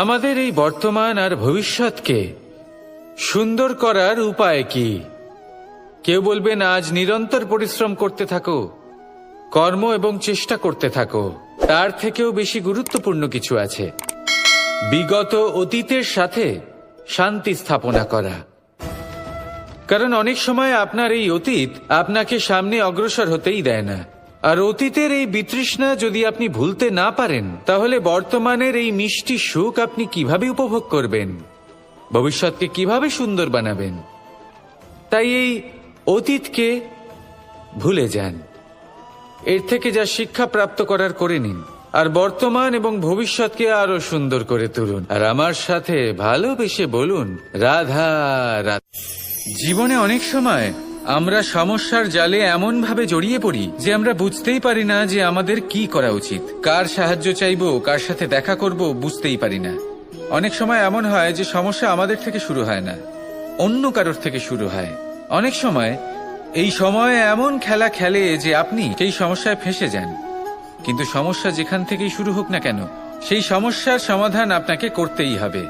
আমাদের এই বর্তমান আর ভবিষ্যৎকে সুন্দর করার উপায় কি? কেউ বলবেন আজ নিরন্তর পরিশ্রম করতে থাকো, কর্ম এবং চেষ্টা করতে থাকো। তার থেকেও বেশি গুরুত্বপূর্ণ কিছু আছে, বিগত অতীতের সাথে শান্তি স্থাপনা করা। কারণ অনেক সময় আপনার এই অতীত আপনাকে সামনে অগ্রসর হতেই দেয় না। আর অতীতের এই বিতৃষ্ণা যদি আপনি ভুলতে না পারেন, তাহলে বর্তমানের এই মিষ্টি সুখ আপনি কিভাবে উপভোগ করবেন, ভবিষ্যৎকে কিভাবে সুন্দর বানাবেন? তাই এই অতীতকে ভুলে যান, এর থেকে যা শিক্ষা প্রাপ্ত করার করে নিন, আর বর্তমান এবং ভবিষ্যৎকে আরো সুন্দর করে তুলুন। আর আমার সাথে ভালোবেসে বলুন, রাধা রাধা। জীবনে অনেক সময় আমরা সমস্যার জালে এমন ভাবে জড়িয়ে পড়ি যে আমরা বুঝতেই পারি না যে আমাদের কি করা উচিত, কার সাহায্য চাইবো, কার সাথে দেখা করব, বুঝতেই পারি না। অনেক সময় এমন হয় যে সমস্যা আমাদের থেকে শুরু হয় না, অন্য কারোর থেকে শুরু হয়। অনেক সময় এই সময় এমন খেলা খেলে যে আপনি সেই সমস্যায় ফেঁসে যান। কিন্তু সমস্যা যেখান থেকেই শুরু হোক না কেন, সেই সমস্যার সমাধান আপনাকে করতেই হবে।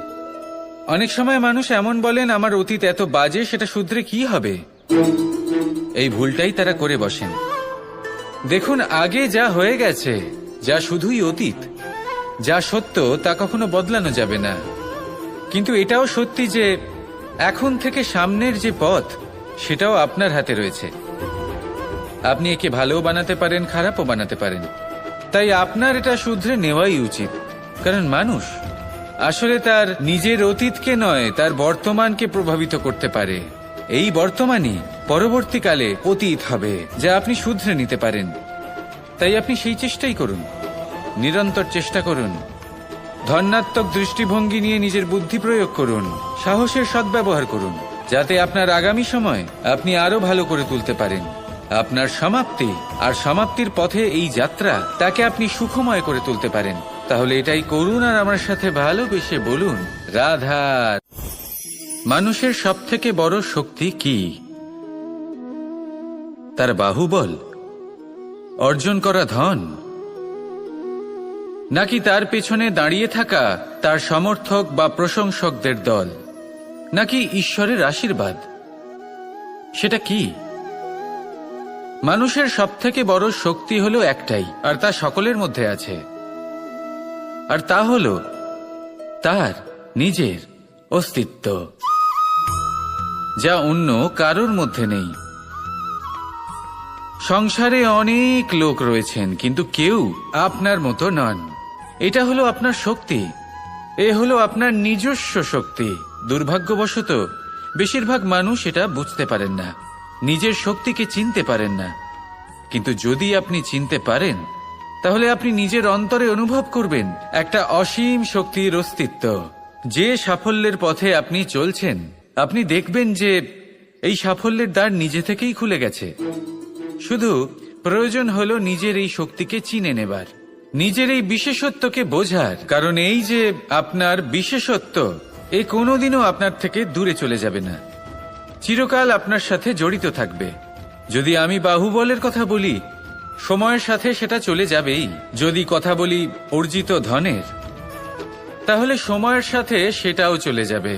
অনেক সময় মানুষ এমন বলেন, আমার অতীত এত বাজে, সেটা শুধরে কি হবে? এই ভুলটাই তারা করে বসেন। দেখুন, আগে যা হয়ে গেছে, যা শুধুই অতীত, যা সত্য তা কখনো বদলানো যাবে না। কিন্তু এটাও সত্যি যে এখন থেকে সামনের যে পথ, সেটাও আপনার হাতে রয়েছে। আপনি একে ভালোও বানাতে পারেন, খারাপও বানাতে পারেন। তাই আপনার এটা শুধরে নেওয়াই উচিত। কারণ মানুষ আসলে তার নিজের অতীতকে নয়, তার বর্তমানকে প্রভাবিত করতে পারে। এই বর্তমানই পরবর্তীকালে অতীত হবে, যা আপনি শুধরে নিতে পারেন। তাই আপনি সেই চেষ্টাই করুন, নিরন্তর চেষ্টা করুন। ধন্যাত্মক দৃষ্টিভঙ্গি নিয়ে নিজের বুদ্ধি প্রয়োগ করুন, সাহসের সদ্ব্যবহার করুন, যাতে আপনার আগামী সময় আপনি আরো ভালো করে তুলতে পারেন। আপনার সমাপ্তি আর সমাপ্তির পথে এই যাত্রা, তাকে আপনি সুখময় করে তুলতে পারেন। তাহলে এটাই করুন আর আমার সাথে ভালোবেসে বলুন, রাধা। মানুষের সবথেকে বড় শক্তি কি? তার বাহুবল, অর্জন করা ধন, নাকি তার পেছনে দাঁড়িয়ে থাকা তার সমর্থক বা প্রশংসকদের দল, নাকি ঈশ্বরের আশীর্বাদ? সেটা কি? মানুষের সবথেকে বড় শক্তি হলো একটাই, আর তা সকলের মধ্যে আছে। আর তা হলো তার নিজের অস্তিত্ব, যা অন্য কারোর মধ্যে নেই। সংসারে অনেক লোক রয়েছেন, কিন্তু কেউ আপনার মতো নন। এটা হলো আপনার শক্তি, এ হলো আপনার নিজস্ব শক্তি। দুর্ভাগ্যবশত বেশিরভাগ মানুষ এটা বুঝতে পারেন না, নিজের শক্তিকে চিনতে পারেন না। কিন্তু যদি আপনি চিনতে পারেন, তাহলে আপনি নিজের অন্তরে অনুভব করবেন একটা অসীম শক্তির অস্তিত্ব। যে সাফল্যের পথে আপনি চলছেন, আপনি দেখবেন যে এই সাফল্যের দ্বার নিজে থেকেই খুলে গেছে। শুধু প্রয়োজন হলো নিজের এই শক্তিকে চিনে নেবার, নিজের এই বিশেষত্বকে বোঝার। কারণ এই যে আপনার বিশেষত্ব, এ কোনোদিনও আপনার থেকে দূরে চলে যাবে না, চিরকাল আপনার সাথে জড়িত থাকবে। যদি আমি বাহুবলের কথা বলি, সময়ের সাথে সেটা চলে যাবেই। যদি কথা বলি অর্জিত ধনের, তাহলে সময়ের সাথে সেটাও চলে যাবে।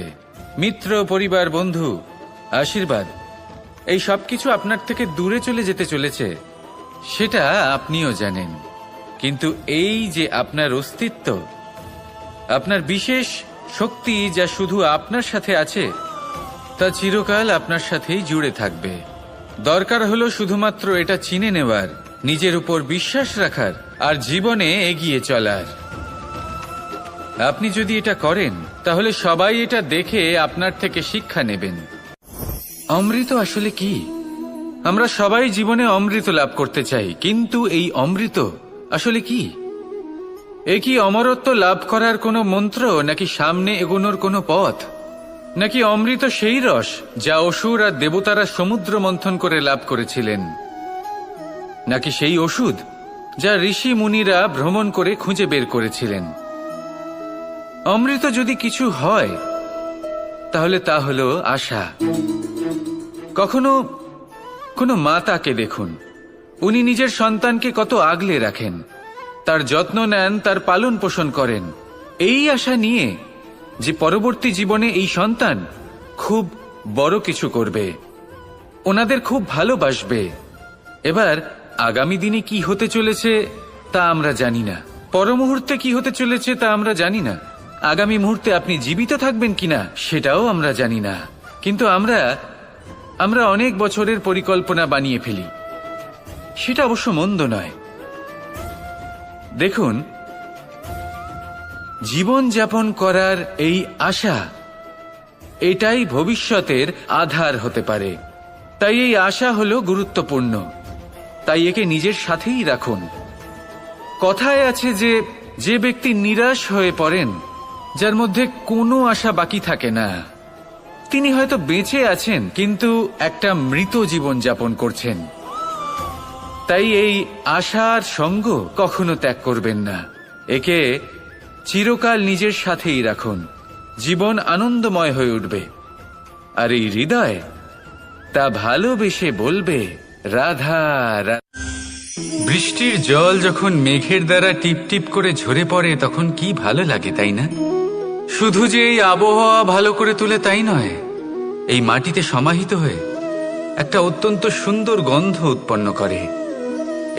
মিত্র, পরিবার, বন্ধু, আশীর্বাদ, এই সবকিছু আপনার থেকে দূরে চলে যেতে চলেছে, সেটা আপনিও জানেন। কিন্তু এই যে আপনার অস্তিত্ব, আপনার বিশেষ শক্তি, যা শুধু আপনার সাথে আছে, তা চিরকাল আপনার সাথেই জুড়ে থাকবে। দরকার হলো শুধুমাত্র এটা চিনে নেওয়ার, নিজের উপর বিশ্বাস রাখার, আর জীবনে এগিয়ে চলার। আপনি যদি এটা করেন, তাহলে সবাই এটা দেখে আপনার থেকে শিক্ষা নেবেন। অমৃত আসলে কি? আমরা সবাই জীবনে অমৃত লাভ করতে চাই, কিন্তু এই অমৃত আসলে কি? এ কি অমরত্ব লাভ করার কোনো মন্ত্র, নাকি সামনে এগোনোর কোনো পথ? নাকি অমৃত সেই রস যা অসুর আর দেবতারা সমুদ্র মন্থন করে লাভ করেছিলেন? নাকি সেই ওষুধ যা ঋষি মুনিরা ভ্রমণ করে খুঁজে বের করেছিলেন? অমৃত যদি কিছু হয়, তাহলে তা হলো আশা। কখনো কোনো মাতাকে দেখুন, উনি নিজের সন্তানকে কত আগলে রাখেন, তার যত্ন নেন, তার পালন পোষণ করেন, এই আশা নিয়ে যে পরবর্তী জীবনে এই সন্তান খুব বড় কিছু করবে, ওনাদের খুব ভালোবাসবে। এবার আগামী দিনে কি হতে চলেছে তা আমরা জানি না, পরমুহূর্তে কি হতে চলেছে তা আমরা জানি না, আগামী মুহূর্তে আপনি জীবিত থাকবেন কিনা সেটাও আমরা জানি না। কিন্তু আমরা অনেক বছরের পরিকল্পনা বানিয়ে ফেলি, সেটা অবশ্য মন্দ নয়। দেখুন, জীবন যাপন করার এই আশা, এটাই ভবিষ্যতের আধার হতে পারে। তাই এই আশা হলো গুরুত্বপূর্ণ, তাই একে নিজের সাথেই রাখুন। কথায় আছে যে ব্যক্তি নিরাশ হয়ে পড়েন, যার মধ্যে কোনো আশা বাকি থাকে না, তিনি হয়তো বেঁচে আছেন কিন্তু একটা মৃত জীবন যাপন করছেন। তাই এই আশার সঙ্গ কখনো ত্যাগ করবেন না, একে চিরকাল নিজের সাথেই রাখুন। জীবন আনন্দময় হয়ে উঠবে, আর এই হৃদয় তা ভালোবেসে বলবে রাধা রাধা। বৃষ্টির জল যখন মেঘের দ্বারা টিপ টিপ করে ঝরে পড়ে তখন কি ভালো লাগে, তাই না? শুধু যে এই আবহাওয়া ভালো করে তোলে তাই নয়, এই মাটিতে সমাহিত হয়ে একটা অত্যন্ত সুন্দর গন্ধ উৎপন্ন করে।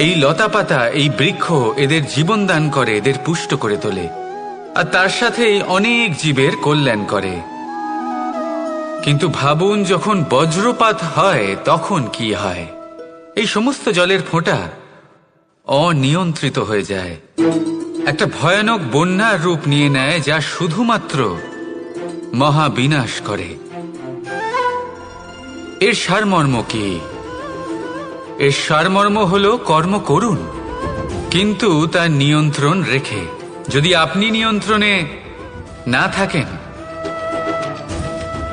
এই লতাপাতা, এই বৃক্ষ এদের জীবন দান করে, এদের পুষ্ট করে তোলে, আর তার সাথেই অনেক জীবের কল্যাণ করে। কিন্তু ভাবুন, যখন বজ্রপাত হয় তখন কি হয়? এই সমস্ত জলের ফোঁটা অনিয়ন্ত্রিত হয়ে যায়, একটা ভয়ানক বন্যার রূপ নিয়ে নেয়, যা শুধুমাত্র মহাবিনাশ করে। এর সারমর্ম কি? এর সারমর্ম হলো কর্ম করুন, কিন্তু তার নিয়ন্ত্রণ রেখে। যদি আপনি নিয়ন্ত্রণে না থাকেন,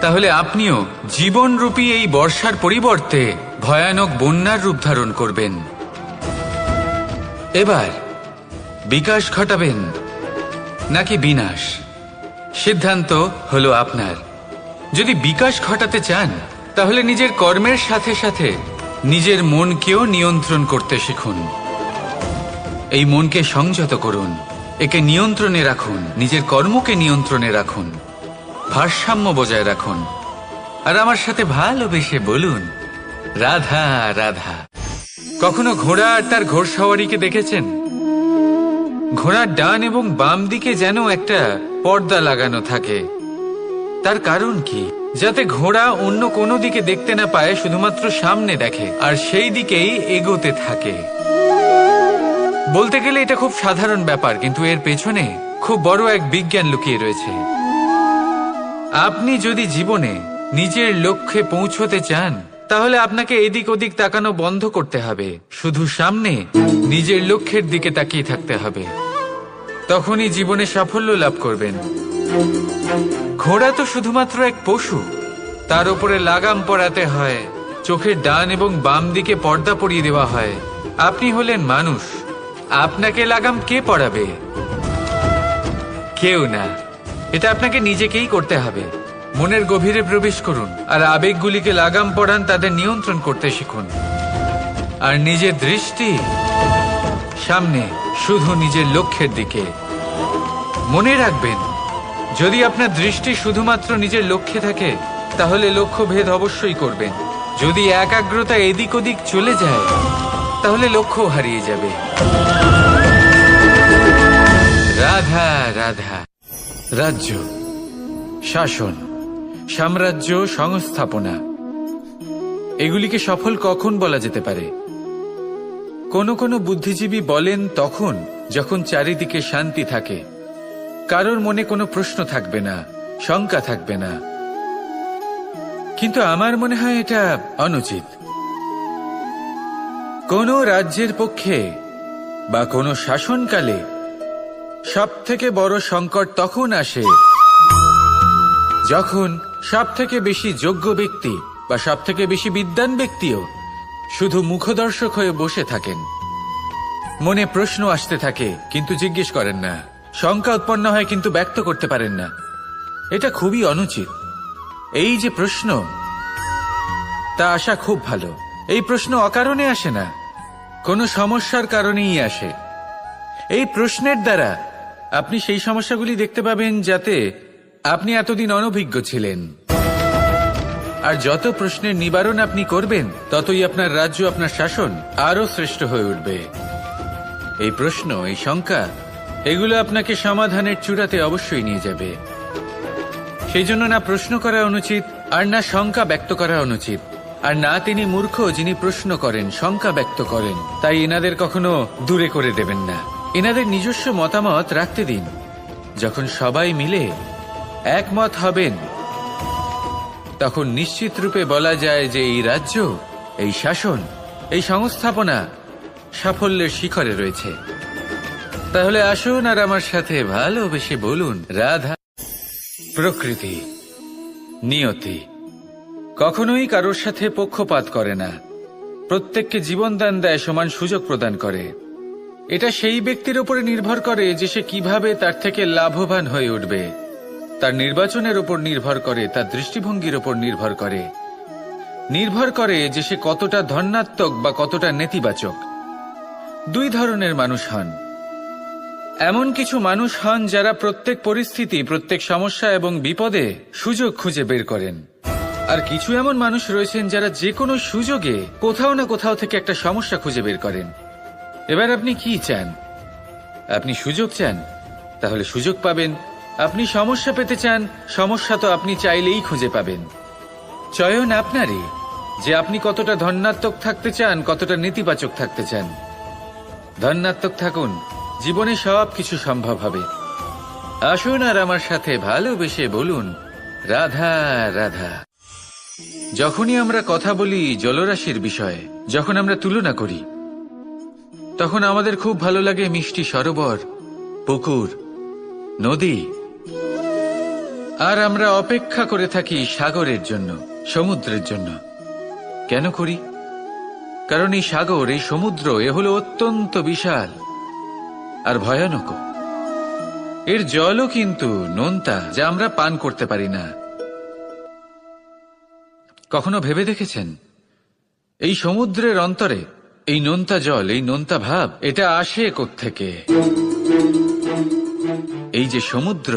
তাহলে আপনিও জীবনরূপী এই বর্ষার পরিবর্তে ভয়ানক বন্যার রূপ ধারণ করবেন। এবার বিকাশ ঘটাবেন নাকি বিনাশ, সিদ্ধান্ত হলো আপনার। যদি বিকাশ ঘটাতে চান, তাহলে নিজের কর্মের সাথে সাথে নিজের মনকেও নিয়ন্ত্রণ করতে শিখুন। এই মনকে সংযত করুন, একে নিয়ন্ত্রণে রাখুন, নিজের কর্মকে নিয়ন্ত্রণে রাখুন, ভারসাম্য বজায় রাখুন, আর আমার সাথে ভালোবেসে বলুন রাধা রাধা। কখনো ঘোড়া আর তার ঘোড়সওয়ারিকে দেখেছেন? ঘোড়ার ডান এবং বাম দিকে যেন একটা পর্দা লাগানো থাকে। তার কারণ কি? যাতে ঘোড়া অন্য কোনো দিকে দেখতে না পায়, শুধুমাত্র সামনে দেখে আর সেই দিকেই এগোতে থাকে। বলতে গেলে এটা খুব সাধারণ ব্যাপার, কিন্তু এর পেছনে খুব বড় এক বিজ্ঞান লুকিয়ে রয়েছে। আপনি যদি জীবনে নিজের লক্ষ্যে পৌঁছতে চান, তাহলে আপনাকে এদিক ওদিক তাকানো বন্ধ করতে হবে, শুধু সামনে নিজের লক্ষ্যের দিকে তাকিয়ে থাকতে হবে। তখনই জীবনে সাফল্য লাভ করবেন। ঘোড়া তো শুধুমাত্র এক পশু, তার উপরে লাগাম পরাতে হয়, চোখের ডান এবং বাম দিকে পর্দা পরিয়ে দেওয়া হয়। আপনি হলেন মানুষ, আপনাকে লাগাম কে পরাবে? কেউ না, এটা আপনাকে নিজেকেই করতে হবে। মনের গভীরে প্রবেশ করুন আর আবেগগুলিকে লাগাম পরান, তাদের নিয়ন্ত্রণ করতে শিখুন। আর নিজের দৃষ্টি সামনে, শুধু নিজের লক্ষ্যের দিকে। মনে রাখবেন, যদি আপনার দৃষ্টি শুধুমাত্র নিজের লক্ষ্যে থাকে, তাহলে লক্ষ্য ভেদ অবশ্যই করবেন। যদি একাগ্রতা এদিক ওদিক চলে যায়, তাহলে লক্ষ্য হারিয়ে যাবে। রাধা রাধা। রাজ্য, শাসন, সাম্রাজ্য, সংস্থাপনা, এগুলিকে সফল কখন বলা যেতে পারে? কোনো বুদ্ধিজীবী বলেন তখন যখন চারিদিকে শান্তি থাকে, কারোর মনে কোনো প্রশ্ন থাকবে না, শঙ্কা থাকবে না। কিন্তু আমার মনে হয় এটা অনুচিত। কোনো রাজ্যের পক্ষে বা কোনো শাসনকালে সবথেকে বড় সংকট তখন আসে যখন সবথেকে বেশি যোগ্য ব্যক্তি বা সবথেকে বেশি বিদ্বান ব্যক্তিও শুধু মুখদর্শক হয়ে বসে থাকেন। মনে প্রশ্ন আসতে থাকে কিন্তু জিজ্ঞেস করেন না, শঙ্কা উৎপন্ন হয় কিন্তু ব্যক্ত করতে পারেন না। এটা খুবই অনুচিত। এই যে প্রশ্ন, তা আসা খুব ভালো। এই প্রশ্ন অকারণে আসে না, কোনো সমস্যার কারণেই আসে। এই প্রশ্নের দ্বারা আপনি সেই সমস্যাগুলি দেখতে পাবেন যাতে আপনি এতদিন অনভিজ্ঞ ছিলেন, আর যত প্রশ্নের নিবারণ আপনি করবেন ততই আপনার রাজ্য, আপনার শাসন আরো শ্রেষ্ঠ হয়ে উঠবে। এই প্রশ্ন, এই শঙ্কা, এগুলো আপনাকে সমাধানের চূড়াতে অবশ্যই নিয়ে যাবে। সেই জন্য না প্রশ্ন করা অনুচিত, আর না শঙ্কা ব্যক্ত করা অনুচিত, আর না তিনি মূর্খ যিনি প্রশ্ন করেন, শঙ্কা ব্যক্ত করেন। তাই এনাদের কখনো দূরে করে দেবেন না, এনাদের নিজস্ব মতামত রাখতে দিন। যখন সবাই মিলে একমত হবেন তখন নিশ্চিত রূপে বলা যায় যে এই রাজ্য, এই শাসন, এই সংস্থাপনা সাফল্যের শিখরে রয়েছে। তাহলে আসুন আর আমার সাথে ভালোবেসে বলুন, রাধা। প্রকৃতি, নিয়তি কখনোই কারোর সাথে পক্ষপাত করে না, প্রত্যেককে জীবনদান দেয়, সমান সুযোগ প্রদান করে। এটা সেই ব্যক্তির উপরে নির্ভর করে যে সে কিভাবে তার থেকে লাভবান হয়ে উঠবে, তার নির্বাচনের উপর নির্ভর করে, তার দৃষ্টিভঙ্গির উপর নির্ভর করে যে সে কতটা ধনাত্মক বা কতটা নেতিবাচক। দুই ধরনের মানুষ হন। এমন কিছু মানুষ হন যারা প্রত্যেক পরিস্থিতি, প্রত্যেক সমস্যা এবং বিপদে সুযোগ খুঁজে বের করেন। আর কিছু এমন মানুষ রয়েছেন যারা যে কোনো সুযোগে কোথাও না কোথাও থেকে একটা সমস্যা খুঁজে বের করেন। এবার আপনি কি চান? আপনি সুযোগ চান, তাহলে সুযোগ পাবেন। আপনি সমস্যা পেতে চান, সমস্যা তো আপনি চাইলেই খুঁজে পাবেন। চয়ন আপনারই, যে আপনি কতটা ধনাত্মক থাকতে চান, কতটা নেতিবাচক থাকতে চান। ধনাত্মক থাকুন, জীবনে সব কিছু সম্ভব হবে। আসুন আর আমার সাথে ভালোবেসে বলুন, রাধা রাধা। যখনই আমরা কথা বলি জলরাশির বিষয়ে, যখন আমরা তুলনা করি, তখন আমাদের খুব ভালো লাগে মিষ্টি সরোবর, পুকুর, নদী। আর আমরা অপেক্ষা করে থাকি সাগরের জন্য, সমুদ্রের জন্য। কেন করি? কারণ এই সাগর, এই সমুদ্র, এ হলো অত্যন্ত বিশাল আর ভয়ানক। এর জলও কিন্তু নোনতা, যা আমরা পান করতে পারি না। কখনো ভেবে দেখেছেন এই সমুদ্রের অন্তরে এই নোনতা জল, এই নোনতা ভাব, এটা আসে কোত্থেকে? এই যে সমুদ্র,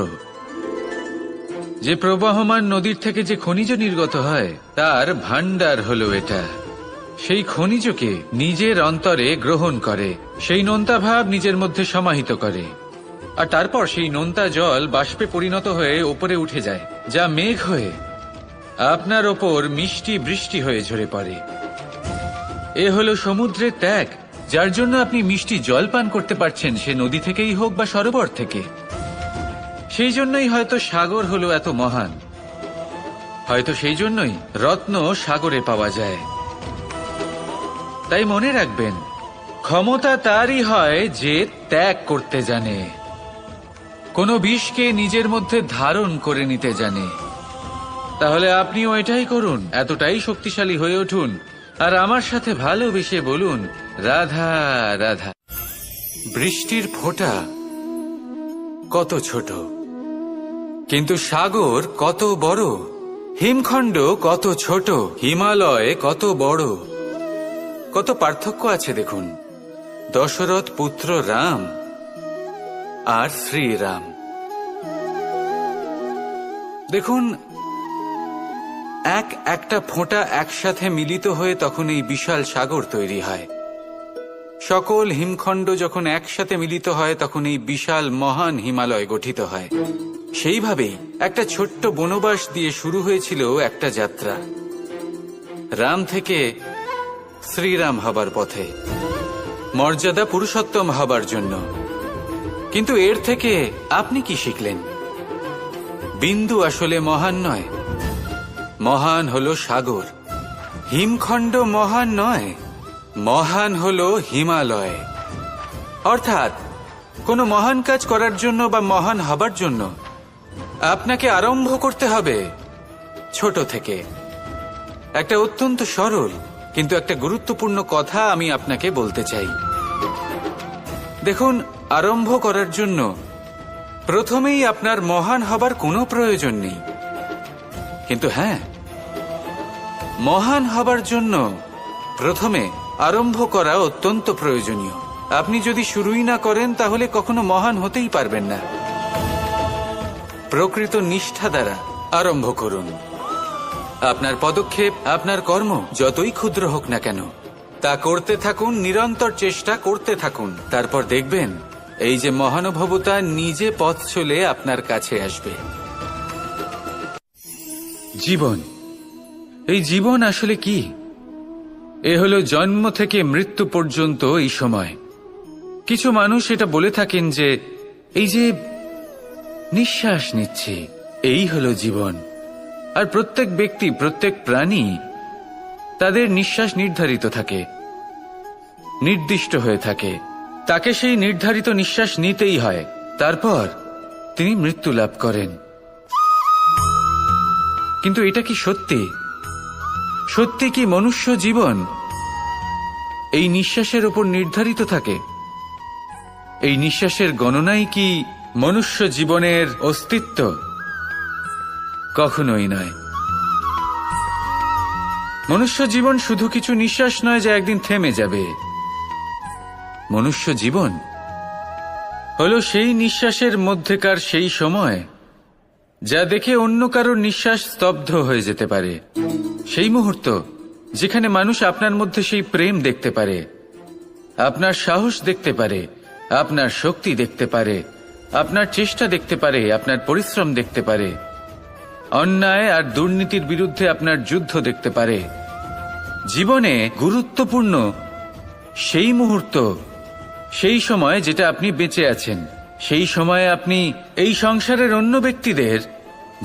যে প্রবাহমান নদীর থেকে যে খনিজ নির্গত হয়, তার ভান্ডার হলো এটা। সেই খনিজকে নিজের অন্তরে গ্রহণ করে, সেই নোনতা ভাব নিজের মধ্যে সমাহিত করে, আর তারপর সেই নোনতা জল বাষ্পে পরিণত হয়ে ওপরে উঠে যায়, যা মেঘ হয়ে আপনার ওপর মিষ্টি বৃষ্টি হয়ে ঝরে পড়ে। এ হলো সমুদ্রের ত্যাগ, যার জন্য আপনি মিষ্টি জল পান করতে পারছেন, সে নদী থেকেই হোক বা সরোবর থেকে। সেই জন্যই হয়তো সাগর হলো এত মহান, হয়তো সেই জন্যই রত্ন সাগরে পাওয়া যায়। তাই মনে রাখবেন, ক্ষমতা তারই হয় যে ত্যাগ করতে জানে, কোনো বিষকে নিজের মধ্যে ধারণ করে নিতে জানে। তাহলে আপনিও এটাই করুন, এতটাই শক্তিশালী হয়ে উঠুন, আর আমার সাথে ভালোবেসে বলুন, রাধা রাধা। বৃষ্টির ফোঁটা কত ছোট, কিন্তু সাগর কত বড়, হিমখণ্ড কত ছোট, হিমালয় কত বড়। কত পার্থক্য আছে দেখুন, দশরথ পুত্র রাম আর শ্রীরাম। দেখুন, একটা ফোঁটা একসাথে মিলিত হয়ে তখন এই বিশাল সাগর তৈরি হয়। সকল হিমখণ্ড যখন একসাথে মিলিত হয় তখন এই বিশাল মহান হিমালয় গঠিত হয়। সেইভাবেই একটা ছোট্ট বনবাস দিয়ে শুরু হয়েছিল একটা যাত্রা, রাম থেকে শ্রীরাম হবার পথে, মর্যাদা পুরুষোত্তম হবার জন্য। কিন্তু এর থেকে আপনি কি শিখলেন? বিন্দু আসলে মহান নয়, মহান হলো সাগর। হিমখণ্ড মহান নয়, মহান হলো হিমালয়। অর্থাৎ কোনো মহান কাজ করার জন্য বা মহান হবার জন্য আপনাকে আরম্ভ করতে হবে ছোট থেকে। একটা অত্যন্ত সরল কিন্তু একটা গুরুত্বপূর্ণ কথা আমি আপনাকে বলতে চাই। দেখুন, আরম্ভ করার জন্য প্রথমেই আপনার মহান হবার কোনো প্রয়োজন নেই, কিন্তু হ্যাঁ, মহান হবার জন্য প্রথমে আরম্ভ করা অত্যন্ত প্রয়োজনীয়। আপনি যদি শুরুই না করেন তাহলে কখনো মহান হতেই পারবেন না। প্রকৃত নিষ্ঠা দ্বারা আরম্ভ করুন। আপনার পদক্ষেপ, আপনার কর্ম যতই ক্ষুদ্র হোক না কেন, তা করতে থাকুন, নিরন্তর চেষ্টা করতে থাকুন। তারপর দেখবেন এই যে মহানুভবতা নিজে পথ চলে আপনার কাছে আসবে। জীবন, এই জীবন আসলে কি? এ হলো জন্ম থেকে মৃত্যু পর্যন্ত এই সময়। কিছু মানুষ এটা বলে থাকেন যে এই যে নিঃশ্বাস নিচ্ছে, এই হলো জীবন। আর প্রত্যেক ব্যক্তি, প্রত্যেক প্রাণী, তাদের নিঃশ্বাস নির্ধারিত থাকে, নির্দিষ্ট হয়ে থাকে। তাকে সেই নির্ধারিত নিঃশ্বাস নিতেই হয়, তারপর তিনি মৃত্যু লাভ করেন। কিন্তু এটা কি সত্যি? সত্যি কি মনুষ্য জীবন এই নিঃশ্বাসের উপর নির্ধারিত থাকে? এই নিঃশ্বাসের গণনাই কি মনুষ্য জীবনের অস্তিত্ব? কখনোই নয়। মনুষ্য জীবন শুধু কিছু নিঃশ্বাস নয় যা একদিন থেমে যাবে। মনুষ্য জীবন হলো সেই নিঃশ্বাসের মধ্যেকার সেই সময় যা দেখে অন্য কারোর নিঃশ্বাস স্তব্ধ হয়ে যেতে পারে। সেই মুহূর্ত যেখানে মানুষ আপনার মধ্যে সেই প্রেম দেখতে পারে, আপনার সাহস দেখতে পারে, আপনার শক্তি দেখতে পারে, আপনার চেষ্টা দেখতে পারে, আপনার পরিশ্রম দেখতে পারে, অন্যায় আর দুর্নীতির বিরুদ্ধে আপনার যুদ্ধ দেখতে পারে। জীবনে গুরুত্বপূর্ণ সেই মুহূর্ত, সেই সময় যেটা আপনি বেঁচে আছেন। সেই সময়ে আপনি এই সংসারের অন্য ব্যক্তিদের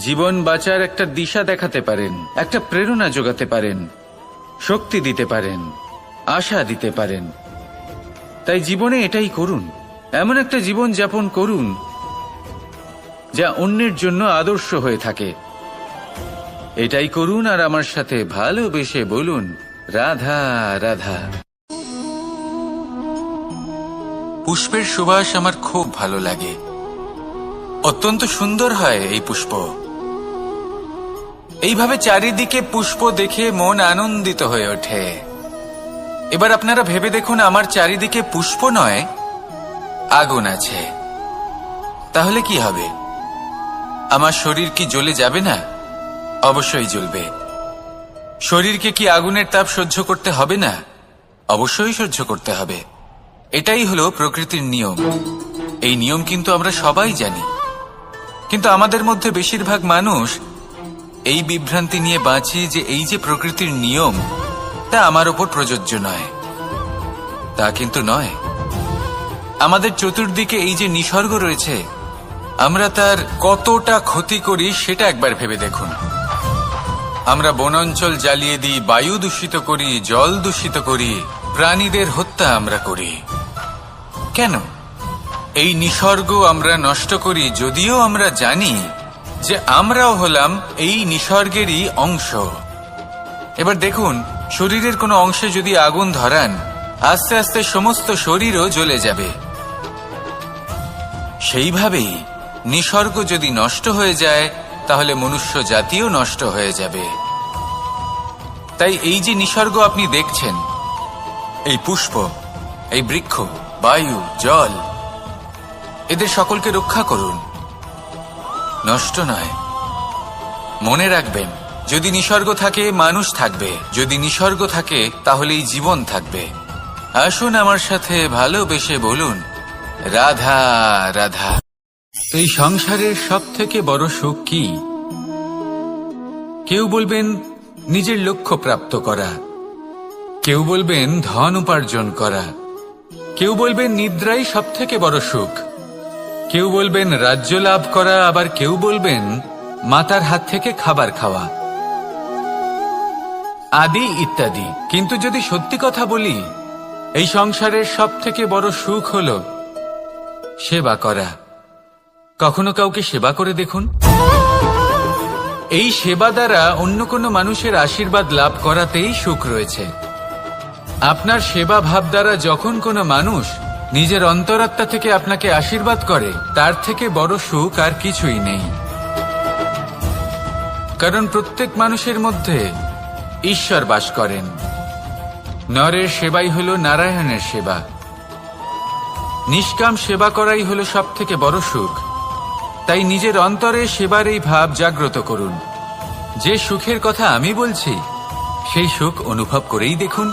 জীবন বাঁচার একটা দিশা দেখাতে পারেন, একটা প্রেরণা যোগাতে পারেন, শক্তি দিতে পারেন, আশা দিতে পারেন। তাই জীবনে এটাই করুন। এমন একটা জীবন যাপন করুন যা অন্যের জন্য আদর্শ হয়ে থাকে। এটাই করুন আর আমার সাথে ভালোবেসে বলুন, রাধা রাধা। পুষ্পের সুবাস আমার খুব ভালো লাগে। অত্যন্ত সুন্দর হয় এই পুষ্প। এইভাবে চারিদিকে পুষ্প দেখে মন আনন্দিত হয়ে ওঠে। এবার আপনারা ভেবে দেখুন, আমার চারিদিকে পুষ্প নয়, আগুন আছে। তাহলে কি হবে? আমার শরীর কি জ্বলে যাবে না? অবশ্যই জ্বলবে। শরীরকে কি আগুনের তাপ সহ্য করতে হবে না? অবশ্যই সহ্য করতে হবে। এটাই হলো প্রকৃতির নিয়ম। এই নিয়ম কিন্তু আমরা সবাই জানি, কিন্তু আমাদের মধ্যে বেশিরভাগ মানুষ এই বিভ্রান্তি নিয়ে বাঁচি যে এই যে প্রকৃতির নিয়ম, তা আমার ওপর প্রযোজ্য নয়। তা কিন্তু নয়। আমাদের চতুর্দিকে এই যে নিসর্গ রয়েছে, আমরা তার কতটা ক্ষতি করি সেটা একবার ভেবে দেখুন। আমরা বনাঞ্চল জ্বালিয়ে দিই, বায়ু দূষিত করি, জল দূষিত করি, প্রাণীদের হত্যা আমরা করি। কেন? এই নিসর্গ আমরা নষ্ট করি, যদিও আমরা জানি যে আমরাও হলাম এই নিসর্গেরই অংশ। এবার দেখুন, শরীরের কোনো অংশে যদি আগুন ধরান, আস্তে আস্তে সমস্ত শরীরও জ্বলে যাবে। সেইভাবেই নিসর্গ যদি নষ্ট হয়ে যায়, তাহলে মনুষ্য জাতিও নষ্ট হয়ে যাবে। তাই এই যে নিসর্গ আপনি দেখছেন, এই পুষ্প, এই বৃক্ষ, বায়ু, জল, এদের সকলকে রক্ষা করুন, নষ্ট নয়। মনে রাখবেন, যদি নিসর্গ থাকে মানুষ থাকবে, যদি নিসর্গ থাকে তাহলেই জীবন থাকবে। আসুন আমার সাথে ভালোবেসে বলুন, রাধা রাধা। এই সংসারের সব থেকে বড় সুখ কি? কেউ বলবেন নিজের লক্ষ্য প্রাপ্ত করা, কেউ বলবেন ধন উপার্জন করা, কেউ বলবেন নিদ্রাই সব থেকে বড় সুখ, কেউ বলবেন রাজ্য লাভ করা, আবার কেউ বলবেন মাতার হাত থেকে খাবার খাওয়া, আদি ইত্যাদি। কিন্তু যদি সত্যি কথা বলি, এই সংসারের সব থেকে বড় সুখ হলো সেবা করা। কখনো কাউকে সেবা করে দেখুন। এই সেবা দ্বারা অন্য কোনো মানুষের আশীর্বাদ লাভ করাতেই সুখ রয়েছে। আপনার সেবা ভাব দ্বারা যখন কোনো মানুষ নিজের অন্তরাত্মা থেকে আপনাকে আশীর্বাদ করে, তার থেকে বড় সুখ আর কিছুই নেই। কারণ প্রত্যেক মানুষের মধ্যে ঈশ্বর বাস করেন। নরের সেবাই হলো নারায়ণের সেবা। নিষ্কাম সেবা করাই হলো সব থেকে বড় সুখ। তাই নিজের অন্তরে সেবার এই ভাব জাগ্রত করুন। যে সুখের কথা আমি বলছি সেই সুখ অনুভব করেই দেখুন।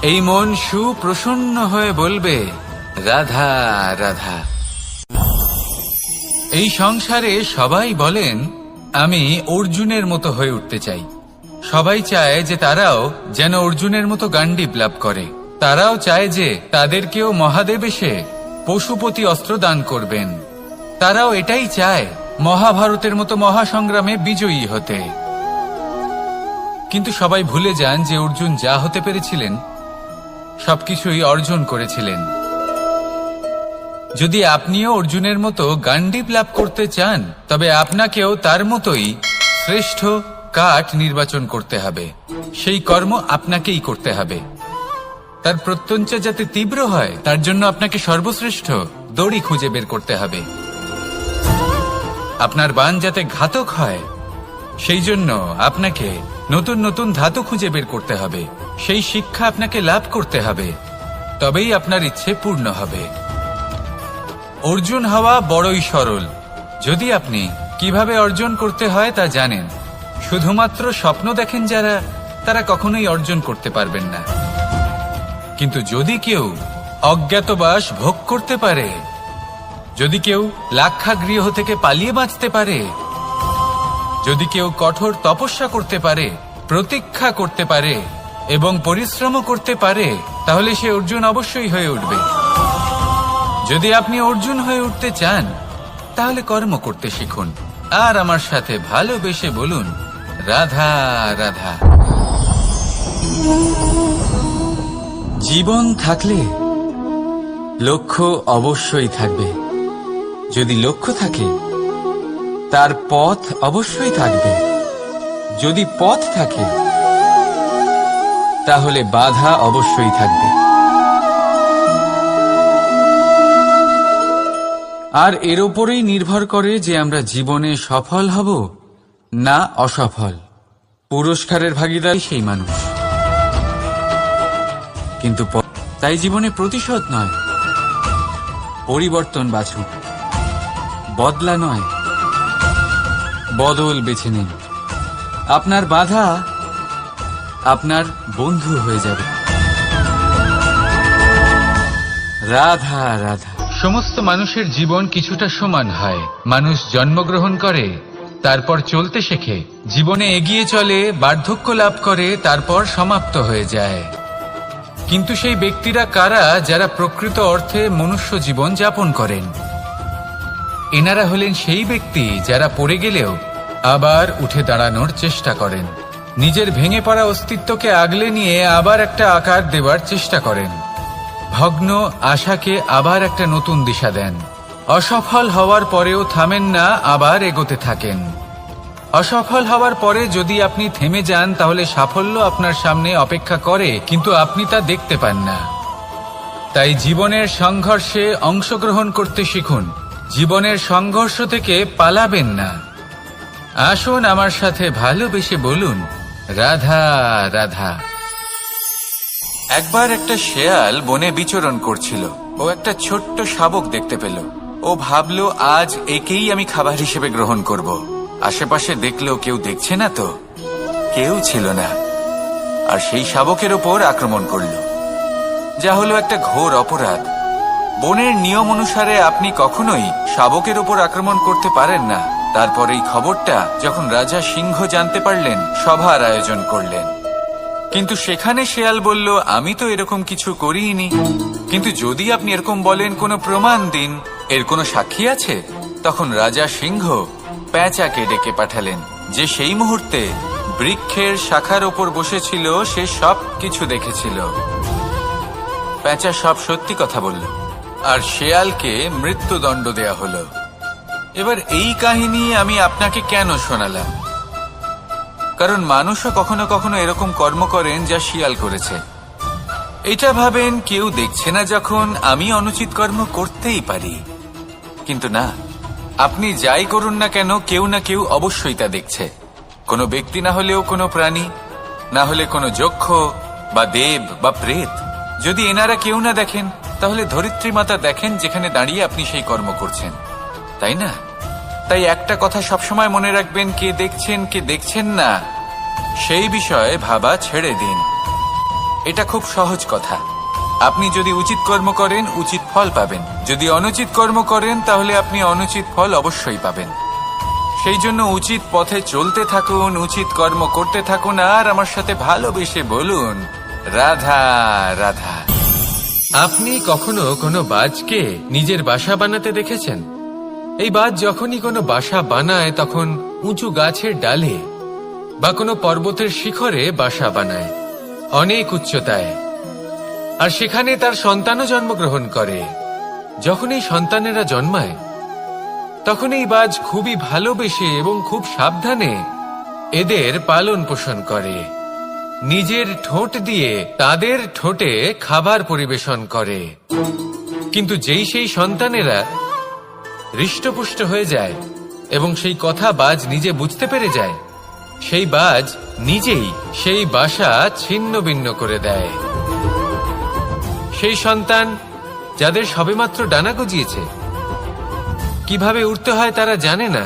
এই মন সুপ্রসন্ন হয়ে বলবে, রাধা রাধা। এই সংসারে সবাই বলেন, আমি অর্জুনের মতো হয়ে উঠতে চাই। সবাই চায় যে তারাও যেন অর্জুনের মতো গান্ডীব লাভ করে। তারাও চায় যে তাদেরকেও মহাদেব এসে পশুপতি অস্ত্র দান করবেন। তারাও এটাই চায় মহাভারতের মতো মহাসংগ্রামে বিজয়ী হতে। কিন্তু সবাই ভুলে যান যে অর্জুন যা হতে পেরেছিলেন সবকিছুই অর্জন করেছিলেন। যদি আপনিও অর্জুনের মতো গান্ডীব লাভ করতে চান, তবে আপনাকেও তার মতোই শ্রেষ্ঠ কাঠ নির্বাচন করতে হবে। সেই কর্ম আপনাকেই করতে হবে। তার প্রত্যঞ্চা যাতে তীব্র হয় তার জন্য আপনাকে সর্বশ্রেষ্ঠ দড়ি খুঁজে বের করতে হবে। আপনার বাণ যাতে ঘাতক হয় সেই জন্য আপনাকে নতুন নতুন ধাতু খুঁজে বের করতে হবে। সেই শিক্ষা আপনাকে লাভ করতে হবে, তবেই আপনার ইচ্ছে পূর্ণ হবে। অর্জুন হওয়া বড়ই সরল, যদি আপনি কিভাবে অর্জন করতে হয় তা জানেন। শুধুমাত্র স্বপ্ন দেখেন যারা, তারা কখনোই অর্জন করতে পারবেন না। কিন্তু যদি কেউ অজ্ঞাতবাস ভোগ করতে পারে, যদি কেউ লাক্ষাগৃহ থেকে পালিয়ে বাঁচতে পারে, যদি কেউ কঠোর তপস্যা করতে পারে, প্রতীক্ষা করতে পারে এবং পরিশ্রম করতে পারে, তাহলে সে অর্জুন অবশ্যই হয়ে উঠবে। যদি আপনি অর্জুন হয়ে উঠতে চান তাহলে কর্ম করতে শিখুন আর আমার সাথে ভালোবেসে বলুন, রাধা রাধা। জীবন থাকলে লক্ষ্য অবশ্যই থাকবে। যদি লক্ষ্য থাকে তার পথ অবশ্যই থাকবে। যদি পথ থাকে তাহলে বাধা অবশ্যই থাকবে। আর এর উপরেই নির্ভর করে যে আমরা জীবনে সফল হব না অসফল। পুরস্কারের ভাগীদার সেই মানুষ, কিন্তু তাই জীবনে প্রতিশোধ নয়, পরিবর্তন বাছুন। বদলা নয়, বদল বেছে নিন। আপনার বাধা আপনার বন্ধু হয়ে যাবে। রাধা রাধা। সমস্ত মানুষের জীবন কিছুটা সমান হয়। মানুষ জন্মগ্রহণ করে, তারপর চলতে শেখে, জীবনে এগিয়ে চলে, বার্ধক্য লাভ করে, তারপর সমাপ্ত হয়ে যায়। কিন্তু সেই ব্যক্তিরা কারা যারা প্রকৃত অর্থে মনুষ্য জীবন যাপন করেন? এনারা হলেন সেই ব্যক্তি যারা পড়ে গেলেও আবার উঠে দাঁড়ানোর চেষ্টা করেন, নিজের ভেঙে পড়া অস্তিত্বকে আগলে নিয়ে আবার একটা আকার দেওয়ার চেষ্টা করেন, ভগ্ন আশাকে আবার একটা নতুন দিশা দেন। অসফল হওয়ার পরেও থামেন না, আবার এগোতে থাকেন। অসফল হওয়ার পরে যদি আপনি থেমে যান তাহলে সাফল্য আপনার সামনে অপেক্ষা করে, কিন্তু আপনি তা দেখতে পান না। তাই জীবনের সংঘর্ষে অংশগ্রহণ করতে শিখুন। জীবনের সংঘর্ষ থেকে পালাবেন না। আসুন আমার সাথে ভালোবেসে বলুন, রাধা রাধা। একবার একটা শেয়াল বনে বিচরণ করছিল। ও একটা ছোট্ট শাবক দেখতে পেল। ও ভাবল, আজ একেই আমি খাবার হিসেবে গ্রহণ করব। আশেপাশে দেখলো কেউ দেখছে না, তো কেউ ছিল না, আর সেই শাবকের ওপর আক্রমণ করল, যা হলো একটা ঘোর অপরাধ। বনের নিয়ম অনুসারে আপনি কখনোই শাবকের ওপর আক্রমণ করতে পারেন না। তারপর এই খবরটা যখন রাজা সিংহ জানতে পারলেন, সভার আয়োজন করলেন। কিন্তু সেখানে শেয়াল বলল, আমি তো এরকম কিছু করিনি। কিন্তু যদি আপনি এরকম বলেন, কোনো প্রমাণ দিন, এর কোনো সাক্ষী আছে? তখন রাজা সিংহ পেঁচাকে ডেকে পাঠালেন, যে সেই মুহূর্তে বৃক্ষের শাখার ওপর বসেছিল। সে সব কিছু দেখেছিল। পেঁচা সব সত্যি কথা বলল, আর শেয়ালকে মৃত্যুদণ্ড দেয়া হলো। এবার এই কাহিনী আমি আপনাকে কেন শোনালাম? কারণ মানুষও কখনো কখনো এরকম কর্ম করেন যা শিয়াল করেছে। এটা ভাবেন কেউ দেখছে না, যখন আমি অনুচিত কর্ম করতেই পারি। কিন্তু না, আপনি যাই করুন না কেন, কেউ না কেউ অবশ্যই তা দেখছে। কোনো ব্যক্তি না হলেও কোনো প্রাণী, না হলে কোনো যক্ষ বা দেব বা প্রেত। যদি এনারা কেউ না দেখেন, তাহলে ধরিত্রী মাতা দেখেন, যেখানে দাঁড়িয়ে আপনি সেই কর্ম করছেন, তাই না? তাই একটা কথা সবসময় মনে রাখবেন, কে দেখছেন কে দেখছেন না সেই বিষয়ে ভাবা ছেড়ে দিন। এটা খুব সহজ কথা। আপনি যদি উচিত কর্ম করেন উচিত ফল পাবেন, যদি অনুচিত কর্ম করেন তাহলে আপনি অনুচিত ফল অবশ্যই পাবেন। সেই জন্য উচিত পথে চলতে থাকুন, উচিত কর্ম করতে থাকুন, আর আমার সাথে ভালোবেসে বলুন রাধা রাধা। আপনি কখনো কোনো বাজকে নিজের বাসা বানাতে দেখেছেন? এই বাজ যখনই কোনো বাসা বানায় তখন উঁচু গাছের ডালে বা কোনো পর্বতের শিখরে বাসা বানায়, অনেক উচ্চতায়, আর সেখানে তার সন্তানও জন্মগ্রহণ করে। যখন এই সন্তানেরা জন্মায় তখন এই বাজ খুবই ভালোবেসে এবং খুব সাবধানে এদের পালন পোষণ করে, নিজের ঠোঁট দিয়ে তাদের ঠোঁটে খাবার পরিবেশন করে। কিন্তু যেই সেই সন্তানেরা হৃষ্টপুষ্ট হয়ে যায় এবং সেই কথা বাজ নিজে বুঝতে পেরে যায়, সেই বাজ নিজেই সেই বাসা ছিন্ন ভিন্ন করে দেয়। সেই সন্তান যাদের সবেমাত্র ডানা গজিয়েছে, কিভাবে উঠতে হয় তারা জানে না,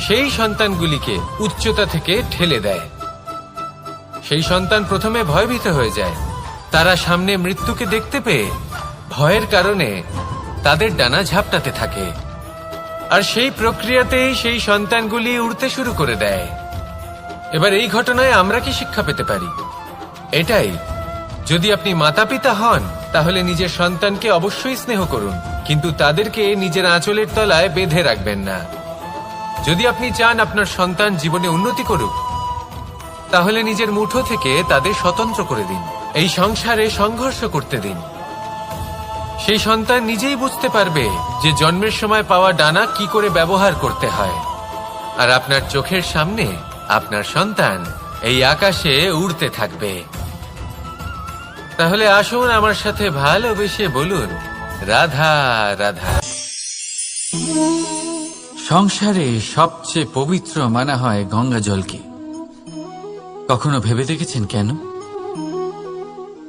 সেই সন্তানগুলিকে উচ্চতা থেকে ঠেলে দেয়। সেই সন্তান প্রথমে ভয়ভীত হয়ে যায়। তারা সামনে মৃত্যুকে দেখতে পেয়ে ভয়ের কারণে তাদের ডানা ঝাপটাতে থাকে, আর সেই প্রক্রিয়াতেই সেই সন্তানগুলি উড়তে শুরু করে দেয়। এবার এই ঘটনায় আমরা কি শিক্ষা পেতে পারি? এটাই, যদি আপনি মাতা পিতা হন তাহলে নিজের সন্তানকে অবশ্যই স্নেহ করুন, কিন্তু তাদেরকে নিজের আঁচলের তলায় বেঁধে রাখবেন না। যদি আপনি চান আপনার সন্তান জীবনে উন্নতি করুক, তাহলে নিজের মুঠো থেকে তাদের স্বতন্ত্র করে দিন, এই সংসারে সংঘর্ষ করতে দিন। সেই সন্তান নিজেই বুঝতে পারবে যে জন্মের সময় পাওয়া ডানা কি করে ব্যবহার করতে হয়, আর আপনার চোখের সামনে আপনার সন্তান এই আকাশে উড়তে থাকবে। তাহলে আসুন আমার সাথে ভালোবেসে বলুন রাধা রাধা। সংসারে সবচেয়ে পবিত্র মানা হয় গঙ্গা জলকে। কখনো ভেবে দেখেছেন কেন?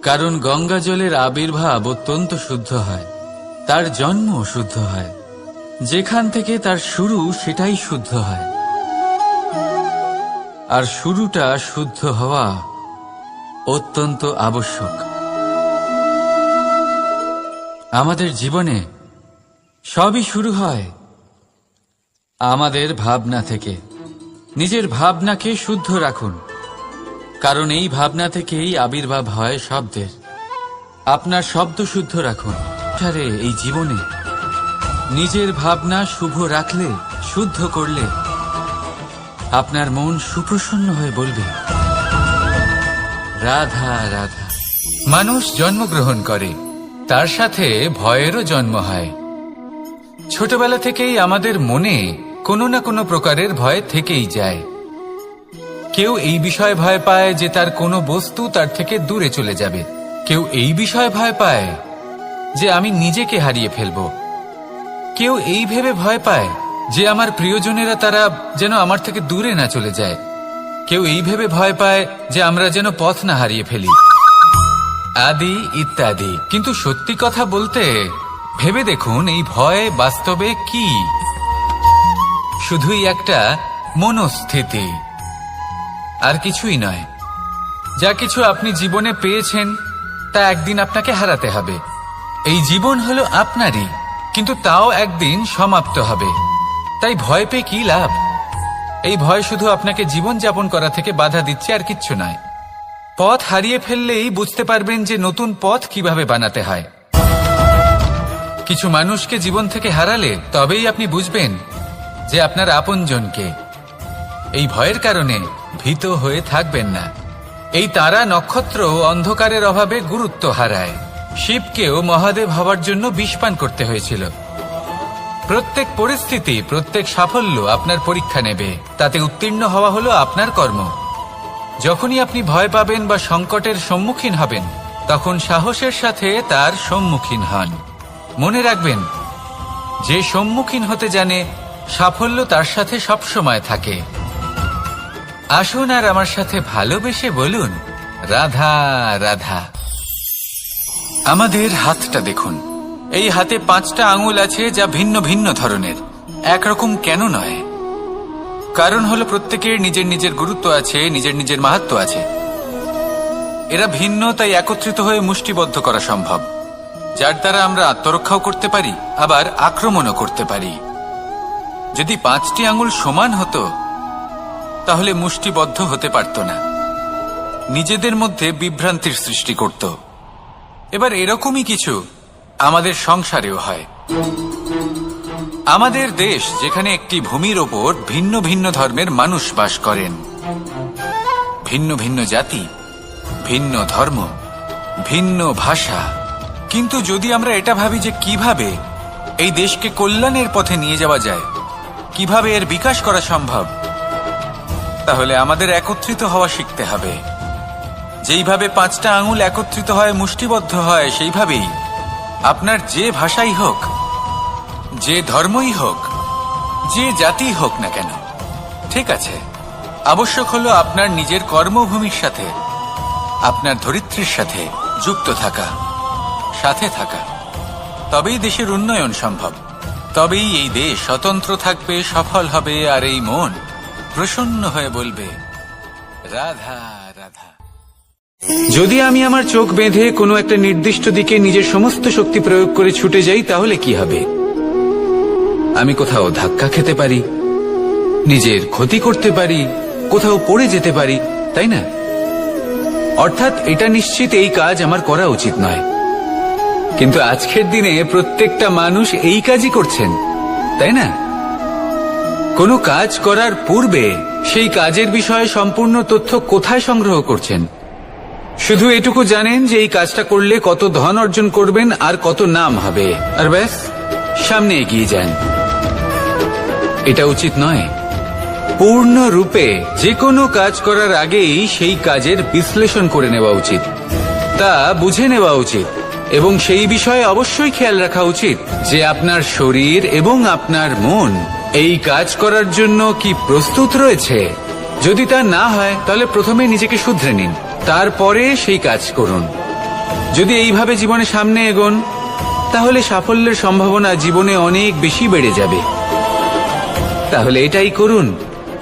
কারণ গঙ্গা জলের আবির্ভাব অত্যন্ত শুদ্ধ হয়, তার জন্ম শুদ্ধ হয়, যেখান থেকে তার শুরু সেটাই শুদ্ধ হয়। আর শুরুটা শুদ্ধ হওয়া অত্যন্ত আবশ্যক। আমাদের জীবনে সবই শুরু হয় আমাদের ভাবনা থেকে। নিজের ভাবনাকে শুদ্ধ রাখুন, কারণ এই ভাবনা থেকেই আবির্ভাব হয় শব্দের। আপনার শব্দ শুদ্ধ রাখুন। এই জীবনে নিজের ভাবনা শুভ রাখলে, শুদ্ধ করলে আপনার মন সুপ্রসন্ন হয়ে বলবে রাধা রাধা। মানুষ জন্মগ্রহণ করে, তার সাথে ভয়েরও জন্ম হয়। ছোটবেলা থেকেই আমাদের মনে কোনো না কোনো প্রকারের ভয় থেকেই যায়। কেউ এই বিষয়ে ভয় পায় যে তার কোনো বস্তু তার থেকে দূরে চলে যাবে, কেউ এই বিষয়ে ভয় পায় যে আমি নিজেকে হারিয়ে ফেলব, কেউ এই ভেবে ভয় পায় যে আমার প্রিয়জনেরা তারা যেন আমার থেকে দূরে না চলে যায়, কেউ এই ভেবে ভয় পায় যে আমরা যেন পথ না হারিয়ে ফেলি, আদি ইত্যাদি। কিন্তু সত্যি কথা বলতে ভেবে দেখুন, এই ভয় বাস্তবে কি? শুধুই একটা মনস্থিতি, আর কিছুই নয়। যা কিছু আপনি জীবনে পেয়েছেন তা একদিন আপনাকে হারাতে হবে। এই জীবন হলো আপনারই, কিন্তু তাও একদিন সমাপ্ত হবে। তাই ভয় পেয়ে কি লাভ? এই ভয় শুধু আপনাকে জীবন যাপন করা থেকে বাধা দিচ্ছে, আর কিচ্ছু নয়। পথ হারিয়ে ফেললেই বুঝতে পারবেন যে নতুন পথ কিভাবে বানাতে হয়। কিছু মানুষকে জীবন থেকে হারালে তবেই আপনি বুঝবেন যে আপনার আপনজনকে। এই ভয়ের কারণে ভীত হয়ে থাকবেন না। এই তারা নক্ষত্র অন্ধকারের অভাবে গুরুত্ব হারায়। শিবকেও মহাদেব হওয়ার জন্য বিষ পান করতে হয়েছিল। প্রত্যেক পরিস্থিতি, প্রত্যেক সাফল্য আপনার পরীক্ষা নেবে, তাতে উত্তীর্ণ হওয়া হলো আপনার কর্ম। যখনই আপনি ভয় পাবেন বা সংকটের সম্মুখীন হবেন, তখন সাহসের সাথে তার সম্মুখীন হন। মনে রাখবেন, যে সম্মুখীন হতে জানে সাফল্য তার সাথে সবসময় থাকে। আসুন আর আমার সাথে ভালোবেসে বলুন রাধা রাধা। আমাদের হাতটা দেখুন, এই হাতে 5টা আঙুল আছে যা ভিন্ন ভিন্ন ধরনের, একরকম কেন নয়? কারণ হলো প্রত্যেকের নিজের নিজের গুরুত্ব আছে, নিজের নিজের মাহাত্ম্য আছে। এরা ভিন্ন, তাই একত্রিত হয়ে মুষ্টিবদ্ধ করা সম্ভব, যার দ্বারা আমরা আত্মরক্ষাও করতে পারি, আবার আক্রমণও করতে পারি। যদি 5টি আঙুল সমান হতো তাহলে মুষ্টিবদ্ধ হতে পারত না, নিজেদের মধ্যে বিভ্রান্তির সৃষ্টি করত। এবার এরকমই কিছু আমাদের সংসারেও হয়। আমাদের দেশ, যেখানে একটি ভূমির ওপর ভিন্ন ভিন্ন ধর্মের মানুষ বাস করেন, ভিন্ন ভিন্ন জাতি, ভিন্ন ধর্ম, ভিন্ন ভাষা, কিন্তু যদি আমরা এটা ভাবি যে কিভাবে এই দেশকে কল্যাণের পথে নিয়ে যাওয়া যায়, কিভাবে এর বিকাশ করা সম্ভব, তাহলে আমাদের একত্রিত হওয়া শিখতে হবে। যেইভাবে 5টা আঙুল একত্রিত হয়, মুষ্টিবদ্ধ হয়, সেইভাবেই আপনার যে ভাষাই হোক, যে ধর্মই হোক, যে জাতি হোক না কেন, ঠিক আছে, আবশ্যক হলো আপনার নিজের কর্মভূমির সাথে, আপনার ধরিত্রীর সাথে যুক্ত থাকা, সাথে থাকা। তবেই দেশের উন্নয়ন সম্ভব, তবেই এই দেশ স্বতন্ত্র থাকবে, সফল হবে, আর এই মন প্রসন্ন হয়ে বলবে রাধা রাধা। যদি আমি আমার চোখ বেঁধে কোনো একটা নির্দিষ্ট দিকে নিজের সমস্ত শক্তি প্রয়োগ করে ছুটে যাই, তাহলে কি হবে? আমি কোথাও ধাক্কা খেতে পারি, নিজের ক্ষতি করতে পারি, কোথাও পড়ে যেতে পারি, তাই না? অর্থাৎ এটা নিশ্চিত এই কাজ আমার করা উচিত নয়। কিন্তু আজকের দিনে প্রত্যেকটা মানুষ এই কাজই করছেন, তাই না? কোনো কাজ করার পূর্বে সেই কাজের বিষয়ে সম্পূর্ণ তথ্য কোথায় সংগ্রহ করছেন? শুধু এটুকু জানেন যে এই কাজটা করলে কত ধন অর্জন করবেন আর কত নাম হবে, আর ব্যাস সামনে এগিয়ে যান। এটা উচিত নয়। পূর্ণরূপে যে কোনো কাজ করার আগেই সেই কাজের বিশ্লেষণ করে নেওয়া উচিত, তা বুঝে নেওয়া উচিত, এবং সেই বিষয়ে অবশ্যই খেয়াল রাখা উচিত যে আপনার শরীর এবং আপনার মন এই কাজ করার জন্য কি প্রস্তুত রয়েছে। যদি তা না হয় তাহলে প্রথমে নিজেকে শুধরে নিন, তারপরে সেই কাজ করুন। যদি এইভাবে জীবনে সামনে এগোন, তাহলে সাফল্যের সম্ভাবনা জীবনে অনেক বেশি বেড়ে যাবে। তাহলে এটাই করুন,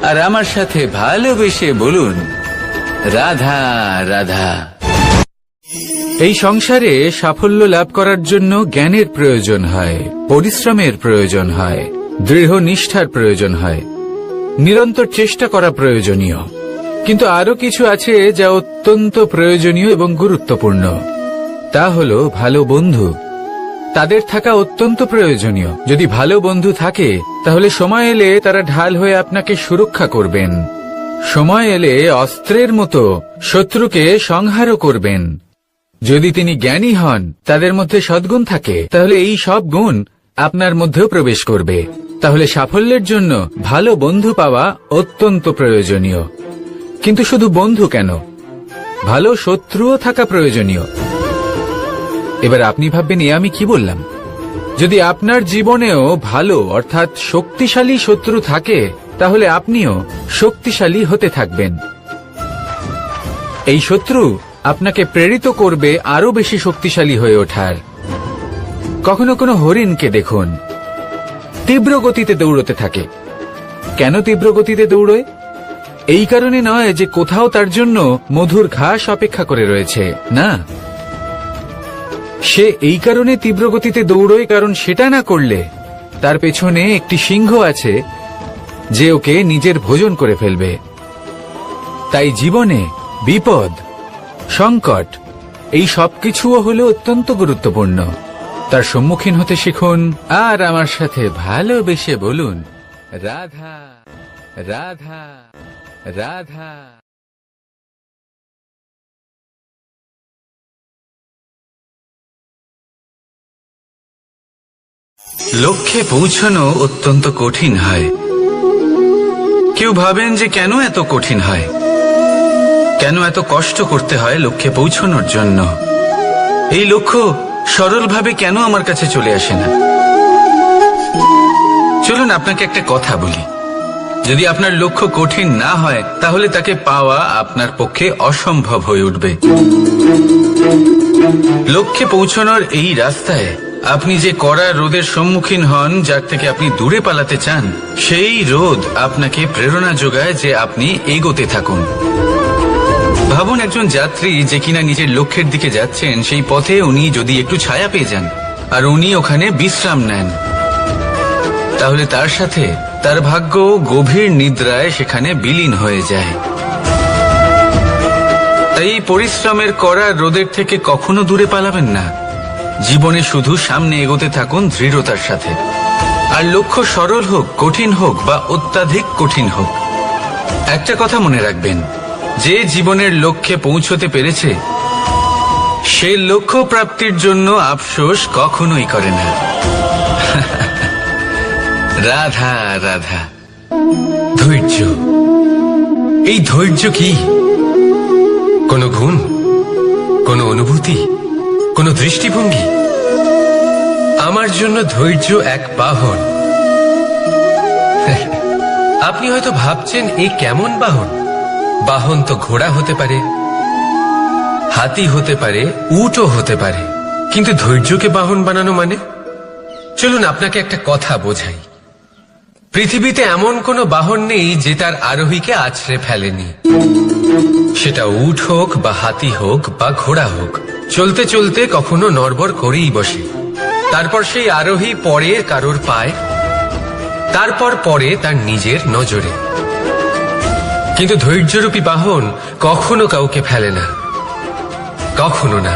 আর আমার সাথে ভালোবেসে বলুন রাধা রাধা। এই সংসারে সাফল্য লাভ করার জন্য জ্ঞানের প্রয়োজন হয়, পরিশ্রমের প্রয়োজন হয়, দৃঢ় নিষ্ঠার প্রয়োজন হয়, নিরন্তর চেষ্টা করা প্রয়োজনীয়। কিন্তু আরো কিছু আছে যা অত্যন্ত প্রয়োজনীয় এবং গুরুত্বপূর্ণ। তা হলো ভালো বন্ধু। তাদের থাকা অত্যন্ত প্রয়োজনীয়। যদি ভালো বন্ধু থাকে তাহলে সময় এলে তারা ঢাল হয়ে আপনাকে সুরক্ষা করবেন। সময় এলে অস্ত্রের মতো শত্রুকে সংহারও করবেন। যদি তিনি জ্ঞানী হন, তাদের মধ্যে সদ্গুণ থাকে, তাহলে এই সব গুণ আপনার মধ্যেও প্রবেশ করবে। তাহলে সাফল্যের জন্য ভালো বন্ধু পাওয়া অত্যন্ত প্রয়োজনীয়। কিন্তু শুধু বন্ধু কেন, ভালো শত্রুও থাকা প্রয়োজনীয়। এবার আপনি ভাববেন, এ আমি কি বললাম? যদি আপনার জীবনেও ভালো অর্থাৎ শক্তিশালী শত্রু থাকে, তাহলে আপনিও শক্তিশালী হতে থাকবেন। এই শত্রু আপনাকে প্রেরিত করবে আরো বেশি শক্তিশালী হয়ে ওঠার। কখনো কোনো হরিণকে দেখুন, তীব্র গতিতে দৌড়তে থাকে। কেন তীব্র গতিতে দৌড়য়? এই কারণে নয় যে কোথাও তার জন্য মধুর ঘাস অপেক্ষা করে রয়েছে, না। সে এই কারণে তীব্র গতিতে দৌড়য় কারণ সেটা না করলে তার পেছনে একটি সিংহ আছে যে ওকে নিজের ভোজন করে ফেলবে। তাই জীবনে বিপদ, সংকট, এই সবকিছুও হলো অত্যন্ত গুরুত্বপূর্ণ। তার সম্মুখীন হতে শিখুন, আর আমার সাথে ভালোবেসে বলুন রাধা রাধা রাধা। লক্ষ্যে পৌঁছানো অত্যন্ত কঠিন হয়। কেউ ভাবেন যে কেন এত কঠিন হয়, কেন এত কষ্ট করতে হয় লক্ষ্যে পৌঁছানোর জন্য। এই লক্ষ্য সরলভাবে কেন আমার কাছে চলে আসে না? চলুন আপনাকে একটা কথা বলি, যদি আপনার লক্ষ্য কঠিন না হয় তাহলে তাকে পাওয়া আপনার পক্ষে অসম্ভব হয়ে উঠবে। লক্ষ্যে পৌঁছানোর এই রাস্তায় আপনি যে কড়া রোদের সম্মুখীন হন, যার থেকে আপনি দূরে পালাতে চান, সেই রোদ আপনাকে প্রেরণা যোগায় যে আপনি এগোতে থাকুন। ভাবুন একজন যাত্রী যে কিনা নিজের লক্ষ্যের দিকে যাচ্ছেন, সেই পথে উনি যদি একটু ছায়া পেয়ে যান আর উনি ওখানে বিশ্রাম নেন, তাহলে তার সাথে তার ভাগ্য গভীর নিদ্রায় সেখানে বিলীন হয়ে যায়। তাই এই পরিশ্রমের কড়া রোদের থেকে কখনো দূরে পালাবেন না। জীবনে শুধু সামনে এগোতে থাকুন দৃঢ়তার সাথে। আর লক্ষ্য সরল হোক, কঠিন হোক বা অত্যাধিক কঠিন হোক, একটা কথা মনে রাখবেন, যে জীবনের লক্ষ্যে পৌঁছতে পেরেছে সে লক্ষ্য প্রাপ্তির জন্য আফসোস কখনোই করে না। রাধা রাধা। ধৈর্য, এই ধৈর্য কি কোনো গুণ, কোনো অনুভূতি, কোনো দৃষ্টিভঙ্গি? আমার জন্য ধৈর্য এক বাহন। আপনি হয়তো ভাবছেন এই কেমন বাহন? বাহন তো ঘোড়া হতে পারে, হাতি হতে পারে, উটও হতে পারে, কিন্তু ধৈর্যকে বাহন বানানো মানে? চলুন আপনাকে একটা কথা বোঝাই। পৃথিবীতে এমন কোনো বাহন নেই যে তার আরোহীকে আছড়ে ফেলেনি। সেটা উট হোক বা হাতি হোক বা ঘোড়া হোক, চলতে চলতে কখনো নড়বড় করেই বসে। তারপর সেই আরোহী পরে কারোর পায়, তারপর পরে তার নিজের নজরে। কিন্তু ধৈর্যরূপী বাহন কখনো কাউকে ফেলে না, কখনো না।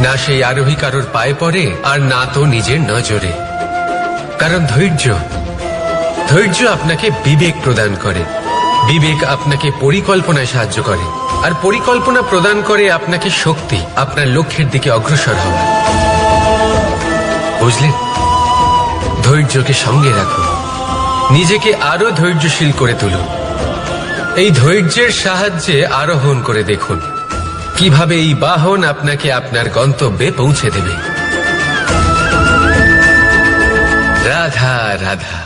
না সেই আরোহী কারোর পায়ে পড়ে, আর না তো নিজের নজরে। কারণ ধৈর্য আপনাকে বিবেক প্রদান করে, বিবেক আপনাকে পরিকল্পনায় সাহায্য করে, আর পরিকল্পনা প্রদান করে আপনাকে শক্তি, আপনার লক্ষ্যের দিকে অগ্রসর হওয়া। বুঝলেন? ধৈর্যকে সঙ্গে রাখুন, নিজেকে আরো ধৈর্যশীল করে তুলুন। এই ধৈর্যের সাহায্যে আরোহণ করে দেখুন কিভাবে এই বাহন আপনাকে আপনার গন্তব্যে পৌঁছে দেবে। রাধা রাধা।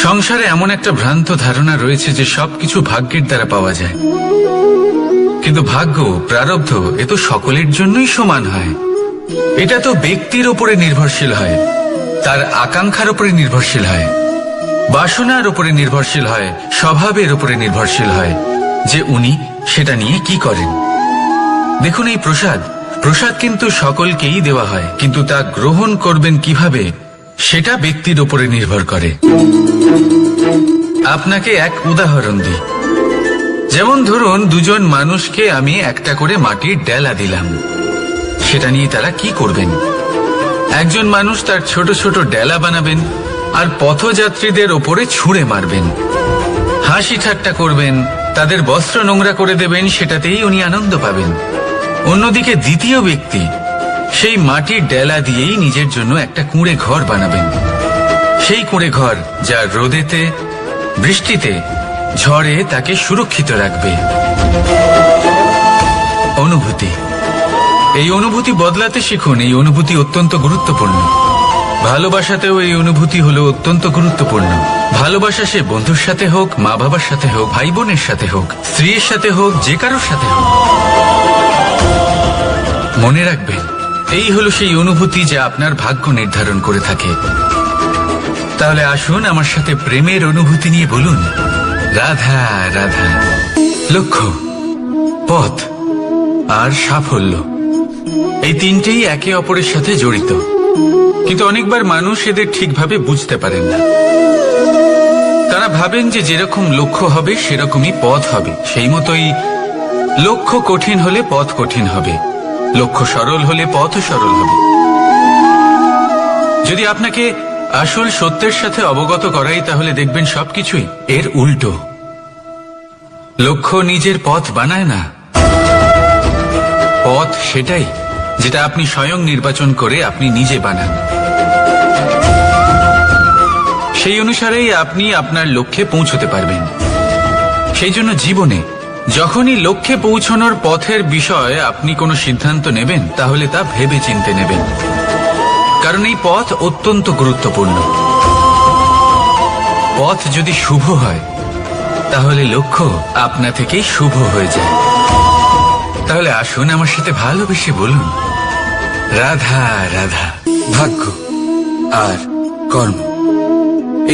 সংসারে এমন একটা ভ্রান্ত ধারণা রয়েছে যে সবকিছু ভাগ্যের দ্বারা পাওয়া যায়, কিন্তু ভাগ্য, প্রারব্ধ এ তো সকলের জন্যই সমান হয়। এটা তো ব্যক্তির উপরে নির্ভরশীল হয়, তার আকাঙ্ক্ষার উপরে নির্ভরশীল হয়, বাসনার উপরে নির্ভরশীল হয়, স্বভাবের উপরে নির্ভরশীল হয় যে উনি সেটা নিয়ে কি করেন। দেখুন, এই প্রসাদ কিন্তু সকলকেই দেওয়া হয়, কিন্তু তা গ্রহণ করবেন কিভাবে সেটা ব্যক্তির উপরে নির্ভর করে। আপনাকে এক উদাহরণ দিই। যেমন ধরুন, দুজন মানুষকে আমি একটা করে মাটির ডেলা দিলাম, সেটা নিয়ে তারা কি করবেন? একজন মানুষ তার ছোট ছোট ডেলা বানাবেন আর পথযাত্রীদের ওপরে ছুঁড়ে মারবেন, হাসি ঠাট্টা করবেন, তাদের বস্ত্র নোংরা করে দেবেন, সেটাতেই উনি আনন্দ পাবেন। অন্যদিকে দ্বিতীয় ব্যক্তি সেই মাটির ডেলা দিয়েই নিজের জন্য একটা কুঁড়ে ঘর বানাবেন। সেই কুঁড়ে ঘর যা রোদেতে, বৃষ্টিতে, ঝড়ে তাকে সুরক্ষিত রাখবে। অনুভূতি, এই অনুভূতি বদলাতে শিখুন। এই অনুভূতি অত্যন্ত গুরুত্বপূর্ণ। ভালোবাসাতেও এই অনুভূতি হলো অত্যন্ত গুরুত্বপূর্ণ। ভালোবাসা সে বন্ধুর সাথে হোক, মা বাবার সাথে হোক, ভাই বোনের সাথে হোক, স্ত্রীর সাথে হোক, যে কারোর সাথে হোক। মনে রাখবেন, এই হলো সেই অনুভূতি যা আপনার ভাগ্য নির্ধারণ করে থাকে। তাহলে আসুন আমার সাথে প্রেমের অনুভূতি নিয়ে বলুন, রাধা রাধা। লক্ষ্য, পথ আর সাফল্য, এই তিনটেই একে অপরের সাথে জড়িত, কিন্তু অনেকবার মানুষ এদের ঠিকভাবে বুঝতে পারেন না। তারা ভাবেন যে যেরকম লক্ষ্য হবে সেরকমই পথ হবে, সেই মতোই লক্ষ্য কঠিন হলে পথ কঠিন হবে, লক্ষ্য সরল হলে পথও সরল হবে। যদি আপনাকে আসল সত্যের সাথে অবগত করাই, তাহলে দেখবেন সবকিছুই এর উল্টো। লক্ষ্য নিজের পথ বানায় না, পথ সেটাই যেটা আপনি স্বয়ং নির্বাচন করে আপনি নিজে বানান। সেই অনুসারেই আপনি আপনার লক্ষ্যে পৌঁছতে পারবেন। সেই জন্য জীবনে যখনই লক্ষ্যে পৌঁছানোর পথের বিষয়ে আপনি কোনো সিদ্ধান্ত নেবেন, তাহলে তা ভেবে চিন্তে নেবেন, কারণ এই পথ অত্যন্ত গুরুত্বপূর্ণ। পথ যদি শুভ হয়, তাহলে লক্ষ্য আপনা থেকেই শুভ হয়ে যায়। তাহলে আসুন আমার সাথে ভালোবেসে বলুন, রাধা রাধা। ভাগ্য আর কর্ম,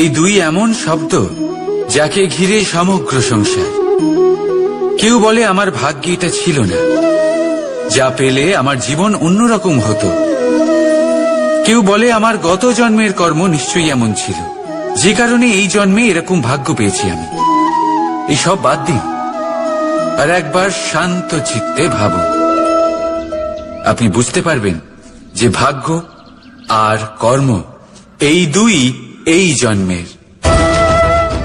এই দুই এমন শব্দ যাকে ঘিরে সমগ্র সংসার। কেউ বলে আমার ভাগ্যে এটা ছিল না, যা পেলে আমার জীবন অন্যরকম হতো। কেউ বলে আমার গত জন্মের কর্ম নিশ্চয়ই এমন ছিল, যে কারণে এই জন্মে এরকম ভাগ্য পেয়েছি আমি। এই সব বাদ দিন আর একবার শান্ত চিত্তে ভাবুন। আপনি বুঝতে পারবেন যে ভাগ্য আর কর্ম এই দুই এই জন্মের।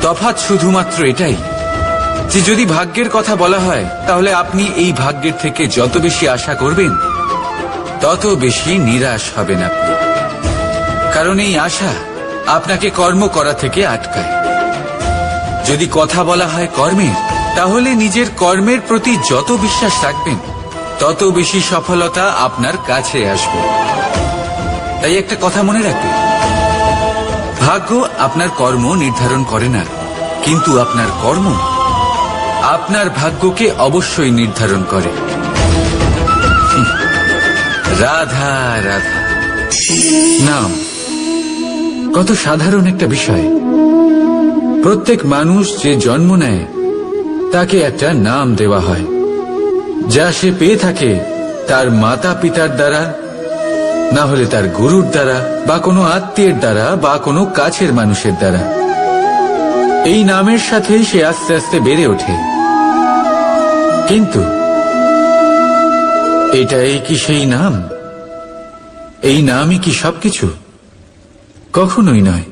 তফাৎ শুধুমাত্র এটাই যে যদি ভাগ্যের কথা বলা হয়, তাহলে আপনি এই ভাগ্যের থেকে যত বেশি আশা করবেন তত বেশি নিরাশ হবেন আপনি। কারণ এই আশা আপনাকে কর্ম করা থেকে আটকায়। যদি কথা বলা হয় কর্মের, তাহলে নিজের কর্মের প্রতি যত বিশ্বাস রাখবেন তত বেশি সফলতা আপনার কাছে আসবে। তাই একটা কথা মনে রাখবেন, ভাগ্য আপনার কর্ম নির্ধারণ করে না, কিন্তু আপনার কর্ম আপনার ভাগ্যকে অবশ্যই নির্ধারণ করে। রাধা রাধা। নাম কত সাধারণ একটা বিষয়। প্রত্যেক মানুষ যে জন্ম নেয় তাকে একটা নাম দেওয়া হয়, যা সে পেয়ে থাকে তার মাতা পিতার দ্বারা, না হলে তার গুরুর দ্বারা, বা কোনো আত্মীয়ের দ্বারা, বা কোনো কাছের মানুষের দ্বারা। এই নামের সাথেই সে আস্তে আস্তে বেড়ে ওঠে। কিন্তু এটাই কি সেই নাম? এই নামই কি সবকিছু? কখনোই নয়।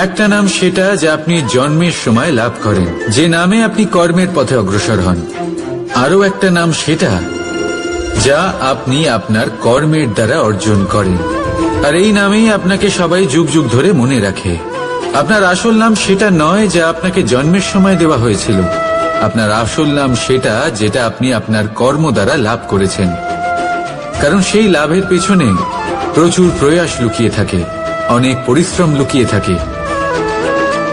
একটা নাম সেটা যা আপনি জন্মের সময় লাভ করেন, যে নামে আপনি কর্মের পথে অগ্রসর হন। আরও একটা নাম সেটা যা আপনি আপনার কর্মের দ্বারা অর্জন করেন, আর এই নামেই আপনাকে সবাই যুগ যুগ ধরে মনে রাখে। আপনার আসল নাম সেটা নয় যা আপনাকে জন্মের সময় দেওয়া হয়েছিল। আপনার আসল নাম সেটা যেটা আপনি আপনার কর্ম দ্বারা লাভ করেছেন। কারণ সেই লাভের পেছনে প্রচুর প্রয়াস লুকিয়ে থাকে, অনেক পরিশ্রম লুকিয়ে থাকে।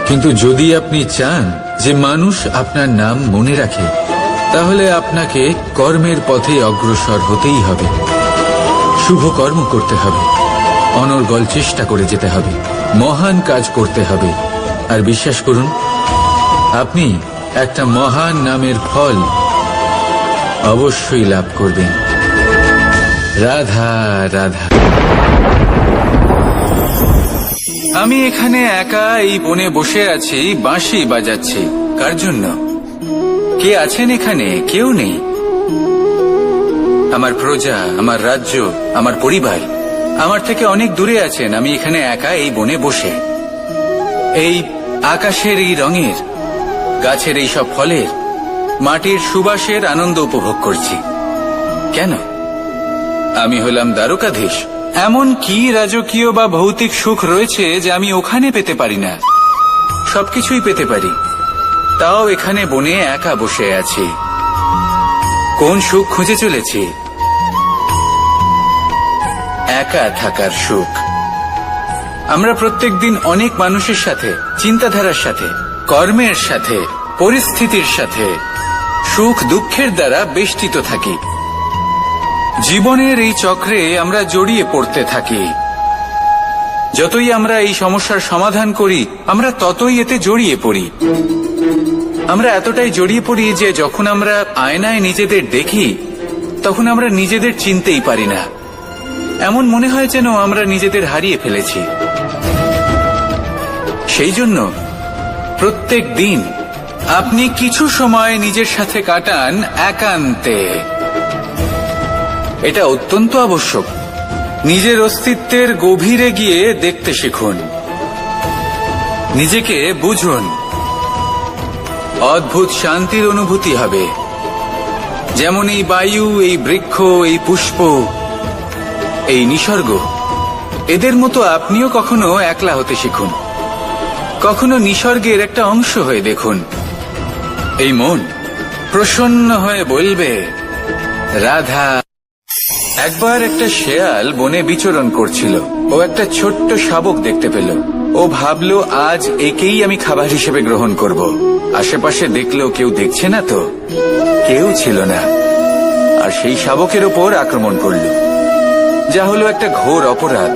কিন্তু যদি আপনি চান যে মানুষ আপনার নাম মনে রাখে, তাহলে আপনাকে কর্মের পথে অগ্রসর হতেই হবে। শুভ কর্ম করতে হবে, অনর্গল চেষ্টা করে যেতে হবে, মহান কাজ করতে হবে। আর বিশ্বাস করুন, আপনি একটা মহান নামের ফল অবশ্যই লাভ করবেন। রাধা রাধা। আমি এখানে একা এই বনে বসে আছি, বাঁশি বাজাচ্ছি। কার জন্য? কে আছেন এখানে? কেউ নেই। আমার প্রজা, আমার রাজ্য, আমার পরিবার আমার থেকে অনেক দূরে আছেন। আমি এখানে একা এই বনে বসে এই আকাশের এই রঙের, গাছের এই সব ফলের, মাটির সুবাসের আনন্দ উপভোগ করছি। কেন? আমি হলাম দ্বারকাধীশ। এমন কি রাজকীয় বা ভৌতিক সুখ রয়েছে যে আমি ওখানে পেতে পারি না? সবকিছুই পেতে পারি, তাও এখানে বনে একা বসে আছি। কোন সুখ খুঁজে চলেছি? একা থাকার সুখ। আমরা প্রত্যেকদিন অনেক মানুষের সাথে, চিন্তাধারার সাথে, কর্মের সাথে, পরিস্থিতির সাথে, সুখ দুঃখের দ্বারা বেষ্টিত থাকি। জীবনের এই চক্রে আমরা জড়িয়ে পড়তে থাকি। যতই আমরা এই সমস্যার সমাধান করি, আমরা ততই এতে জড়িয়ে পড়ি। আমরা এতটাই জড়িয়ে পড়ি যে যখন আমরা আয়নায় নিজেদের দেখি, তখন আমরা নিজেদের চিনতেই পারি না। এমন মনে হয় যেন আমরা নিজেদের হারিয়ে ফেলেছি। সেই জন্য প্রত্যেক দিন আপনি কিছু সময় নিজের সাথে কাটান একান্তে। এটা অত্যন্ত আবশ্যক। নিজের অস্তিত্বের গভীরে গিয়ে দেখতে শিখুন, নিজেকে বুঝুন। অদ্ভুত শান্তির অনুভূতি হবে। যেমন এই বায়ু, এই বৃক্ষ, এই পুষ্প, এই নিসর্গ, এদের মতো আপনিও কখনো একলা হতে শিখুন। কখনো নিসর্গের একটা অংশ হয়ে দেখুন। এই মন প্রসন্ন হয়ে বলবে, রাধা। একবার একটা শেয়াল বনে বিচরণ করছিল। ও একটা ছোট্ট শাবক দেখতে পেল। ও ভাবলো, আজ একেই আমি খাবার হিসেবে গ্রহণ করব। আশেপাশে দেখলো কেউ দেখছে না তো, কেউ ছিল না। আর সেই শাবকের ওপর আক্রমণ করল। যা হলো একটা ঘোর অপরাধ।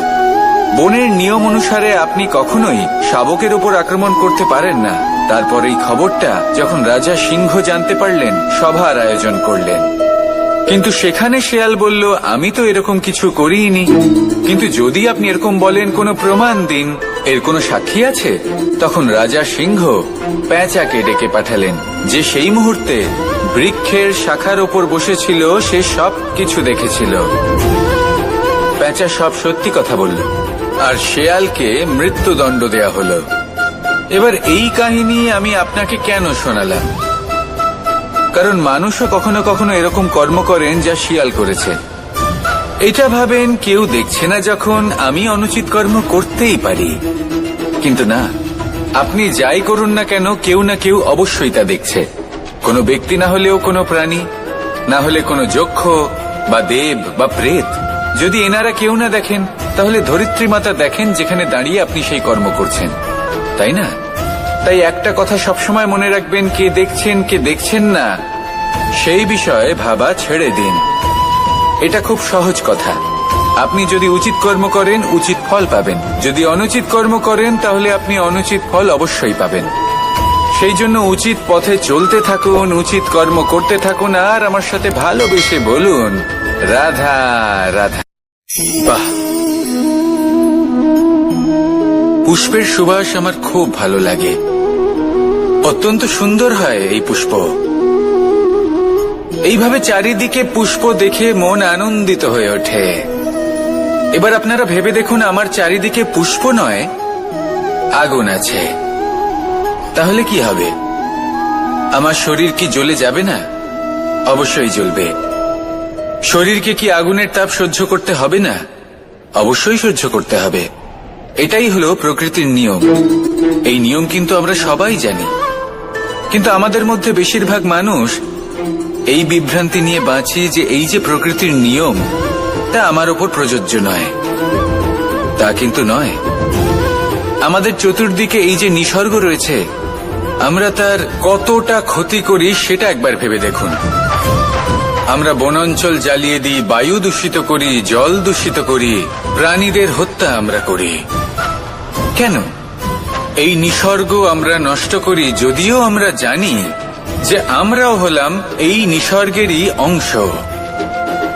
বনের নিয়ম অনুসারে আপনি কখনোই শাবকের উপর আক্রমণ করতে পারেন না। তারপর এই খবরটা যখন রাজা সিংহ জানতে পারলেন, সভার আয়োজন করলেন। কিন্তু সেখানে শেয়াল বলল, আমি তো এরকম কিছু করিনি। কিন্তু যদি আপনি এরকম বলেন, কোনো প্রমাণ দিন, এর কোনো সাক্ষী আছে? তখন রাজা সিংহ পেঁচাকে ডেকে পাঠালেন, যে সেই মুহূর্তে বৃক্ষের শাখার ওপর বসেছিল, সে সব কিছু দেখেছিল। পেঁচা সব সত্যি কথা বলল, আর শেয়ালকে মৃত্যুদণ্ড দেয়া হলো। এবার এই কাহিনী আমি আপনাকে কেন শোনালাম? কারণ মানুষও কখনো কখনো এরকম কর্ম করেন যা শিয়াল করেছে। এটা ভাবেন কেউ দেখছে না, যখন আমি অনুচিত কর্ম করতেই পারি। কিন্তু না, আপনি যাই করুন না কেন, কেউ না কেউ অবশ্যই তা দেখছে। কোনো ব্যক্তি না হলেও কোনো প্রাণী, না হলে কোনো যক্ষ বা দেব বা প্রেত। যদি এনারা কেউ না দেখেন, তাহলে ধরিত্রী মাতা দেখেন, যেখানে দাঁড়িয়ে আপনি সেই কর্ম করছেন, তাই না? তাই একটা কথা সবসময় মনে রাখবেন, কে দেখছেন কে দেখছেন না সেই বিষয়ে ভাবা ছেড়ে দিন। এটা খুব সহজ কথা। আপনি যদি উচিত কর্ম করেন, উচিত ফল পাবেন। যদি অনুচিত কর্ম করেন, তাহলে আপনি অনুচিত ফল অবশ্যই পাবেন। সেই জন্য উচিত পথে চলতে থাকুন, উচিত কর্ম করতে থাকুন, আর আমার সাথে ভালোবেসে বলুন, রাধা রাধা। বাহ, পুষ্পের সুবাস আমার খুব ভালো লাগে। অত্যন্ত সুন্দর হয় এই পুষ্প। এইভাবে চারিদিকে পুষ্প দেখে মন আনন্দিত হয়ে ওঠে। এবার আপনারা ভেবে দেখুন, আমার চারিদিকে পুষ্প নয়, আগুন আছে। তাহলে কি হবে? আমার শরীর কি জ্বলে যাবে না? অবশ্যই জ্বলবে। শরীরকে কি আগুনের তাপ সহ্য করতে হবে না? অবশ্যই সহ্য করতে হবে। এটাই হলো প্রকৃতির নিয়ম। এই নিয়ম কিন্তু আমরা সবাই জানি, কিন্তু আমাদের মধ্যে বেশিরভাগ মানুষ এই বিভ্রান্তি নিয়ে বাঁচি যে এই যে প্রকৃতির নিয়ম, তা আমার ওপর প্রযোজ্য নয়। তা কিন্তু নয়। আমাদের চতুর্দিকে এই যে নিসর্গ রয়েছে, আমরা তার কতটা ক্ষতি করি সেটা একবার ভেবে দেখুন। আমরা বনাঞ্চল জ্বালিয়ে দিই, বায়ু দূষিত করি, জল দূষিত করি, প্রাণীদের হত্যা আমরা করি। কেন? এই নিসর্গ আমরা নষ্ট করি, যদিও আমরা জানি যে আমরাও হলাম এই নিসর্গেরই অংশ।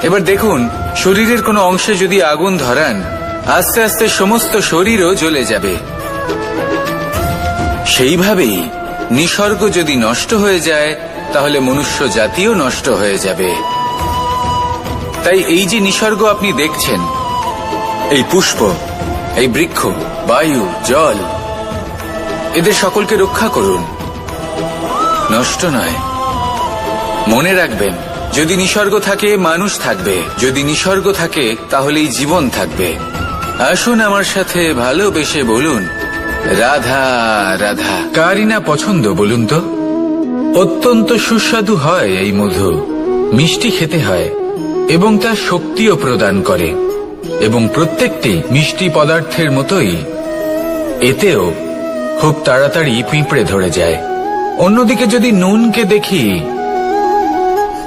এবার দেখুন, শরীরের কোনো অংশে যদি আগুন ধরান, আস্তে আস্তে সমস্ত শরীরও জ্বলে যাবে। সেইভাবেই নিসর্গ যদি নষ্ট হয়ে যায়, তাহলে মনুষ্য জাতিও নষ্ট হয়ে যাবে। তাই এই যে নিসর্গ আপনি দেখছেন, এই পুষ্প, এই বৃক্ষ, বায়ু, জল, এদের সকলকে রক্ষা করুন, নষ্ট নয়। মনে রাখবেন, যদি নিসর্গ থাকে, মানুষ থাকবে। যদি নিসর্গ থাকে, তাহলেই জীবন থাকবে। আসুন আমার সাথে ভালোবেসে বলুন, রাধা রাধা। কারই না পছন্দ বলুন তো? অত্যন্ত সুস্বাদু হয় এই মধু, মিষ্টি খেতে হয় এবং তা শক্তিও প্রদান করে। এবং প্রত্যেকটি মিষ্টি পদার্থের মতোই এতেও খুব তাড়াতাড়ি পিঁপড়ে ধরে যায়। অন্যদিকে যদি নুনকে দেখি,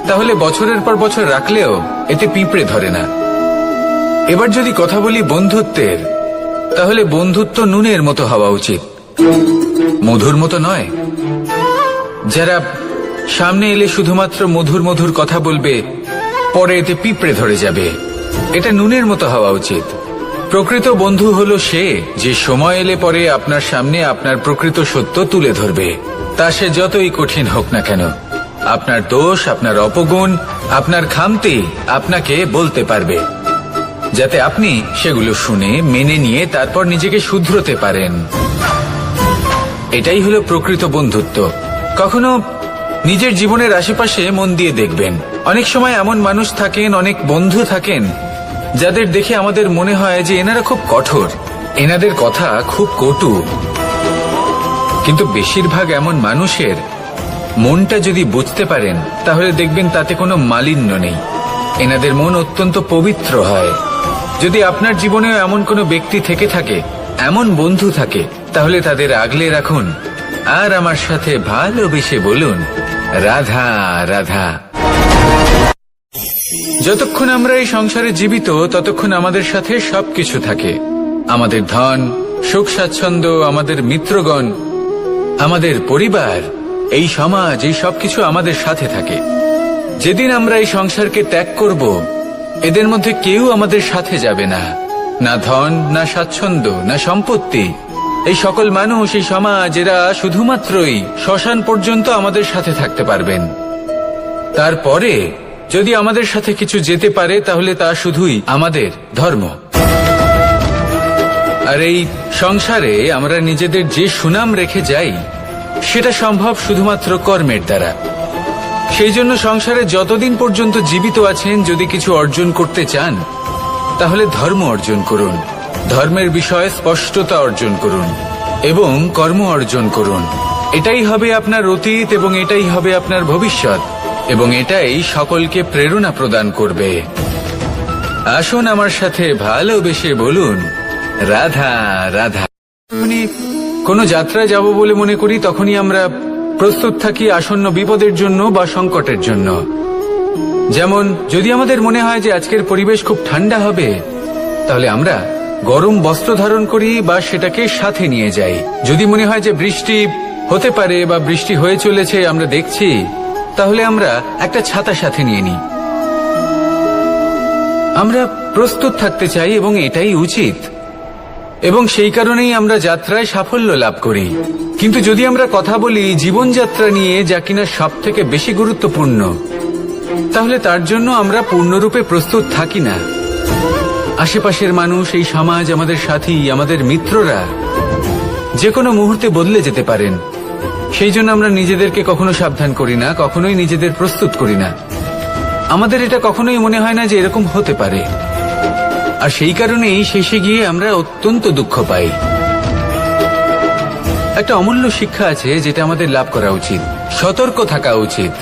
তাহলে বছরের পর বছর রাখলেও এতে পিঁপড়ে ধরে না। এবার যদি কথা বলি বন্ধুত্বের, তাহলে বন্ধুত্ব নুনের মতো হওয়া উচিত, মধুর মতো নয়। যারা সামনে এলে শুধুমাত্র মধুর মধুর কথা বলবে, পরে এতে পিঁপড়ে ধরে যাবে। এটা নুনের মতো হওয়া উচিত। প্রকৃত বন্ধু হলো সে, যে সময় এলে পরে আপনার সামনে আপনার প্রকৃত সত্য তুলে ধরবে, তা সে যতই কঠিন হোক না কেন। আপনার দোষ, আপনার অপগুণ, আপনার খামতি আপনাকে বলতে পারবে, যাতে আপনি সেগুলো শুনে মেনে নিয়ে তারপর নিজেকে শুধরোতে পারেন। এটাই হলো প্রকৃত বন্ধুত্ব। কখনো নিজের জীবনের আশেপাশে মন দিয়ে দেখবেন, অনেক সময় এমন মানুষ থাকেন, অনেক বন্ধু থাকেন, যাদের দেখে আমাদের মনে হয় যে এনারা খুব কঠোর, এনাদের কথা খুব কটু। কিন্তু বেশিরভাগ এমন মানুষের মনটা যদি বুঝতে পারেন, তাহলে দেখবেন তাতে কোনো মালিন্য নেই। এনাদের মন অত্যন্ত পবিত্র হয়। যদি আপনার জীবনেও এমন কোনো ব্যক্তি থেকে থাকে, এমন বন্ধু থাকে, তাহলে তাদের আগলে রাখুন আর আমার সাথে ভালোবেসে বলুন, রাধা রাধা। যতক্ষণ আমরা এই সংসারে জীবিত ততক্ষণ আমাদের সাথে সবকিছু থাকে। আমাদের ধন, সুখ স্বাচ্ছন্দ্য, আমাদের মিত্রগণ, আমাদের পরিবার, এই সমাজ, এই সবকিছু আমাদের সাথে থাকে। যেদিন আমরা এই সংসারকে ত্যাগ করব, এদের মধ্যে কেউ আমাদের সাথে যাবে না। না ধন, না স্বাচ্ছন্দ্য, না সম্পত্তি। এই সকল মানুষ, এই সমাজ, এরা শুধুমাত্রই শ্মশান পর্যন্ত আমাদের সাথে থাকতে পারবেন। তারপরে যদি আমাদের সাথে কিছু যেতে পারে তাহলে তা শুধুই আমাদের ধর্ম। আর এই সংসারে আমরা নিজেদের যে সুনাম রেখে যাই সেটা সম্ভব শুধুমাত্র কর্মের দ্বারা। সেই জন্য সংসারে যতদিন পর্যন্ত জীবিত আছেন, যদি কিছু অর্জন করতে চান তাহলে ধর্ম অর্জন করুন, ধর্মের বিষয়ে স্পষ্টতা অর্জন করুন এবং কর্ম অর্জন করুন। এটাই হবে আপনার অতীত এবং এটাই হবে আপনার ভবিষ্যৎ, এবং এটাই সকলকে প্রেরণা প্রদান করবে। আসুন আমার সাথে ভালোবেসে বলুন, রাধা রাধা। কোনো যাত্রায় যাব বলে মনে করি, তখনই আমরা প্রস্তুত থাকি আসন্ন বিপদের জন্য বা সংকটের জন্য। যেমন যদি আমাদের মনে হয় যে আজকের পরিবেশ খুব ঠান্ডা হবে, তাহলে আমরা গরম বস্ত্র ধারণ করি বা সেটাকে সাথে নিয়ে যাই। যদি মনে হয় যে বৃষ্টি হতে পারে বা বৃষ্টি হয়ে চলেছে, আমরা দেখছি, তাহলে আমরা একটা ছাতা সাথে নিয়ে নিই। আমরা প্রস্তুত থাকতে চাই এবং এটাই উচিত, এবং সেই কারণেই আমরা যাত্রায় সাফল্য লাভ করি। কিন্তু যদি আমরা কথা বলি জীবনযাত্রা নিয়ে, যা কিনা সব থেকে বেশি গুরুত্বপূর্ণ, তাহলে তার জন্য আমরা পূর্ণরূপে প্রস্তুত থাকি না। আশেপাশের মানুষ, এই সমাজ, আমাদের সাথী, আমাদের মিত্ররা যে কোনো মুহূর্তে বদলে যেতে পারেন। সেই জন্য আমরা নিজেদেরকে কখনো সাবধান করি না, কখনোই নিজেদের প্রস্তুত করি না। আমাদের এটা কখনোই মনে হয় না যে এরকম হতে পারে, আর সেই কারণেই শেষে গিয়ে আমরা অত্যন্ত দুঃখ পাই। একটা অমূল্য শিক্ষা আছে যেটা আমাদের লাভ করা উচিত, সতর্ক থাকা উচিত।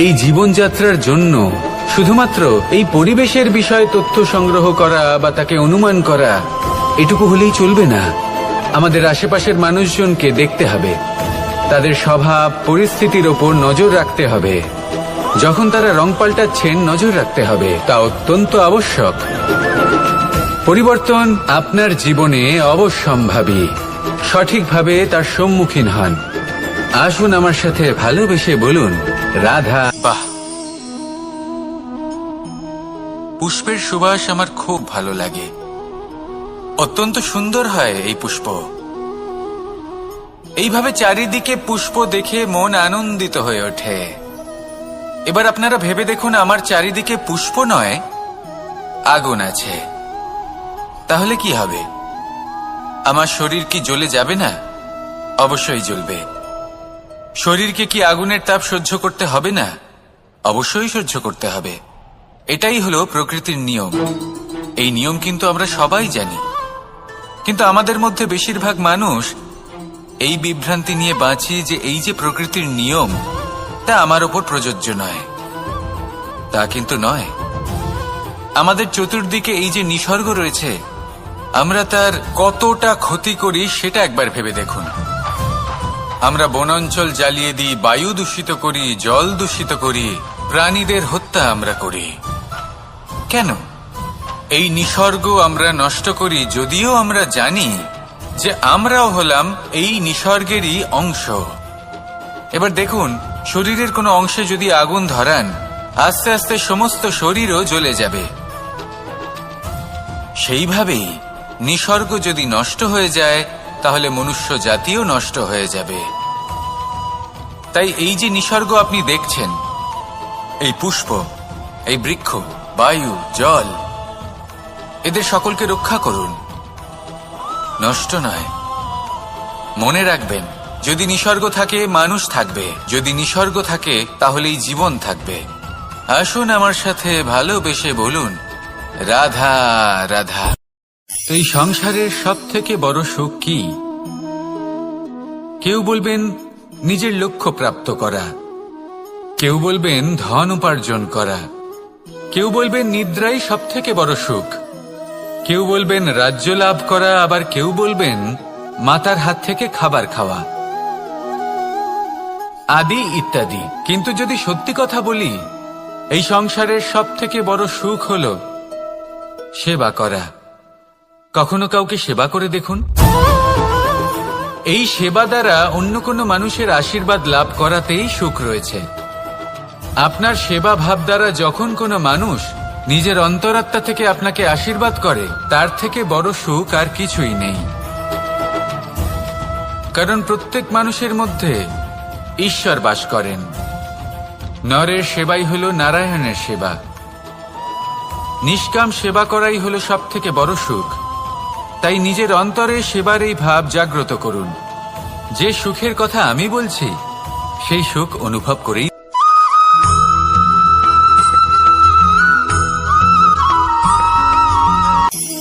এই জীবনযাত্রার জন্য শুধুমাত্র এই পরিবেশের বিষয়ে তথ্য সংগ্রহ করা বা তাকে অনুমান করা, এটুকু হলেই চলবে না। আমাদের আশেপাশের মানুষজনকে দেখতে হবে, তাদের স্বভাব, পরিস্থিতির ওপর নজর রাখতে হবে। যখন তারা রং পাল্টাচ্ছেন, নজর রাখতে হবে, তা অত্যন্ত আবশ্যক। পরিবর্তন আপনার জীবনে অবশ্যম্ভাবী, সঠিকভাবে তার সম্মুখীন হন। আসুন আমার সাথে ভালোবেসে বলুন, রাধা। বাহ, পুষ্পের সুবাস আমার খুব ভালো লাগে। অত্যন্ত সুন্দর হয় এই পুষ্প। এইভাবে চারিদিকে পুষ্প দেখে মন আনন্দিত হয়ে ওঠে। এবার আপনারা ভেবে দেখুন, আমার চারিদিকে পুষ্প নয়, আগুন আছে। তাহলে কি হবে? আমার শরীর কি জ্বলে যাবে না? অবশ্যই জ্বলবে। শরীরকে কি আগুনের তাপ সহ্য করতে হবে না? অবশ্যই সহ্য করতে হবে। এটাই হলো প্রকৃতির নিয়ম। এই নিয়ম কিন্তু আমরা সবাই জানি, কিন্তু আমাদের মধ্যে বেশিরভাগ মানুষ এই বিভ্রান্তি নিয়ে বাঁচি যে এই যে প্রকৃতির নিয়ম, তা আমার ওপর প্রযোজ্য নয়। তা কিন্তু নয়। আমাদের চতুর্দিকে এই যে নিসর্গ রয়েছে, আমরা তার কতটা ক্ষতি করি সেটা একবার ভেবে দেখুন। আমরা বনাঞ্চল জ্বালিয়ে দিই, বায়ু দূষিত করি, জল দূষিত করি, প্রাণীদের হত্যা আমরা করি। কেন? এই নিসর্গ আমরা নষ্ট করি, যদিও আমরা জানি যে আমরাও হলাম এই নিসর্গেরই অংশ। এবার দেখুন, শরীরের কোনো অংশে যদি আগুন ধরান, আস্তে আস্তে সমস্ত শরীরও জ্বলে যাবে। সেইভাবেই নিসর্গ যদি নষ্ট হয়ে যায়, তাহলে মনুষ্য জাতিও নষ্ট হয়ে যাবে। তাই এই যে নিসর্গ আপনি দেখছেন, এই পুষ্প, এই বৃক্ষ, বায়ু, জল, এদের সকলকে রক্ষা করুন, নষ্ট নয়। মনে রাখবেন, যদি নিসর্গ থাকে মানুষ থাকবে, যদি নিসর্গ থাকে তাহলেই জীবন থাকবে। আসুন আমার সাথে ভালোবেসে বলুন, রাধা রাধা। এই সংসারের সব থেকে বড় সুখ কি? কেউ বলবেন নিজের লক্ষ্য প্রাপ্ত করা, কেউ বলবেন ধন উপার্জন করা, কেউ বলবেন নিদ্রাই সব থেকে বড় সুখ, কেউ বলবেন রাজ্য লাভ করা, আবার কেউ বলবেন মাতার হাত থেকে খাবার খাওয়া, আদি ইত্যাদি। কিন্তু যদি সত্যি কথা বলি, এই সংসারের সব থেকে বড় সুখ হল সেবা করা। কখনো কাউকে সেবা করে দেখুন। এই সেবা দ্বারা অন্য কোনো মানুষের আশীর্বাদ লাভ করাতেই সুখ রয়েছে। আপনার সেবা ভাব দ্বারা যখন কোনো মানুষ নিজের অন্তরাত্মা থেকে আপনাকে আশীর্বাদ করে, তার থেকে বড় সুখ আর কিছুই নেই। কারণ প্রত্যেক মানুষের মধ্যে ঈশ্বর বাস করেন। নরের সেবাই হল নারায়ণের সেবা। নিষ্কাম সেবা করাই হল সব থেকে বড় সুখ। তাই নিজের অন্তরে সেবার এই ভাব জাগ্রত করুন। যে সুখের কথা আমি বলছি, সেই সুখ অনুভব করেই।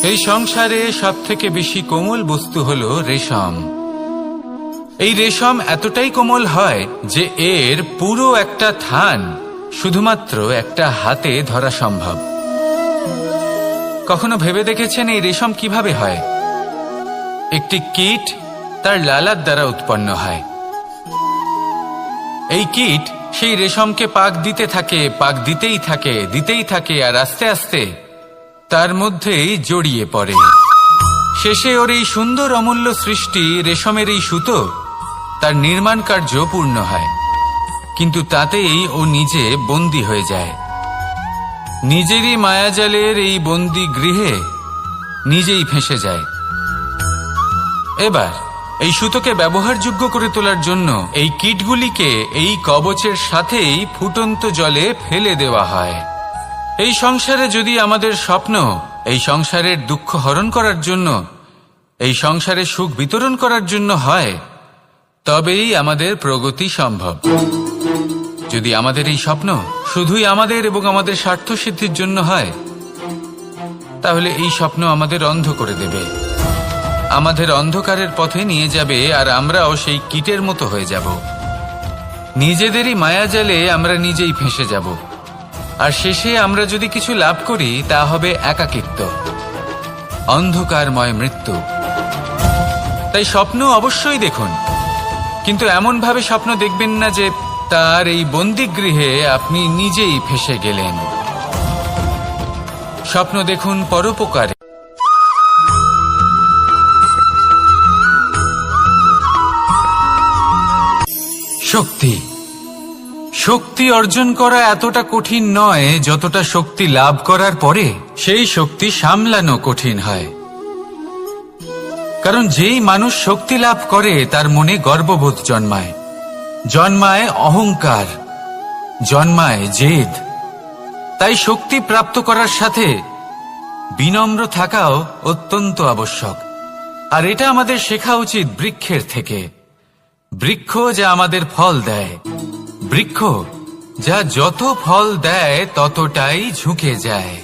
এই সংসারে সব থেকে বেশি কোমল বস্তু হল রেশম। এই রেশম এতটাই কোমল হয় যে এর পুরো একটা থান শুধুমাত্র একটা হাতে ধরা সম্ভব। কখনো ভেবে দেখেছেন এই রেশম কিভাবে হয়? একটি কীট তার লালার দ্বারা উৎপন্ন হয়। এই কীট সেই রেশমকে পাক দিতে থাকে, পাক দিতেই থাকে, আর আস্তে আস্তে তার মধ্যেই জড়িয়ে পড়ে। শেষে ওর এই সুন্দর অমূল্য সৃষ্টি রেশমের এই সুতো তার নির্মাণ কার্য পূর্ণ হয়। কিন্তু তাতেই ও নিজে বন্দী হয়ে যায়। নিজেরই মায়াজালের এই বন্দী গৃহে নিজেই ফেঁসে যায়। এবার এই সুতোকে ব্যবহারযোগ্য করে তোলার জন্য এই কীটগুলিকে এই কবচের সাথেই ফুটন্ত জলে ফেলে দেওয়া হয়। এই সংসারে যদি আমাদের স্বপ্ন এই সংসারের দুঃখ হরণ করার জন্য, এই সংসারে সুখ বিতরণ করার জন্য হয়, তবেই আমাদের প্রগতি সম্ভব। যদি আমাদের এই স্বপ্ন শুধুই আমাদের এবং আমাদের স্বার্থ সিদ্ধির জন্য হয়, তাহলে এই স্বপ্ন আমাদের অন্ধ করে দেবে, আমাদের অন্ধকারের পথে নিয়ে যাবে, আর আমরাও সেই কীটের মতো হয়ে যাব। নিজেদেরই মায়াজালে আমরা নিজেই ফেঁসে যাব। আর শেষে আমরা যদি কিছু লাভ করি, তা হবে একাকিত্ব, অন্ধকারময় মৃত্যু। তাই স্বপ্ন অবশ্যই দেখুন, কিন্তু এমন ভাবে স্বপ্ন দেখবেন না যে তার এই বন্দিগৃহে আপনি নিজেই ফেঁসে গেলেন। স্বপ্ন দেখুন পরোপকারে। শক্তি শক্তি অর্জন করা এতটা কঠিন নয় যতটা শক্তি লাভ করার পরে সেই শক্তি সামলানো কঠিন হয়। কারণ যেই মানুষ শক্তি লাভ করে তার মনে গর্ববোধ জন্মায়, জন্মায় অহংকার, জন্মায় জেদ। তাই শক্তি প্রাপ্ত করার সাথে বিনম্র থাকাও অত্যন্ত আবশ্যক। আর এটা আমাদের শেখা উচিত বৃক্ষের থেকে। বৃক্ষ যা আমাদের ফল দেয়, বৃক্ষ যা যত ফল দেয় ততটাই ঝুঁকে যায়।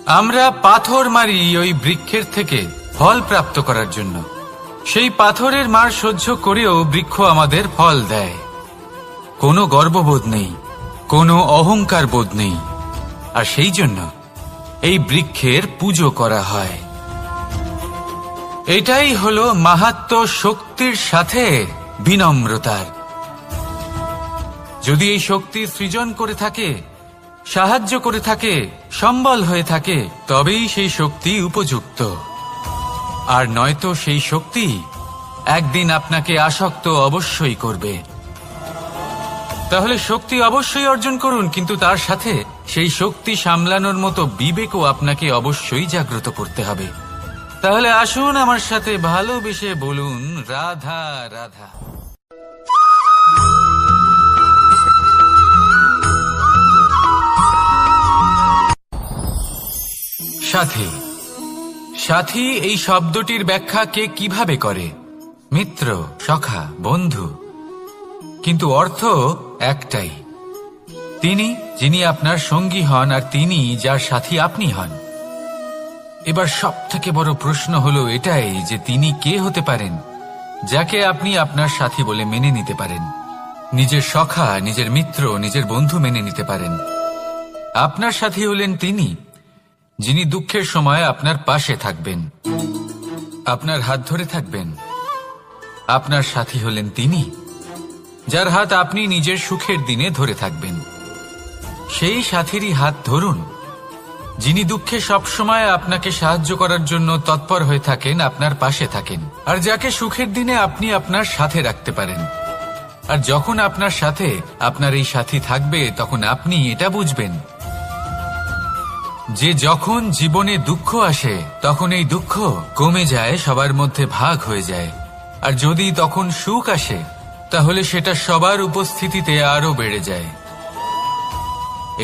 আমরা পাথর মারি ওই বৃক্ষের থেকে ফল প্রাপ্ত করার জন্য। সেই পাথরের মার সহ্য করেও বৃক্ষ আমাদের ফল দেয়। কোনো গর্ববোধ নেই, কোনো অহংকার বোধ নেই। আর সেই জন্য এই বৃক্ষের পুজো করা হয়। এটাই হলো মাহাত্ম্য শক্তির সাথে বিনম্রতার। যদি এই শক্তি সৃজন করে থাকে, সাহায্য করে থাকে, সম্বল হয়ে থাকে, তবেই সেই শক্তি উপযুক্ত। আর নয়তো সেই শক্তি একদিন আপনাকে আসক্ত অবশ্যই করবে। তাহলে শক্তি অবশ্যই অর্জন করুন, কিন্তু তার সাথে সেই শক্তি সামলানোর মতো বিবেকও আপনাকে অবশ্যই জাগ্রত করতে হবে। তাহলে আসুন আমার সাথে ভালোবেসে বলুন, রাধা রাধা। সাথী সাথী এই শব্দটির ব্যাখ্যা কে কিভাবে করে? মিত্র, সখা, বন্ধু। কিন্তু অর্থ একটাই, তিনি যিনি আপনার সঙ্গী হন আর তিনি যার সাথী আপনি হন। এবার সব থেকে বড় প্রশ্ন হলো এটাই যে তিনি কে হতে পারেন যাকে আপনি আপনার সাথী বলে মেনে নিতে পারেন, নিজের সখা, নিজের মিত্র, নিজের বন্ধু মেনে নিতে পারেন। আপনার সাথী হলেন তিনি যিনি দুঃখের সময় আপনার পাশে থাকবেন, আপনার হাত ধরে থাকবেন। আপনার সাথী হলেন তিনি যার হাত আপনি নিজের সুখের দিনে ধরে থাকবেন। সেই সাথীরই হাত ধরুন যিনি দুঃখে সবসময় আপনাকে সাহায্য করার জন্য তৎপর হয়ে থাকেন, আপনার পাশে থাকেন, আর যাকে সুখের দিনে আপনি আপনার সাথে রাখতে পারেন। আর যখন আপনার সাথে আপনার এই সাথী থাকবে, তখন আপনি এটা বুঝবেন যে যখন জীবনে দুঃখ আসে তখন এই দুঃখ কমে যায়, সবার মধ্যে ভাগ হয়ে যায়। আর যদি তখন সুখ আসে তাহলে সেটা সবার উপস্থিতিতে আরো বেড়ে যায়।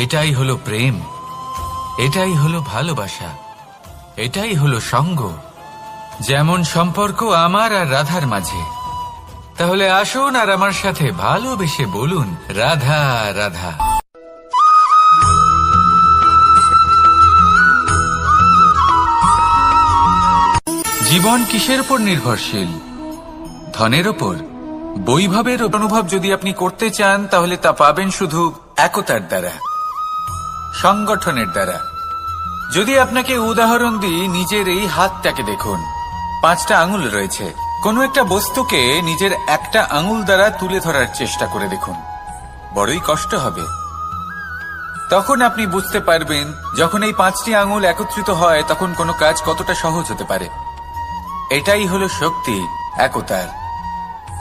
এটাই হলো প্রেম, এটাই হলো ভালোবাসা, এটাই হলো সঙ্গ। যেমন সম্পর্ক আমার আর রাধার মাঝে। তাহলে আসুন আর আমার সাথে ভালোবেসে বলুন, রাধা রাধা। জীবন কিসের উপর নির্ভরশীল? ধনের ওপর? বৈভবের অনুভব যদি আপনি করতে চান তাহলে তা পাবেন শুধু একতার দ্বারা, সংগঠনের দ্বারা। যদি আপনাকে উদাহরণ দিই, নিজের এই হাতটাকে দেখুন, 5টা আঙুল রয়েছে। কোনো একটা বস্তুকে নিজের একটা আঙুল দ্বারা তুলে ধরার চেষ্টা করে দেখুন, বড়ই কষ্ট হবে। তখন আপনি বুঝতে পারবেন যখন এই 5টি আঙুল একত্রিত হয় তখন কোনো কাজ কতটা সহজ হতে পারে। এটাই হলো শক্তি একতার।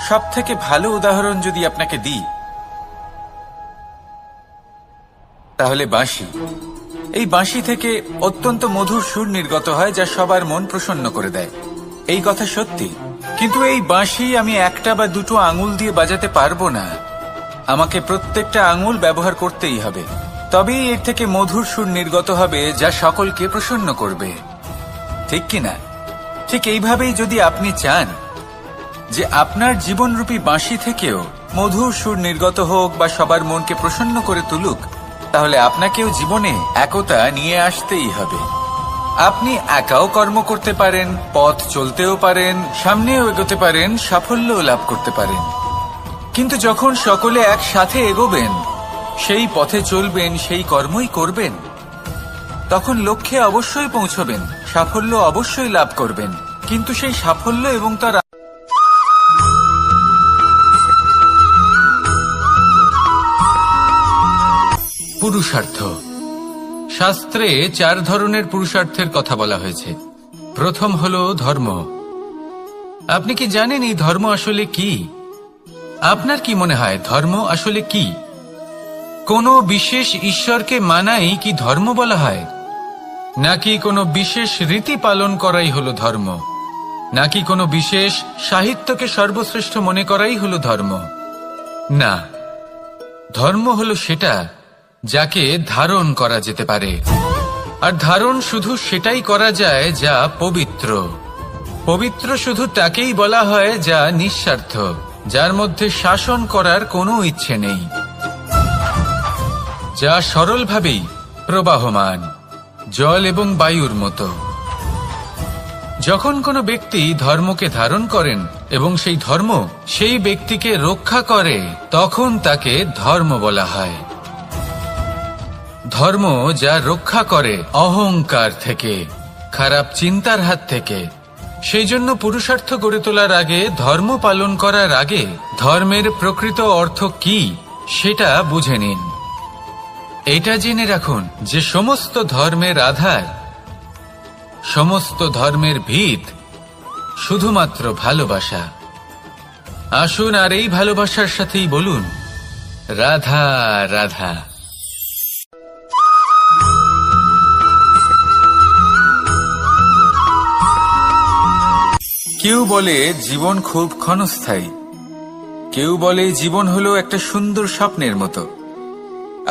সব থেকে ভালো উদাহরণ যদি আপনাকে দিই তাহলে বাঁশি। এই বাঁশি থেকে অত্যন্ত মধুর সুর নির্গত হয় যা সবার মন প্রসন্ন করে দেয়। এই কথা সত্যি, কিন্তু এই বাঁশি আমি একটা বা দুটো আঙুল দিয়ে বাজাতে পারবো না। আমাকে প্রত্যেকটা আঙুল ব্যবহার করতেই হবে, তবেই এর থেকে মধুর সুর নির্গত হবে যা সকলকে প্রসন্ন করবে, ঠিক কিনা? ঠিক এইভাবেই যদি আপনি চান যে আপনার জীবনরূপী বাঁশি থেকেও মধুর সুর নির্গত হোক বা সবার মনকে প্রসন্ন করে তুলুক, তাহলে আপনাকেও জীবনে একতা নিয়ে আসতেই হবে। আপনি একাও কর্ম করতে পারেন, পথ চলতেও পারেন, সামনেও এগোতে পারেন, সাফল্যও লাভ করতে পারেন। কিন্তু যখন সকলে একসাথে এগোবেন, সেই পথে চলবেন, সেই কর্মই করবেন, তখন লক্ষ্যে অবশ্যই পৌঁছবেন, সাফল্য অবশ্যই লাভ করবেন। কিন্তু সেই সাফল্য এবং তার পুরুষার্থ। শাস্ত্রে 4 ধরনের পুরুষার্থের কথা বলা হয়েছে। প্রথম হলো ধর্ম। আপনি কি জানেন এই ধর্ম আসলে কি? আপনার কি মনে হয় ধর্ম আসলে কি? কোনো বিশেষ ঈশ্বরকে মানাই কি ধর্ম বলা হয়? নাকি কোনো বিশেষ রীতি পালন করাই হলো ধর্ম? নাকি কোনো বিশেষ সাহিত্যকে সর্বশ্রেষ্ঠ মনে করাই হলো ধর্ম? না, ধর্ম হলো সেটা যাকে ধারণ করা যেতে পারে। আর ধারণ শুধু সেটাই করা যায় যা পবিত্র। পবিত্র শুধু তাকেই বলা হয় যা নিঃস্বার্থ, যার মধ্যে শাসন করার কোনো ইচ্ছে নেই, যা সরলভাবেই প্রবাহমান, জল এবং বায়ুর মতো। যখন কোনো ব্যক্তি ধর্মকে ধারণ করেন এবং সেই ধর্ম সেই ব্যক্তিকে রক্ষা করে, তখন তাকে ধর্ম বলা হয়। ধর্ম যা রক্ষা করে অহংকার থেকে, খারাপ চিন্তার হাত থেকে। সেই জন্য পুরুষার্থ গড়ে তোলার আগে, ধর্ম পালন করার আগে ধর্মের প্রকৃত অর্থ কি সেটা বুঝে নিন। এটা জেনে রাখুন যে সমস্ত ধর্মের আধার, সমস্ত ধর্মের ভিত শুধুমাত্র ভালোবাসা। আসুন আর এই ভালোবাসার সাথেই বলুন, রাধা রাধা। কেউ বলে জীবন খুব ক্ষণস্থায়ী, কেউ বলে জীবন হলো একটা সুন্দর স্বপ্নের মতো,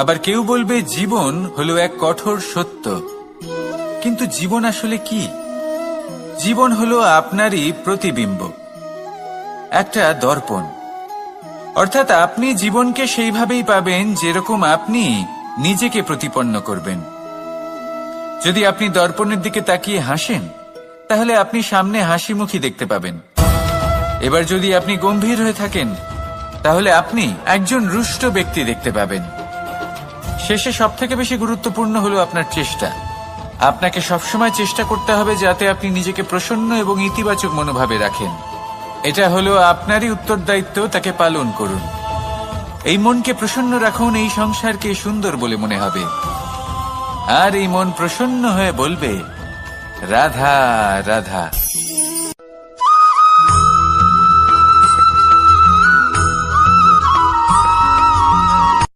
আবার কেউ বলবে জীবন হলো এক কঠোর সত্য। কিন্তু জীবন আসলে কি? জীবন হলো আপনারই প্রতিবিম্ব, একটা দর্পণ। অর্থাৎ আপনি জীবনকে সেইভাবেই পাবেন যেরকম আপনি নিজেকে প্রতিপন্ন করবেন। যদি আপনি দর্পণের দিকে তাকিয়ে হাসেন, তাহলে আপনি সামনে হাসি মুখী দেখতে পাবেন। এবার যদি আপনি গম্ভীর হয়ে থাকেন, তাহলে আপনি একজন রুষ্ট ব্যক্তি দেখতে পাবেন। শেষে সবথেকে বেশি গুরুত্বপূর্ণ হলো আপনার চেষ্টা। আপনাকে সবসময় চেষ্টা করতে হবে যাতে আপনি নিজেকে প্রসন্ন এবং ইতিবাচক মনোভাবে রাখেন। এটা হলো আপনারই উত্তরদায়িত্ব, তাকে পালন করুন। এই মনকে প্রসন্ন রাখুন, এই সংসারকে সুন্দর বলে মনে হবে। আর এই মন প্রসন্ন হয়ে বলবে, রাধা রাধা।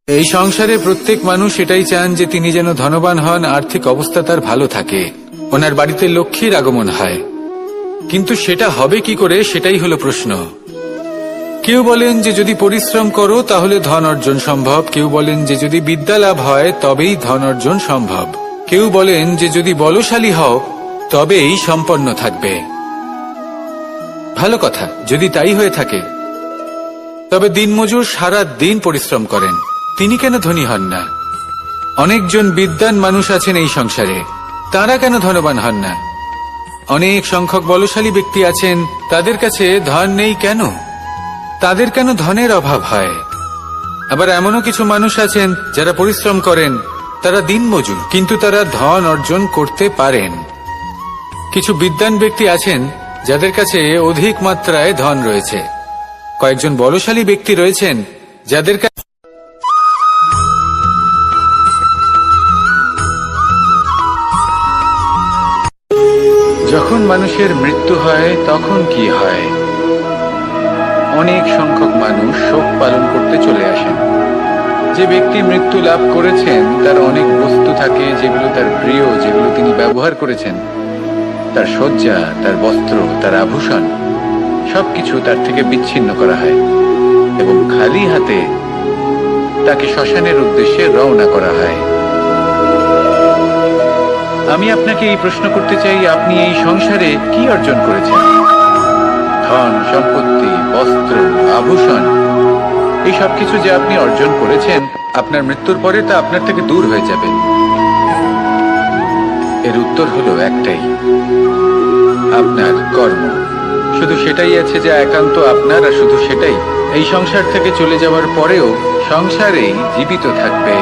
এই সংসারে প্রত্যেক মানুষ এটাই চান যে তিনি যেন ধনবান হন, আর্থিক অবস্থা তার ভালো থাকে, ওনার বাড়িতে লক্ষ্মীর আগমন হয়। কিন্তু সেটা হবে কি করে, সেটাই হলো প্রশ্ন। কেউ বলেন যে যদি পরিশ্রম করো তাহলে ধন অর্জন সম্ভব, কেউ বলেন যে যদি বিদ্যা লাভ হয় তবেই ধন অর্জন সম্ভব, কেউ বলেন যে যদি বলশালী হও তবেই সম্পন্ন থাকবে। ভালো কথা, যদি তাই হয়ে থাকে তবে দিনমজুর সারা দিন পরিশ্রম করেন, তিনি কেন ধনী হন না? অনেকজন বিদ্বান মানুষ আছেন এই সংসারে, তারা কেন ধনবান হন না? অনেক সংখ্যক বলশালী ব্যক্তি আছেন, তাদের কাছে ধন নেই কেন? তাদের কেন ধনের অভাব হয়? আবার এমনও কিছু মানুষ আছেন যারা পরিশ্রম করেন, তারা দিনমজুর, কিন্তু তারা ধন অর্জন করতে পারেন। কিছু বিদ্বান ব্যক্তি আছেন যাদের কাছে অধিক মাত্রায় ধন রয়েছে, কয়েকজন বলশালী ব্যক্তি রয়েছেন যাদের কাছে যখন মানুষের মৃত্যু হয় তখন কি হয়? অনেক সংখ্যক মানুষ শোক পালন করতে চলে আসেন। যে ব্যক্তি মৃত্যু লাভ করেছেন তার অনেক বস্তু থাকে যেগুলো তার প্রিয়, যেগুলো তিনি ব্যবহার করেছেন, তার শয্যা, তার বস্ত্র, তার আভূষণ, সবকিছু তার থেকে বিচ্ছিন্ন করা হয় এবং খালি হাতে তাকে শ্মশানের উদ্দেশ্যে রওনা করা হয়। আমি আপনাকে এই প্রশ্ন করতে চাই, আপনি এই সংসারে কি অর্জন করেছেন? ধন, সম্পত্তি, বস্ত্র, আভূষণ, এই সবকিছু যে আপনি অর্জন করেছেন, আপনার মৃত্যুর পরে তা আপনার থেকে দূর হয়ে যাবে। এর উত্তর হলো একটাই, আপনার কর্ম। শুধু সেটাই আছে যা একান্ত আপনার, আর শুধু সেটাই এই সংসার থেকে চলে যাওয়ার পরেও সংসারেই জীবিত থাকবে।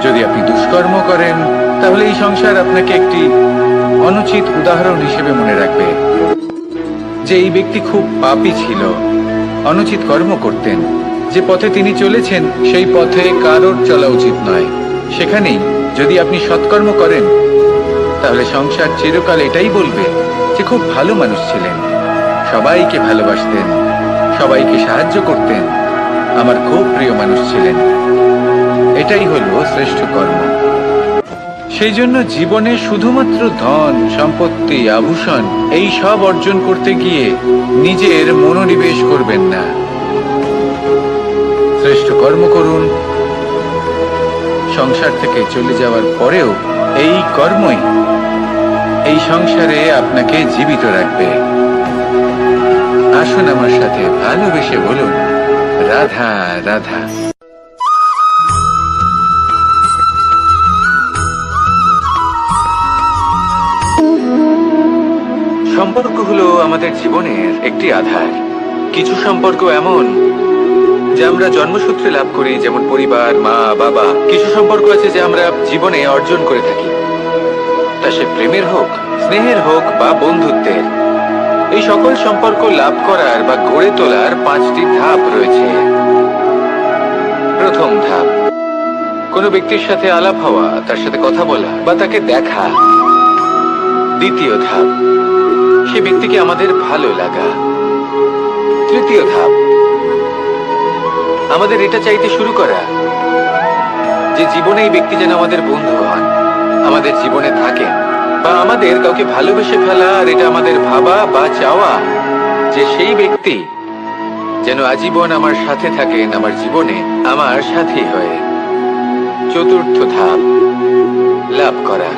যদি আপনি দুষ্কর্ম করেন তাহলে এই সংসার আপনাকে একটি অনুচিত উদাহরণ হিসেবে মনে রাখবে যে এই ব্যক্তি খুব পাপী ছিল, অনুচিত কর্ম করতেন। যে পথে তিনি চলেছেন সেই পথে কারোর চলা উচিত নয়। সেখানেই যদি আপনি সৎকর্ম করেন তাহলে সংসার চিরকাল এটাই বলবে যে খুব ভালো মানুষ ছিলেন, সবাইকে ভালোবাসতেন, সবাইকে সাহায্য করতেন, আমার খুব প্রিয় মানুষ ছিলেন। এটাই হলো শ্রেষ্ঠ কর্ম। সেই জন্য জীবনে শুধুমাত্র ধন, সম্পত্তি, আভূষণ এই সব অর্জন করতে গিয়ে নিজের মনোনিবেশ করবেন না। শ্রেষ্ঠ কর্ম করুন। সংসার থেকে চলে যাওয়ার পরেও এই কর্মই এই সংসারে আপনাকে জীবিত রাখবে। আসুন আমার সাথে ভালোবেসে বলুন, রাধা রাধা। সম্পর্ক হলো আমাদের জীবনের একটি আধার। কিছু সম্পর্ক এমন যা আমরা জন্মসূত্রে লাভ করি, যেমন পরিবার, মা, বাবা। কিছু সম্পর্ক আছে যা আমরা জীবনে অর্জন করে থাকি, তা সে প্রেমের হোক, স্নেহের হোক বা বন্ধুত্বের। এই সকল সম্পর্ক লাভ করার বা গড়ে তোলার 5টি ধাপ রয়েছে। প্রথম ধাপ, কোনো ব্যক্তির সাথে আলাপ হওয়া, তার সাথে কথা বলা বা তাকে দেখা। দ্বিতীয় ধাপ, সে ব্যক্তিকে আমাদের ভালো লাগা। তৃতীয় ধাপ, আমাদের এটা চাইতে শুরু করা যে জীবনে এই ব্যক্তি যেন আমাদের বন্ধু হন, আমাদের জীবনে থাকেন, বা আমাদের কাউকে ভালোবেসে ফেলা, আর এটা আমাদের ভাবা বা চাওয়া যে সেই ব্যক্তি যেন আজীবন আমার সাথে থাকেন, আমার জীবনে আমার সাথী হয়ে। চতুর্থ ধাপ, লাভ করা।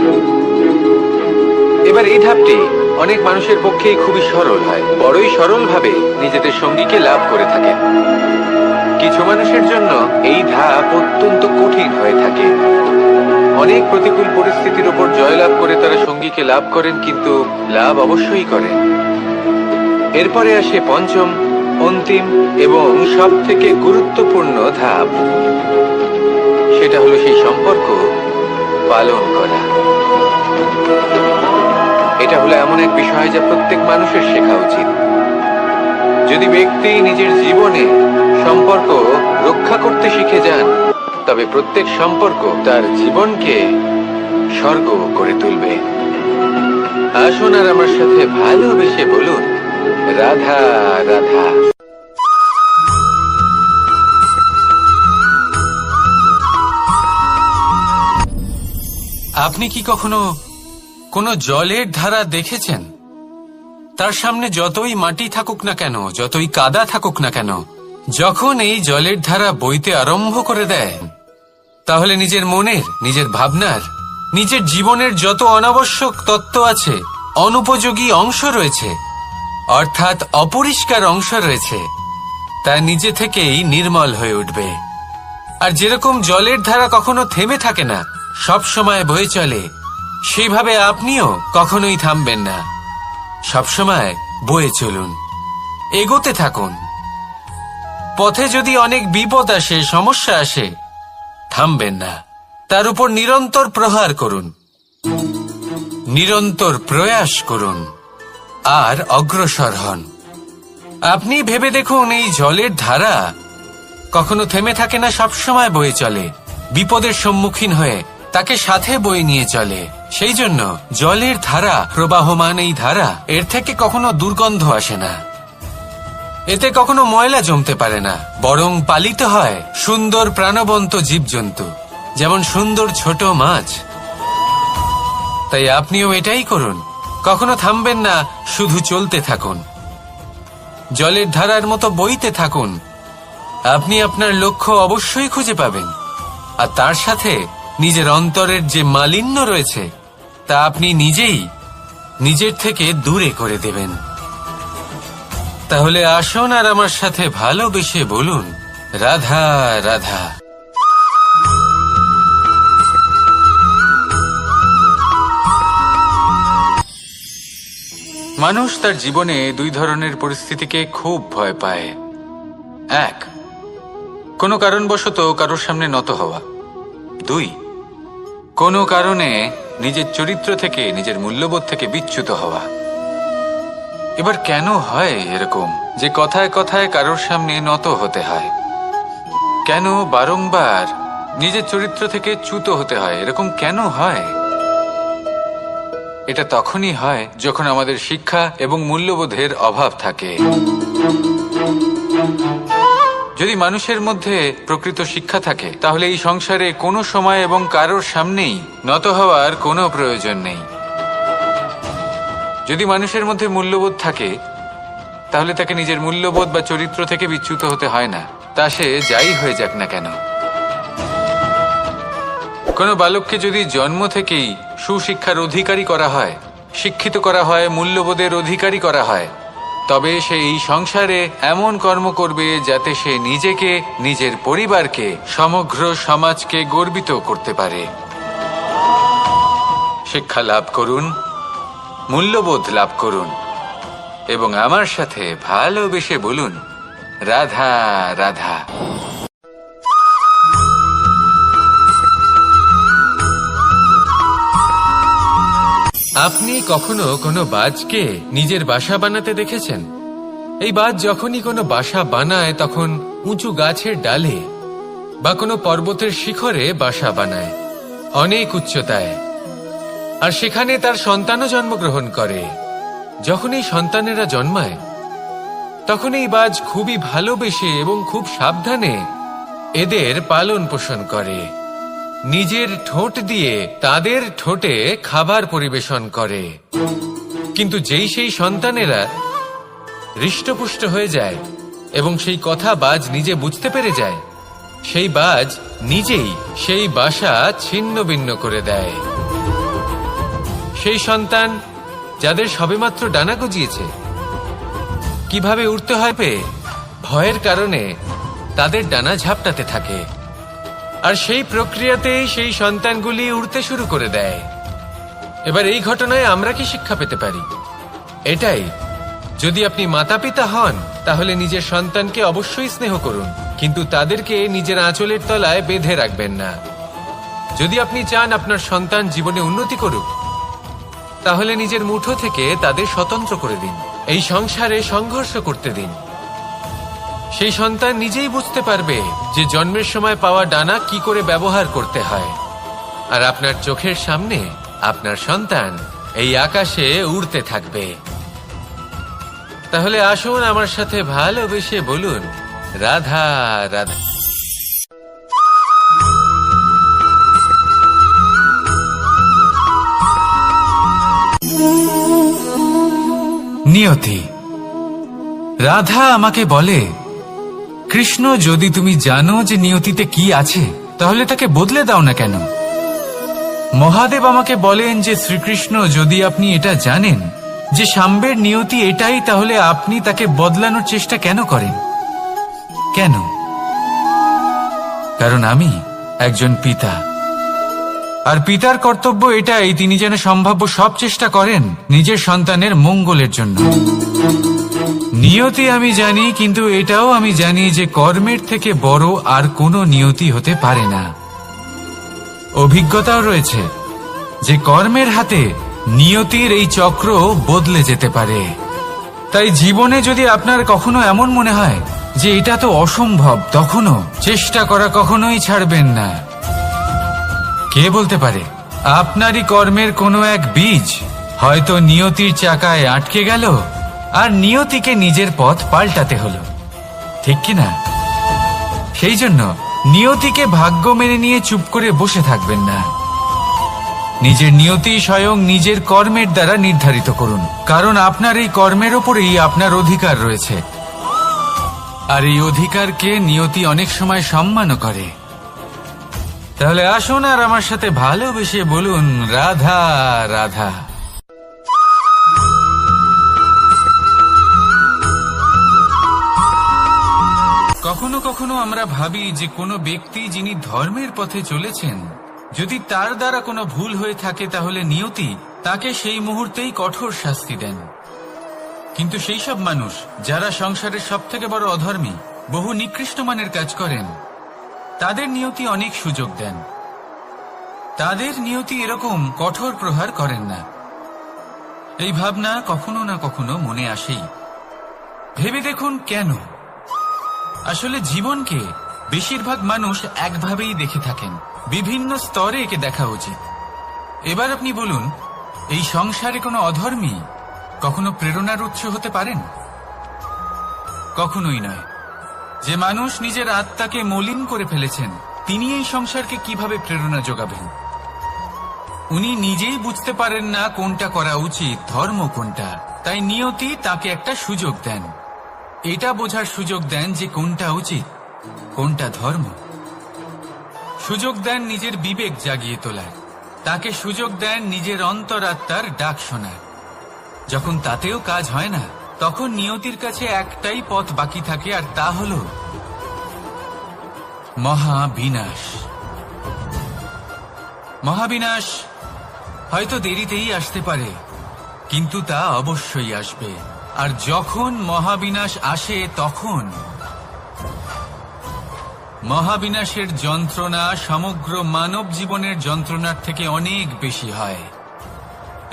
এবার এই ধাপটি অনেক মানুষের পক্ষেই খুবই সরল হয়, বড়ই সরলভাবে নিজেদের সঙ্গীকে লাভ করে থাকেন। কিছু মানুষের জন্য এই ধাপ অত্যন্ত কঠিন হয়ে থাকে। অনেক প্রতিকূল পরিস্থিতির উপর জয়লাভ করে তারা সঙ্গীকে লাভ করেন, কিন্তু লাভ অবশ্যই করেন। এরপরে আসে পঞ্চম, অন্তিম এবং সব থেকে গুরুত্বপূর্ণ ধাপ। সেটা হলো সেই সম্পর্ক পালন করা। এটা হলো এমন এক বিষয় যা প্রত্যেক মানুষের শেখা উচিত। যদি ব্যক্তি নিজের জীবনে সম্পর্ক রক্ষা করতে শিখে যান, তবে প্রত্যেক সম্পর্ক তার জীবনকে স্বর্গ করে তুলবে। আসুন আর আমার সাথে ভালোবেসে বলুন, রাধা রাধা। আপনি কি কখনো কোনো জলের ধারা দেখেছেন? তার সামনে যতই মাটি থাকুক না কেন, যতই কাদা থাকুক না কেন, যখন এই জলের ধারা বইতে আরম্ভ করে দেয়, তাহলে নিজের মনের, নিজের ভাবনার, নিজের জীবনের যত অনাবশ্যক তত্ত্ব আছে, অনুপযোগী অংশ রয়েছে, অর্থাৎ অপরিষ্কার অংশ রয়েছে, তা নিজে থেকেই নির্মল হয়ে উঠবে। আর যেরকম জলের ধারা কখনো থেমে থাকে না, সব সময় বয়ে চলে, সেইভাবে আপনিও কখনোই থামবেন না। সবসময় বয়ে চলুন, এগোতে থাকুন। পথে যদি অনেক বিপদ আসে, সমস্যা আসে, থামবেন না, তার উপর নিরন্তর প্রহার করুন, নিরন্তর প্রয়াস করুন আর অগ্রসর হন। আপনি ভেবে দেখুন, এই জলের ধারা কখনো থেমে থাকে না, সবসময় বয়ে চলে, বিপদের সম্মুখীন হয়ে তাকে সাথে বয়ে নিয়ে চলে। সেই জন্য জলের ধারা, প্রবাহমান এই ধারা, এর থেকে কখনো দুর্গন্ধ আসে না, এতে কখনো ময়লা জমতে পারে না, বরং পালিত হয় সুন্দর প্রাণবন্ত জীবজন্তু, যেমন সুন্দর ছোট মাছ। তাই আপনিও এটাই করুন, কখনো থামবেন না, শুধু চলতে থাকুন, জলের ধারার মতো বইতে থাকুন। আপনি আপনার লক্ষ্য অবশ্যই খুঁজে পাবেন, আর তার সাথে নিজের অন্তরের যে মালিন্য রয়েছে তা আপনি নিজেই নিজের থেকে দূরে করে দেবেন। তাহলে আসুন আর আমার সাথে ভালোবেসে বলুন, রাধা রাধা। মানুষ তার জীবনে দুই ধরনের পরিস্থিতিকে খুব ভয় পায়। এক, কোনো কারণবশত কারোর সামনে নত হওয়া। দুই, কোনো কারণে নিজের চরিত্র থেকে, নিজের মূল্যবোধ থেকে বিচ্যুত হওয়া। এবার কেন হয় এরকম যে কথায় কথায় কারোর সামনে নত হতে হয়? কেন বারংবার নিজের চরিত্র থেকে চ্যুত হতে হয়? এরকম কেন হয়? এটা তখনই হয় যখন আমাদের শিক্ষা এবং মূল্যবোধের অভাব থাকে। যদি মানুষের মধ্যে প্রকৃত শিক্ষা থাকে, তাহলে এই সংসারে কোনো সময় এবং কারোর সামনেই নত হওয়ার কোনো প্রয়োজন নেই। যদি মানুষের মধ্যে মূল্যবোধ থাকে, তাহলে তাকে নিজের মূল্যবোধ বা চরিত্র থেকে বিচ্যুত হতে হয় না, তা সে যাই হয়ে যাক না কেন। কোনো বালককে যদি জন্ম থেকেই সুশিক্ষার অধিকারী করা হয়, শিক্ষিত করা হয়, মূল্যবোধের অধিকারী করা হয়, তবে সে এই সংসারে এমন কর্ম করবে যাতে সে নিজেকে, নিজের পরিবারকে, সমগ্র সমাজকে গর্বিত করতে পারে। শিক্ষা লাভ করুন, মূল্যবোধ লাভ করুন এবং আমার সাথে ভালোবেসে বলুন, রাধা রাধা। আপনি কখনো কোনো বাজকে নিজের বাসা বানাতে দেখেছেন? এই বাজ যখনই কোনো বাসা বানায়, তখন উঁচু গাছের ডালে বা কোনো পর্বতের শিখরে বাসা বানায়, অনেক উচ্চতায়, আর সেখানে তার সন্তানও জন্মগ্রহণ করে। যখন এই সন্তানেরা জন্মায়, তখন এই বাজ খুবই ভালোবেসে এবং খুব সাবধানে এদের পালন পোষণ করে, নিজের ঠোঁট দিয়ে তাদের ঠোঁটে খাবার পরিবেশন করে। কিন্তু যেই সেই সন্তানেরা হৃষ্টপুষ্ট হয়ে যায় এবং সেই কথা বাজ নিজে বুঝতে পেরে যায়, সেই বাজ নিজেই সেই বাসা ছিন্ন ভিন্ন করে দেয়। সেই সন্তান যাদের সবেমাত্র ডানা গজিয়েছে, কিভাবে উড়তে হবে ভয়ের কারণে তাদের ডানা ঝাপটাতে থাকে, আর সেই প্রক্রিয়াতেই সেই সন্তানগুলি উড়তে শুরু করে দেয়। এবার এই ঘটনায় আমরা কি শিক্ষা পেতে পারি? এটাই, যদি আপনি মাতা পিতা হন, তাহলে নিজের সন্তানকে অবশ্যই স্নেহ করুন, কিন্তু তাদেরকে নিজের আঁচলের তলায় বেঁধে রাখবেন না। যদি আপনি চান আপনার সন্তান জীবনে উন্নতি করুক, তাহলে নিজের মুঠো থেকে তাদের স্বতন্ত্র করে দিন, এই সংসারে সংঘর্ষ করতে দিন। সেই সন্তান নিজেই বুঝতে পারবে যে জন্মের সময় পাওয়া ডানা কি করে ব্যবহার করতে হয়। আর আপনার চোখের সামনে আপনার সন্তান এই আকাশে উড়তে থাকবে। তাহলে আসুন আমার সাথে ভালোবেসে বলুন, রাধা রাধা। নিয়তি। রাধা আমাকে বলে, কৃষ্ণ, যদি তুমি জানো যে নিয়তিতে কি আছে তাহলে তাকে বদলে দাও না কেন? মহাদেব আমাকে বলেন যে শ্রীকৃষ্ণ, যদি আপনি এটা জানেন যে সাম্বের নিয়তি এটাই, তাহলে আপনি তাকে বদলানোর চেষ্টা কেন করেন? কেন? কারণ আমি একজন পিতা, আর পিতার কর্তব্য এটাই, তিনি যেন সম্ভাব্য সব চেষ্টা করেন নিজের সন্তানের মঙ্গলের জন্য। নিয়তি আমি জানি, কিন্তু এটাও আমি জানি যে কর্মের থেকে বড় আর কোনো নিয়তি হতে পারে না। অভিজ্ঞতাও রয়েছে যে কর্মের হাতে নিয়তির এই চক্র বদলে যেতে পারে। তাই জীবনে যদি আপনার কখনো এমন মনে হয় যে এটা তো অসম্ভব, তখনও চেষ্টা করা কখনোই ছাড়বেন না। কে বলতে পারে আপনারই কর্মের কোনো এক বীজ হয়তো নিয়তির চাকায় আটকে গেল আর নিয়তিকে নিজের পথ পাল্টাতে হলো, ঠিক কিনা? সেই জন্য নিয়তিকে ভাগ্য মেনে নিয়ে চুপ করে বসে থাকবেন না। নিজের নিয়তি স্বয়ং নিজের কর্মের দ্বারা নির্ধারিত করুন, কারণ আপনার এই কর্মের ওপরেই আপনার অধিকার রয়েছে। আর এই অধিকারকে নিয়তি অনেক সময় সম্মানও করে। তাহলে আসুন আর আমার সাথে ভালোবেসে বলুন, রাধা রাধা। কখনো কখনো আমরা ভাবি যে কোনো ব্যক্তি যিনি ধর্মের পথে চলেছেন, যদি তার দ্বারা কোনো ভুল হয়ে থাকে তাহলে নিয়তি তাকে সেই মুহূর্তেই কঠোর শাস্তি দেন। কিন্তু সেই সব মানুষ যারা সংসারের সব থেকে বড় অধর্মী, বহু নিকৃষ্ট মানের কাজ করেন, তাদের নিয়তি অনেক সুযোগ দেন। তাদের নিয়তি এরকম কঠোর প্রহার করেন না। এই ভাবনা কখনো না কখনো মনে আসেই। ভেবে দেখুন কেন? আসলে জীবনকে বেশিরভাগ মানুষ একভাবেই দেখে থাকেন, বিভিন্ন স্তরে একে দেখা উচিত। এবার আপনি বলুন, এই সংসারে কোনো অধর্মী কখনো প্রেরণার উৎস হতে পারেন? কখনোই নয়। যে মানুষ নিজের আত্মাকে মলিন করে ফেলেছেন, তিনি এই সংসারকে কিভাবে প্রেরণা যোগাবেন? উনি নিজেই বুঝতে পারেন না কোনটা করা উচিত, ধর্ম কোনটা। তাই নিয়তি তাকে একটা সুযোগ দেন, এটা বোঝার সুযোগ দেন যে কোনটা উচিত, কোনটা ধর্ম। সুযোগ দেন নিজের বিবেক জাগিয়ে তোলার, তাকে সুযোগ দেন নিজের অন্তরাত্মার ডাক শোনার। যখন তাতেও কাজ হয় না, তখন নিয়তির কাছে একটাই পথ বাকি থাকে, আর তা হল মহাবিনাশ। মহাবিনাশ হয়তো দেরিতেই আসতে পারে, কিন্তু তা অবশ্যই আসবে। আর যখন মহাবিনাশ আসে, তখন মহাবিনাশের যন্ত্রণা সমগ্র মানব জীবনের যন্ত্রণার থেকে অনেক বেশি হয়।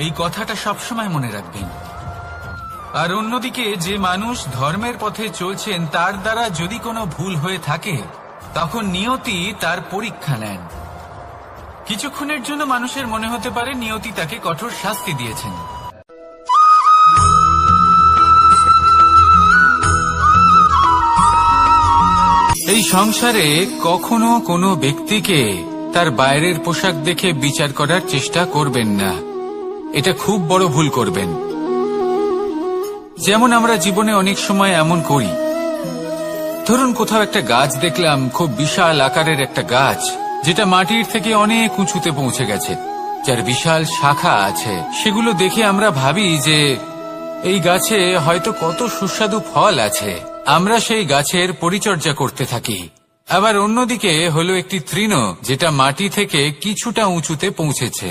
এই কথাটা সবসময় মনে রাখবেন। আর অন্যদিকে যে মানুষ ধর্মের পথে চলছেন, তার দ্বারা যদি কোনো ভুল হয়ে থাকে, তখন নিয়তি তার পরীক্ষা নেন। কিছুক্ষণের জন্য মানুষের মনে হতে পারে নিয়তি তাকে কঠোর শাস্তি দিয়েছেন। এই সংসারে কখনো কোনো ব্যক্তিকে তার বাইরের পোশাক দেখে বিচার করার চেষ্টা করবেন না। এটা খুব বড় ভুল করবেন। যেমন আমরা জীবনে অনেক সময় এমন করি। ধরুন কোথাও একটা গাছ দেখলাম, খুব বিশাল আকারের একটা গাছ, যেটা মাটির থেকে অনেক উঁচুতে পৌঁছে গেছে, যার বিশাল শাখা আছে। সেগুলো দেখে আমরা ভাবি যে এই গাছে হয়তো কত সুস্বাদু ফল আছে। আমরা সেই গাছের পরিচর্যা করতে থাকি। আবার অন্যদিকে হলো একটি তৃণ, যেটা মাটি থেকে কিছুটা উঁচুতে পৌঁছেছে,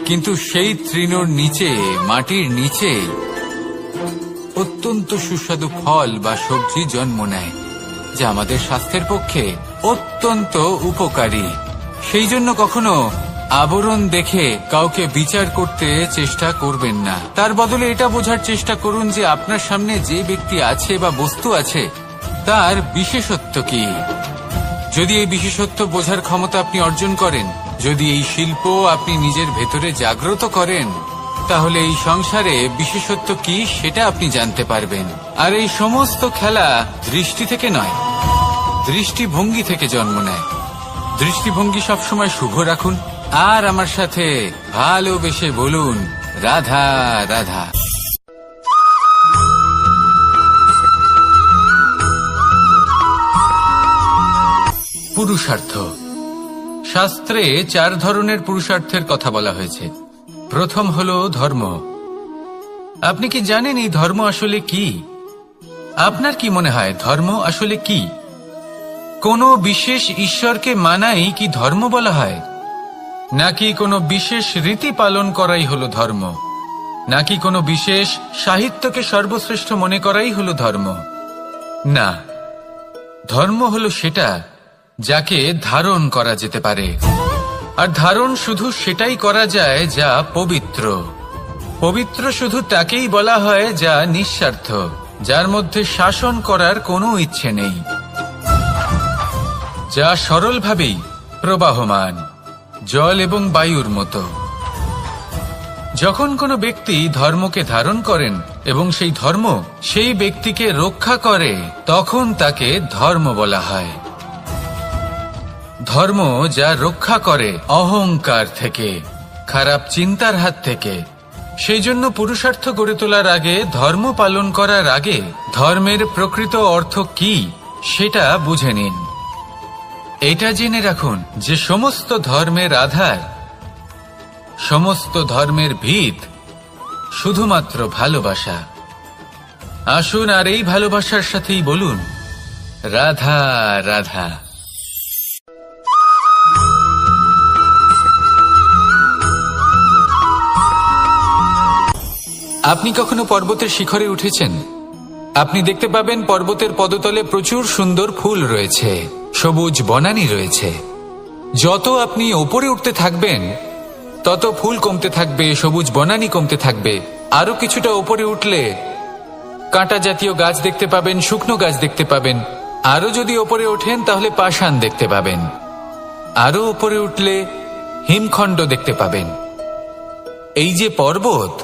কিন্তু সেই তৃণর নিচে, মাটির নিচে অত্যন্ত সুস্বাদু ফল বা সবজি জন্ম নেয়, যা আমাদের স্বাস্থ্যের পক্ষে অত্যন্ত উপকারী। সেই জন্য কখনো আবরণ দেখে কাউকে বিচার করতে চেষ্টা করবেন না। তার বদলে এটা বোঝার চেষ্টা করুন যে আপনার সামনে যে ব্যক্তি আছে বা বস্তু আছে, তার বিশেষত্ব কি। যদি এই বিশেষত্ব বোঝার ক্ষমতা আপনি অর্জন করেন, যদি এই শিল্প আপনি নিজের ভেতরে জাগ্রত করেন, তাহলে এই সংসারে বিশেষত্ব কি সেটা আপনি জানতে পারবেন। আর এই সমস্ত খেলা দৃষ্টি থেকে নয়, দৃষ্টিভঙ্গি থেকে জন্ম নেয়। দৃষ্টিভঙ্গি সবসময় শুভ রাখুন আর আমার সাথে ভালোবেসে বলুন, রাধা রাধা। পুরুষার্থ। শাস্ত্রে 4 ধরনের পুরুষার্থের কথা বলা হয়েছে। প্রথম হলো ধর্ম। আপনি কি জানেন এই ধর্ম আসলে কি? আপনার কি মনে হয় ধর্ম আসলে কি? কোনো বিশেষ ঈশ্বরকে মানাই কি ধর্ম বলা হয়? নাকি কোনো বিশেষ রীতি পালন করাই হলো ধর্ম? নাকি কোনো বিশেষ সাহিত্যকে সর্বশ্রেষ্ঠ মনে করাই হলো ধর্ম? না, ধর্ম হলো সেটা যাকে ধারণ করা যেতে পারে। আর ধারণ শুধু সেটাই করা যায় যা পবিত্র। পবিত্র শুধু তাকেই বলা হয় যা নিঃস্বার্থ, যার মধ্যে শাসন করার কোনো ইচ্ছে নেই, যা সরলভাবেই প্রবাহমান, জল এবং বায়ুর মতো। যখন কোনো ব্যক্তি ধর্মকে ধারণ করেন এবং সেই ধর্ম সেই ব্যক্তিকে রক্ষা করে, তখন তাকে ধর্ম বলা হয়। ধর্ম যা রক্ষা করে অহংকার থেকে, খারাপ চিন্তার হাত থেকে। সেই জন্য পুরুষার্থ গড়ে তোলার আগে, ধর্ম পালন করার আগে ধর্মের প্রকৃত অর্থ কি সেটা বুঝে নিন। এটা জেনে রাখুন যে সমস্ত ধর্মের আধার, সমস্ত ধর্মের ভিত শুধুমাত্র ভালোবাসা। আসুন আর এই ভালোবাসার সাথেই বলুন, রাধা রাধা। আপনি কখনো পর্বতের শিখরে উঠেছেন? আপনি দেখতে পাবেন পর্বতের পদতলে প্রচুর সুন্দর ফুল রয়েছে, সবুজ বনানী রয়েছে। যত আপনি ওপরে উঠতে থাকবেন তত ফুল কমতে থাকবে, সবুজ বনানী কমতে থাকবে। আরো কিছুটা ওপরে উঠলে কাঁটা জাতীয় গাছ দেখতে পাবেন, শুকনো গাছ দেখতে পাবেন। আরো যদি ওপরে ওঠেন তাহলে পাষাণ দেখতে পাবেন। আরো ওপরে উঠলে হিমখণ্ড দেখতে পাবেন। এই যে পর্বত,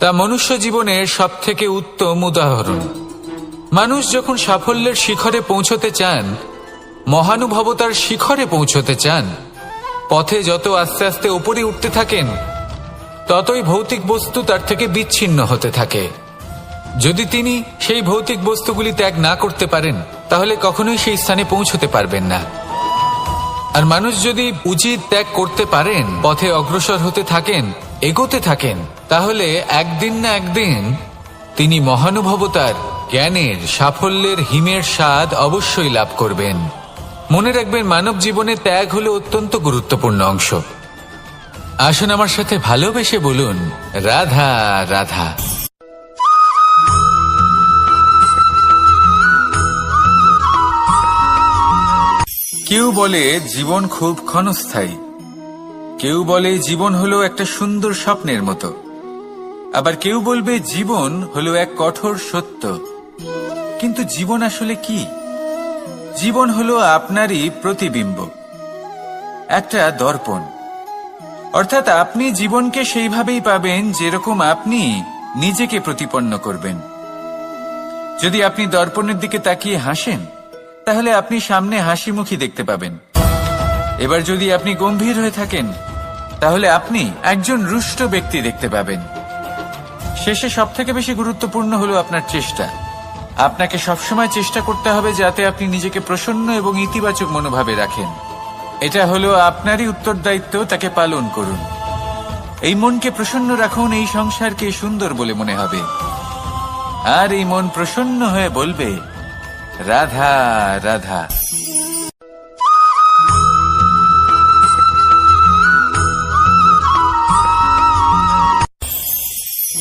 তা মনুষ্য জীবনের সবথেকে উত্তম উদাহরণ। মানুষ যখন সাফল্যের শিখরে পৌঁছতে চান, মহানুভবতার শিখরে পৌঁছতে চান, পথে যত আস্তে আস্তে উপরে উঠতে থাকেন, ততই ভৌতিক বস্তু তার থেকে বিচ্ছিন্ন হতে থাকে। যদি তিনি সেই ভৌতিক বস্তুগুলি ত্যাগ না করতে পারেন, তাহলে কখনোই সেই স্থানে পৌঁছতে পারবেন না। আর মানুষ যদি উচিত ত্যাগ করতে পারেন, পথে অগ্রসর হতে থাকেন, এগোতে থাকেন, তাহলে একদিন না একদিন তিনি মহানুভবতার, জ্ঞানের, সাফল্যের হিমের স্বাদ অবশ্যই লাভ করবেন। মনে রাখবেন, মানব জীবনে ত্যাগ হলো অত্যন্ত গুরুত্বপূর্ণ অংশ। আসুন আমার সাথে ভালোবেসে বলুন, রাধা রাধা। কেউ বলে জীবন খুব ক্ষণস্থায়ী, কেউ বলে জীবন হলো একটা সুন্দর স্বপ্নের মতো, আবার কেউ বলবে জীবন হলো এক কঠোর সত্য। কিন্তু জীবন আসলে কি? জীবন হলো আপনারই প্রতিবিম্ব, একটা দর্পণ। অর্থাৎ আপনি জীবনকে সেইভাবেই পাবেন যেরকম আপনি নিজেকে প্রতিপন্ন করবেন। যদি আপনি দর্পণের দিকে তাকিয়ে হাসেন, তাহলে আপনি সামনে হাসি মুখী দেখতে পাবেন। এবার যদি আপনি গম্ভীর হয়ে থাকেন, তাহলে আপনি একজন রুষ্ট ব্যক্তি দেখতে পাবেন। শেষে সবথেকে বেশি গুরুত্বপূর্ণ হলো আপনার চেষ্টা। আপনাকে সবসময় চেষ্টা করতে হবে যাতে আপনি নিজেকে প্রসন্ন এবং ইতিবাচক মনোভাবে রাখেন। এটা হলো আপনারই উত্তরদায়িত্ব, তাকে পালন করুন। এই মনকে প্রসন্ন রাখুন, এই সংসারকে সুন্দর বলে মনে হবে। আর এই মন প্রসন্ন হয়ে বলবে, রাধা রাধা।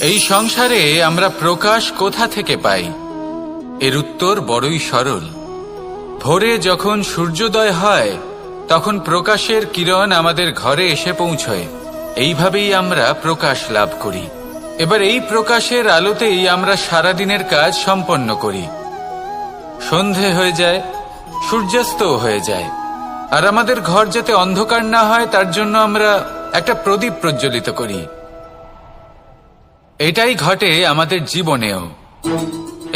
এই সংসারে আমরা প্রকাশ কোথা থেকে পাই? এর উত্তর বড়ই সরল। ভোরে যখন সূর্যোদয় হয়, তখন প্রকাশের কিরণ আমাদের ঘরে এসে পৌঁছয়। এইভাবেই আমরা প্রকাশ লাভ করি। এবার এই প্রকাশের আলোতেই আমরা সারাদিনের কাজ সম্পন্ন করি। সন্ধে হয়ে যায়, সূর্যাস্তও হয়ে যায়। আর আমাদের ঘর যাতে অন্ধকার না হয় তার জন্য আমরা একটা প্রদীপ প্রজ্বলিত করি। এটাই ঘটে আমাদের জীবনেও।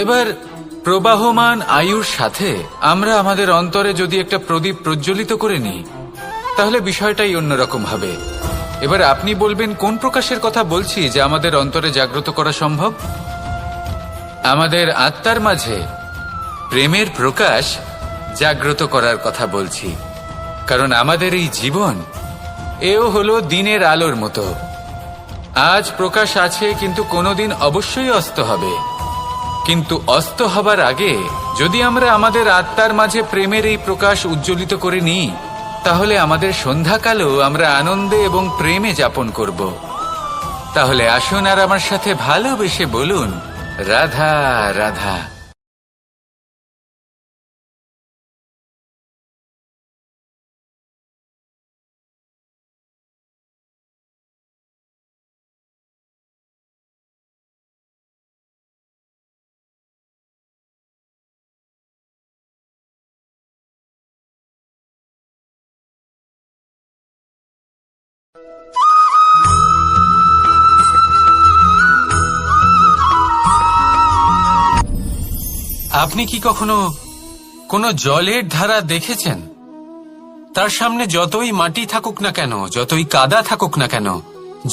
এবার প্রবাহমান আয়ুর সাথে আমরা আমাদের অন্তরে যদি একটা প্রদীপ প্রজ্বলিত করে নিই তাহলে বিষয়টাই অন্যরকম হবে। এবার আপনি বলবেন কোন প্রকাশের কথা বলছি যে আমাদের অন্তরে জাগ্রত করা সম্ভব? আমাদের আত্মার মাঝে প্রেমের প্রকাশ জাগ্রত করার কথা বলছি। কারণ আমাদের এই জীবন এও হলো দিনের আলোর মতো। আজ প্রকাশ আছে, কিন্তু কোনোদিন অবশ্যই অস্ত হবে। কিন্তু অস্ত হবার আগে যদি আমরা আমাদের আত্মার মাঝে প্রেমের এই প্রকাশ উজ্জ্বলিত করে নিই তাহলে আমাদের সন্ধ্যাকালও আমরা আনন্দে এবং প্রেমে যাপন করব। তাহলে আসুন আর আমার সাথে ভালোবেসে বলুন, রাধা রাধা। আপনি কি কখনো কোনো জলের ধারা দেখেছেন? তার সামনে যতই মাটি থাকুক না কেন, যতই কাদা থাকুক না কেন,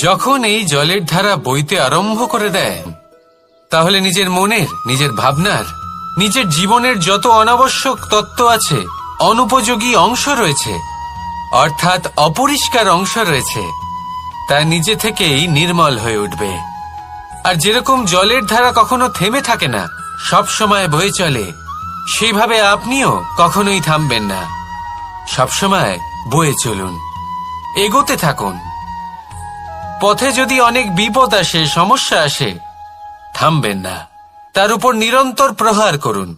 যখন এই জলের ধারা বইতে আরম্ভ করে দেয় তাহলে নিজের মনের, নিজের ভাবনার, নিজের জীবনের যত অনাবশ্যক তত্ত্ব আছে, অনুপযোগী অংশ রয়েছে, অর্থাৎ অপরিষ্কার অংশ রয়েছে, তা নিজে থেকেই নির্মল হয়ে উঠবে। আর যেরকম জলের ধারা কখনো থেমে থাকে না, সব সময় বয়ে চলে, সেইভাবে আপনিও কখনোই থামবেন না। সবসময় বয়ে চলুন, এগোতে থাকুন। পথে যদি অনেক বিপদ আসে, সমস্যা আসে, থামবেন না, তার উপর নিরন্তর প্রহার করুন,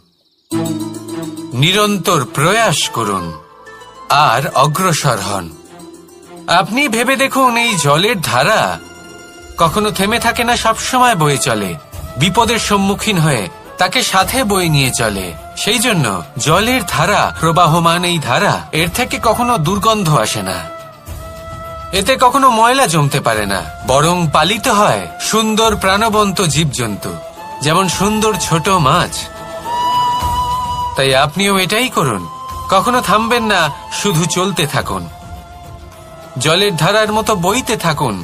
নিরন্তর প্রয়াস করুন আর অগ্রসর হন। আপনি ভেবে দেখুন, এই জলের ধারা কখনো থেমে থাকে না, সবসময় বয়ে চলে, বিপদের সম্মুখীন হয়ে তাকে সাথে বয়ে নিয়ে চলে। সেই জন্য জলের ধারা, প্রবাহমান এই ধারা, এর থেকে কখনো দুর্গন্ধ আসে না, এতে কখনো ময়লা জমতে পারে না, বরং পালিত হয় সুন্দর প্রাণবন্ত জীবজন্তু, যেমন সুন্দর ছোট মাছ। তাই আপনিও এটাই করুন, কখনো থামবেন না, শুধু চলতে থাকুন, জলের ধারার মতো বইতে থাকুন।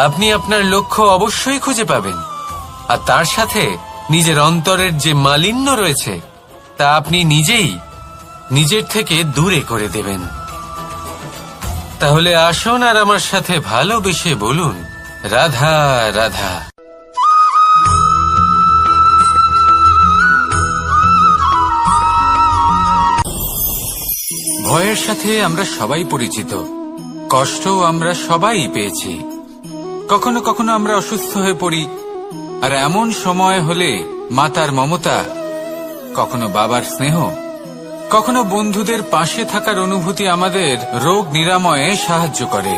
আপনি আপনার লক্ষ্য অবশ্যই খুঁজে পাবেন, আর তার সাথে নিজের অন্তরের যে মালিন্য রয়েছে তা আপনি নিজেই নিজের থেকে দূরে করে দেবেন। তাহলে আসুন আর আমার সাথে ভালোবেসে বলুন, রাধা রাধা। ভয়ের সাথে আমরা সবাই পরিচিত, কষ্টও আমরা সবাই পেয়েছি। কখনো কখনো আমরা অসুস্থ হয়ে পড়ি, আর এমন সময় হলে মাতার মমতা, কখনো বাবার স্নেহ, কখনো বন্ধুদের পাশে থাকার অনুভূতি আমাদের রোগ নিরাময়ে সাহায্য করে।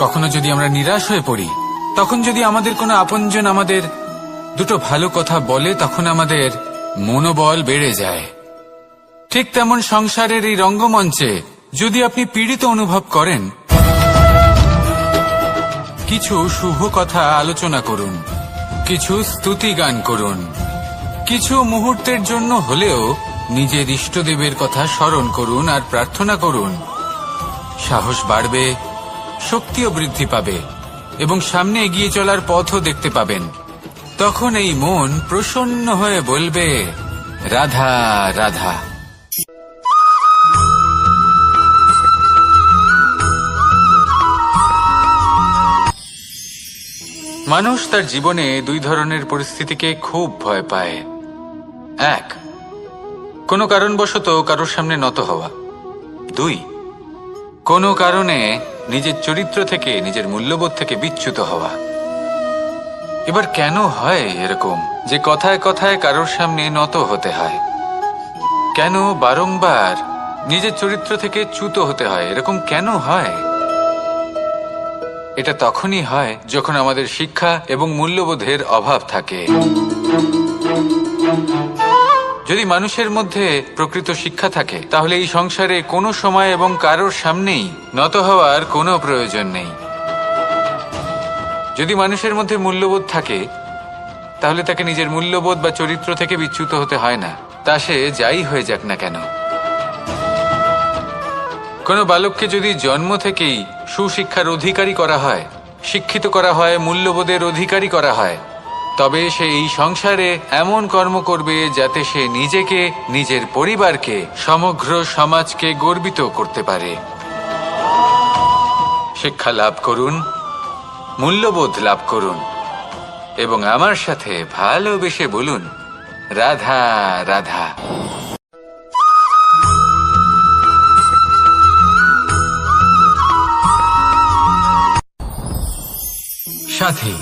কখনো যদি আমরা নিরাশ হয়ে পড়ি, তখন যদি আমাদের কোনো আপনজন আমাদের দুটো ভালো কথা বলে, তখন আমাদের মনোবল বেড়ে যায়। ঠিক তেমন সংসারের এই রঙ্গমঞ্চে যদি আপনি পীড়িত অনুভব করেন, কিছু শুভ কথা আলোচনা করুন, কিছু স্তুতি গান করুন, কিছু মুহূর্তের জন্য হলেও নিজের ইষ্টদেবের কথা স্মরণ করুন আর প্রার্থনা করুন। সাহস বাড়বে, শক্তিও বৃদ্ধি পাবে এবং সামনে এগিয়ে চলার পথও দেখতে পাবেন। তখন এই মন প্রসন্ন হয়ে বলবে, রাধা রাধা। মানুষ তার জীবনে দুই ধরনের পরিস্থিতিকে খুব ভয় পায়। এক, কোনো কারণবশত কারোর সামনে নত হওয়া। দুই, কোনো কারণে নিজের চরিত্র থেকে, নিজের মূল্যবোধ থেকে বিচ্যুত হওয়া। এবার কেন হয় এরকম যে কথায় কথায় কারোর সামনে নত হতে হয়? কেন বারংবার নিজের চরিত্র থেকে চ্যুত হতে হয়? এরকম কেন হয়? এটা তখনই হয় যখন আমাদের শিক্ষা এবং মূল্যবোধের অভাব থাকে। যদি মানুষের মধ্যে প্রকৃত শিক্ষা থাকে তাহলে এই সংসারে কোনো সময় এবং কারোর সামনেই নত হওয়ার কোনো প্রয়োজন নেই। যদি মানুষের মধ্যে মূল্যবোধ থাকে তাহলে তাকে নিজের মূল্যবোধ বা চরিত্র থেকে বিচ্যুত হতে হয় না, তা সে যাই হয়ে যাক না কেন। কোনো বালককে যদি জন্ম থেকেই সুশিক্ষার অধিকারী করা হয়, শিক্ষিত করা হয়, মূল্যবোধের অধিকারী করা হয়, তবে সে এই সংসারে এমন কর্ম করবে যাতে সে নিজেকে, নিজের পরিবারকে, সমগ্র সমাজকে গর্বিত করতে পারে। শিক্ষা লাভ করুন, মূল্যবোধ লাভ করুন এবং আমার সাথে ভালোবেসে বলুন, রাধা রাধা। সাথী,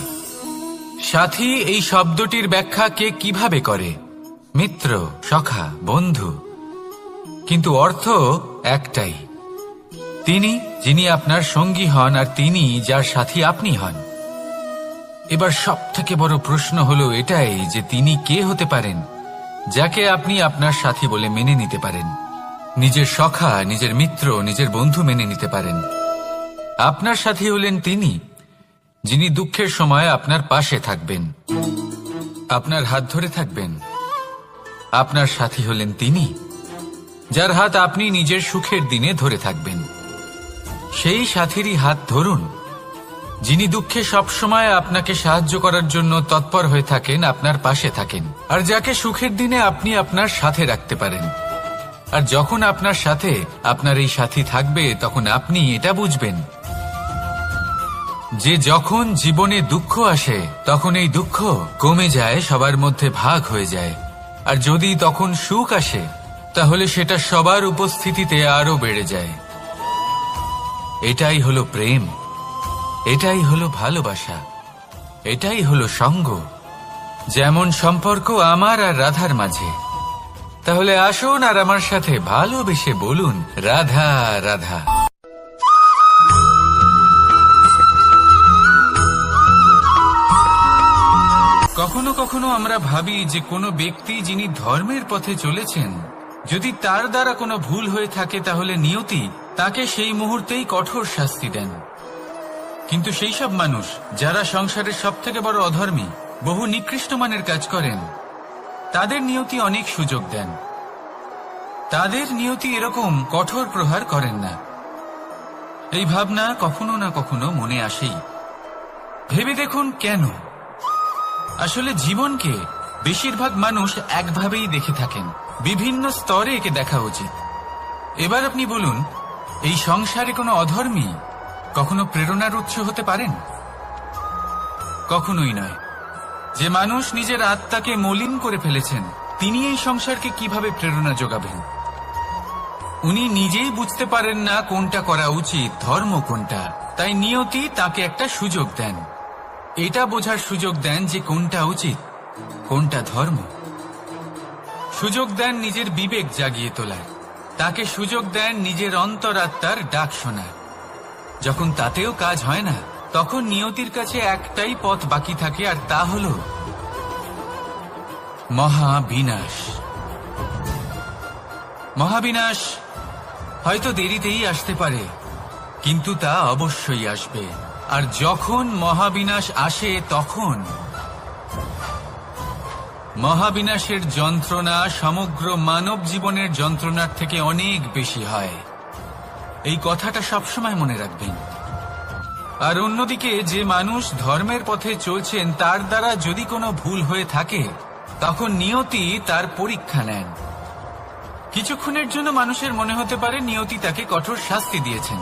সাথী এই শব্দটির ব্যাখ্যা কে কিভাবে করে? মিত্র, সখা, বন্ধু। কিন্তু অর্থ একটাই, তিনি যিনি আপনার সঙ্গী হন আর তিনি যার সাথী আপনি হন। এবার সব থেকে বড় প্রশ্ন হলো এটাই যে তিনি কে হতে পারেন যাকে আপনি আপনার সাথী বলে মেনে নিতে পারেন, নিজের সখা, নিজের মিত্র, নিজের বন্ধু মেনে নিতে পারেন। আপনার সাথী হলেন তিনি যিনি দুঃখের সময় আপনার পাশে থাকবেন, আপনার হাত ধরে থাকবেন। আপনার সাথী হলেন তিনি যার হাত আপনি নিজের সুখের দিনে ধরে থাকবেন। সেই সাথীরই হাত ধরুন যিনি দুঃখে সবসময় আপনাকে সাহায্য করার জন্য তৎপর হয়ে থাকেন, আপনার পাশে থাকেন, আর যাকে সুখের দিনে আপনি আপনার সাথে রাখতে পারেন। আর যখন আপনার সাথে আপনার এই সাথী থাকবে তখন আপনি এটা বুঝবেন যে যখন জীবনে দুঃখ আসে তখন এই দুঃখ কমে যায়, সবার মধ্যে ভাগ হয়ে যায়। আর যদি তখন সুখ আসে তাহলে সেটা সবার উপস্থিতিতে আরো বেড়ে যায়। এটাই হলো প্রেম, এটাই হলো ভালোবাসা, এটাই হলো সঙ্গ। যেমন সম্পর্ক আমার আর রাধার মাঝে। তাহলে আসুন আর আমার সাথে ভালোবেসে বলুন, রাধা রাধা। কখনো কখনো আমরা ভাবি যে কোনো ব্যক্তি যিনি ধর্মের পথে চলেছেন, যদি তার দ্বারা কোনো ভুল হয়ে থাকে তাহলে নিয়তি তাকে সেই মুহূর্তেই কঠোর শাস্তি দেন। কিন্তু সেই সব মানুষ যারা সংসারের সব থেকে বড় অধর্মী, বহু নিকৃষ্ট মানের কাজ করেন, তাদের নিয়তি অনেক সুযোগ দেন। তাদের নিয়তি এরকম কঠোর প্রহার করেন না। এই ভাবনা কখনো না কখনো মনে আসেই। ভেবে দেখুন কেন? আসলে জীবনকে বেশিরভাগ মানুষ একভাবেই দেখে থাকেন, বিভিন্ন স্তরে একে দেখা উচিত। এবার আপনি বলুন, এই সংসারে কোনো অধর্মী কখনো প্রেরণার উৎস হতে পারেন? কখনোই নয়। যে মানুষ নিজের আত্মাকে মলিন করে ফেলেছেন তিনি এই সংসারকে কিভাবে প্রেরণা যোগাবেন? উনি নিজেই বুঝতে পারেন না কোনটা করা উচিত, ধর্ম কোনটা। তাই নিয়তি তাকে একটা সুযোগ দেন, এটা বোঝার সুযোগ দেন যে কোনটা উচিত, কোনটা ধর্ম। সুযোগ দেন নিজের বিবেক জাগিয়ে তোলার, তাকে সুযোগ দেন নিজের অন্তরাত্মার ডাক শোনার। যখন তাতেও কাজ হয় না তখন নিয়তির কাছে একটাই পথ বাকি থাকে, আর তা হল মহাবিনাশ। মহাবিনাশ হয়তো দেরিতেই আসতে পারে, কিন্তু তা অবশ্যই আসবে। আর যখন মহাবিনাশ আসে তখন মহাবিনাশের যন্ত্রণা সমগ্র মানব জীবনের যন্ত্রণার থেকে অনেক বেশি হয়। এই কথাটা সবসময় মনে রাখবেন। আর অন্যদিকে যে মানুষ ধর্মের পথে চলছেন তার দ্বারা যদি কোনো ভুল হয়ে থাকে তখন নিয়তি তার পরীক্ষা নেন। কিছুক্ষণের জন্য মানুষের মনে হতে পারে নিয়তি তাকে কঠোর শাস্তি দিয়েছেন।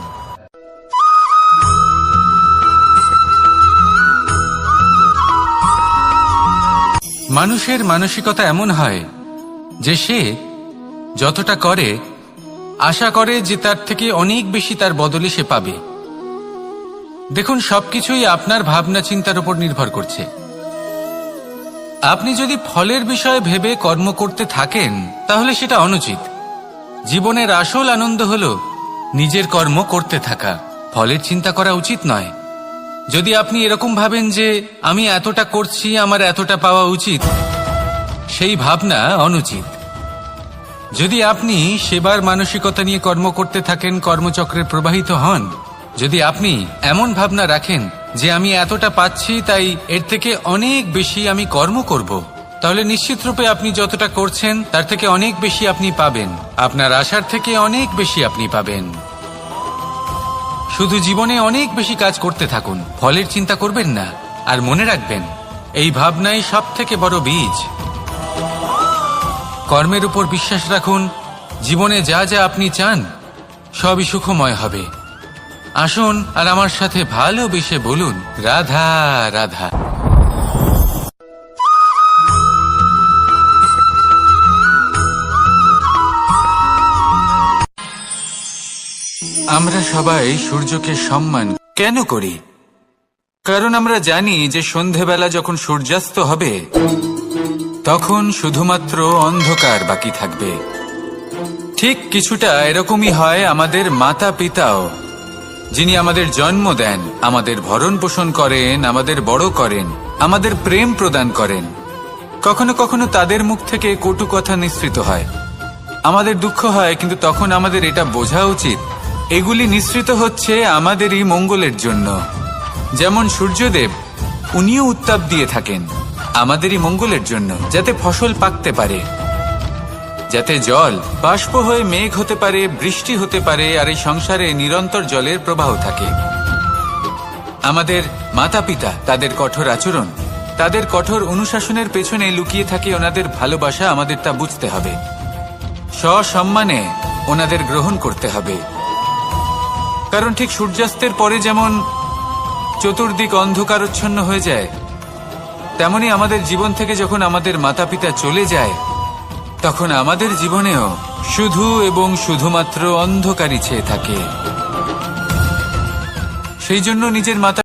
মানুষের মানসিকতা এমন হয় যে সে যতটা করে আশা করে যে তার থেকে অনেক বেশি তার বদলে সে পাবে। দেখুন, সবকিছুই আপনার ভাবনা চিন্তার উপর নির্ভর করছে। আপনি যদি ফলের বিষয়ে ভেবে কর্ম করতে থাকেন তাহলে সেটা অনুচিত। জীবনের আসল আনন্দ হলো নিজের কর্ম করতে থাকা, ফলের চিন্তা করা উচিত নয়। যদি আপনি এরকম ভাবেন যে আমি এতটা করছি, আমার এতটা পাওয়া উচিত, সেই ভাবনা অনুচিত। যদি আপনি সেবার মানসিকতা নিয়ে কর্ম করতে থাকেন, কর্মচক্রে প্রবাহিত হন, যদি আপনি এমন ভাবনা রাখেন যে আমি এতটা পাচ্ছি তাই এর থেকে অনেক বেশি আমি কর্ম করব, তাহলে নিশ্চিত রূপে আপনি যতটা করছেন তার থেকে অনেক বেশি আপনি পাবেন। আপনার আশার থেকে অনেক বেশি আপনি পাবেন। শুধু জীবনে অনেক বেশি কাজ করতে থাকুন, ফলের চিন্তা করবেন না। আর মনে রাখবেন, এই ভাবনাই সব থেকে বড় বীজ। কর্মের উপর বিশ্বাস রাখুন। জীবনে যা যা আপনি চান সবই সুখময় হবে। আসুন আর আমার সাথে ভালোবেসে বলুন, রাধা রাধা। আমরা সবাই সূর্যকে সম্মান কেন করি? কারণ আমরা জানি যে সন্ধেবেলা যখন সূর্যাস্ত হবে তখন শুধুমাত্র অন্ধকার বাকি থাকবে। ঠিক কিছুটা এরকমই হয় আমাদের মাতা পিতাও, যিনি আমাদের জন্ম দেন, আমাদের ভরণ পোষণ করেন, আমাদের বড় করেন, আমাদের প্রেম প্রদান করেন। কখনো কখনো তাদের মুখ থেকে কটু কথা নিঃসৃত হয়, আমাদের দুঃখ হয়, কিন্তু তখন আমাদের এটা বোঝা উচিত এগুলি নিঃসৃত হচ্ছে আমাদেরই মঙ্গলের জন্য। যেমন সূর্যদেব, উনিও উত্তাপ দিয়ে থাকেন আমাদেরই মঙ্গলের জন্য, যাতে ফসল পাকতে পারে, যাতে জল বাষ্প হয়ে মেঘ হতে পারে, বৃষ্টি হতে পারে, আর এই সংসারে নিরন্তর জলের প্রবাহ থাকে। আমাদের মাতা পিতা, তাদের কঠোর আচরণ, তাদের কঠোর অনুশাসনের পেছনে লুকিয়ে থাকে ওনাদের ভালোবাসা। আমাদের তা বুঝতে হবে, সসম্মানে ওনাদের গ্রহণ করতে হবে। কারণ ঠিক সূর্যাস্তের পরে যেমন চতুর্দিক অন্ধকারচ্ছন্ন হয়ে যায়, তেমনি আমাদের জীবন থেকে যখন আমাদের মাতা পিতা চলে যায় তখন আমাদের জীবনেও শুধু এবং শুধুমাত্র অন্ধকারই ছেয়ে থাকে। সেই জন্য নিজের মাতা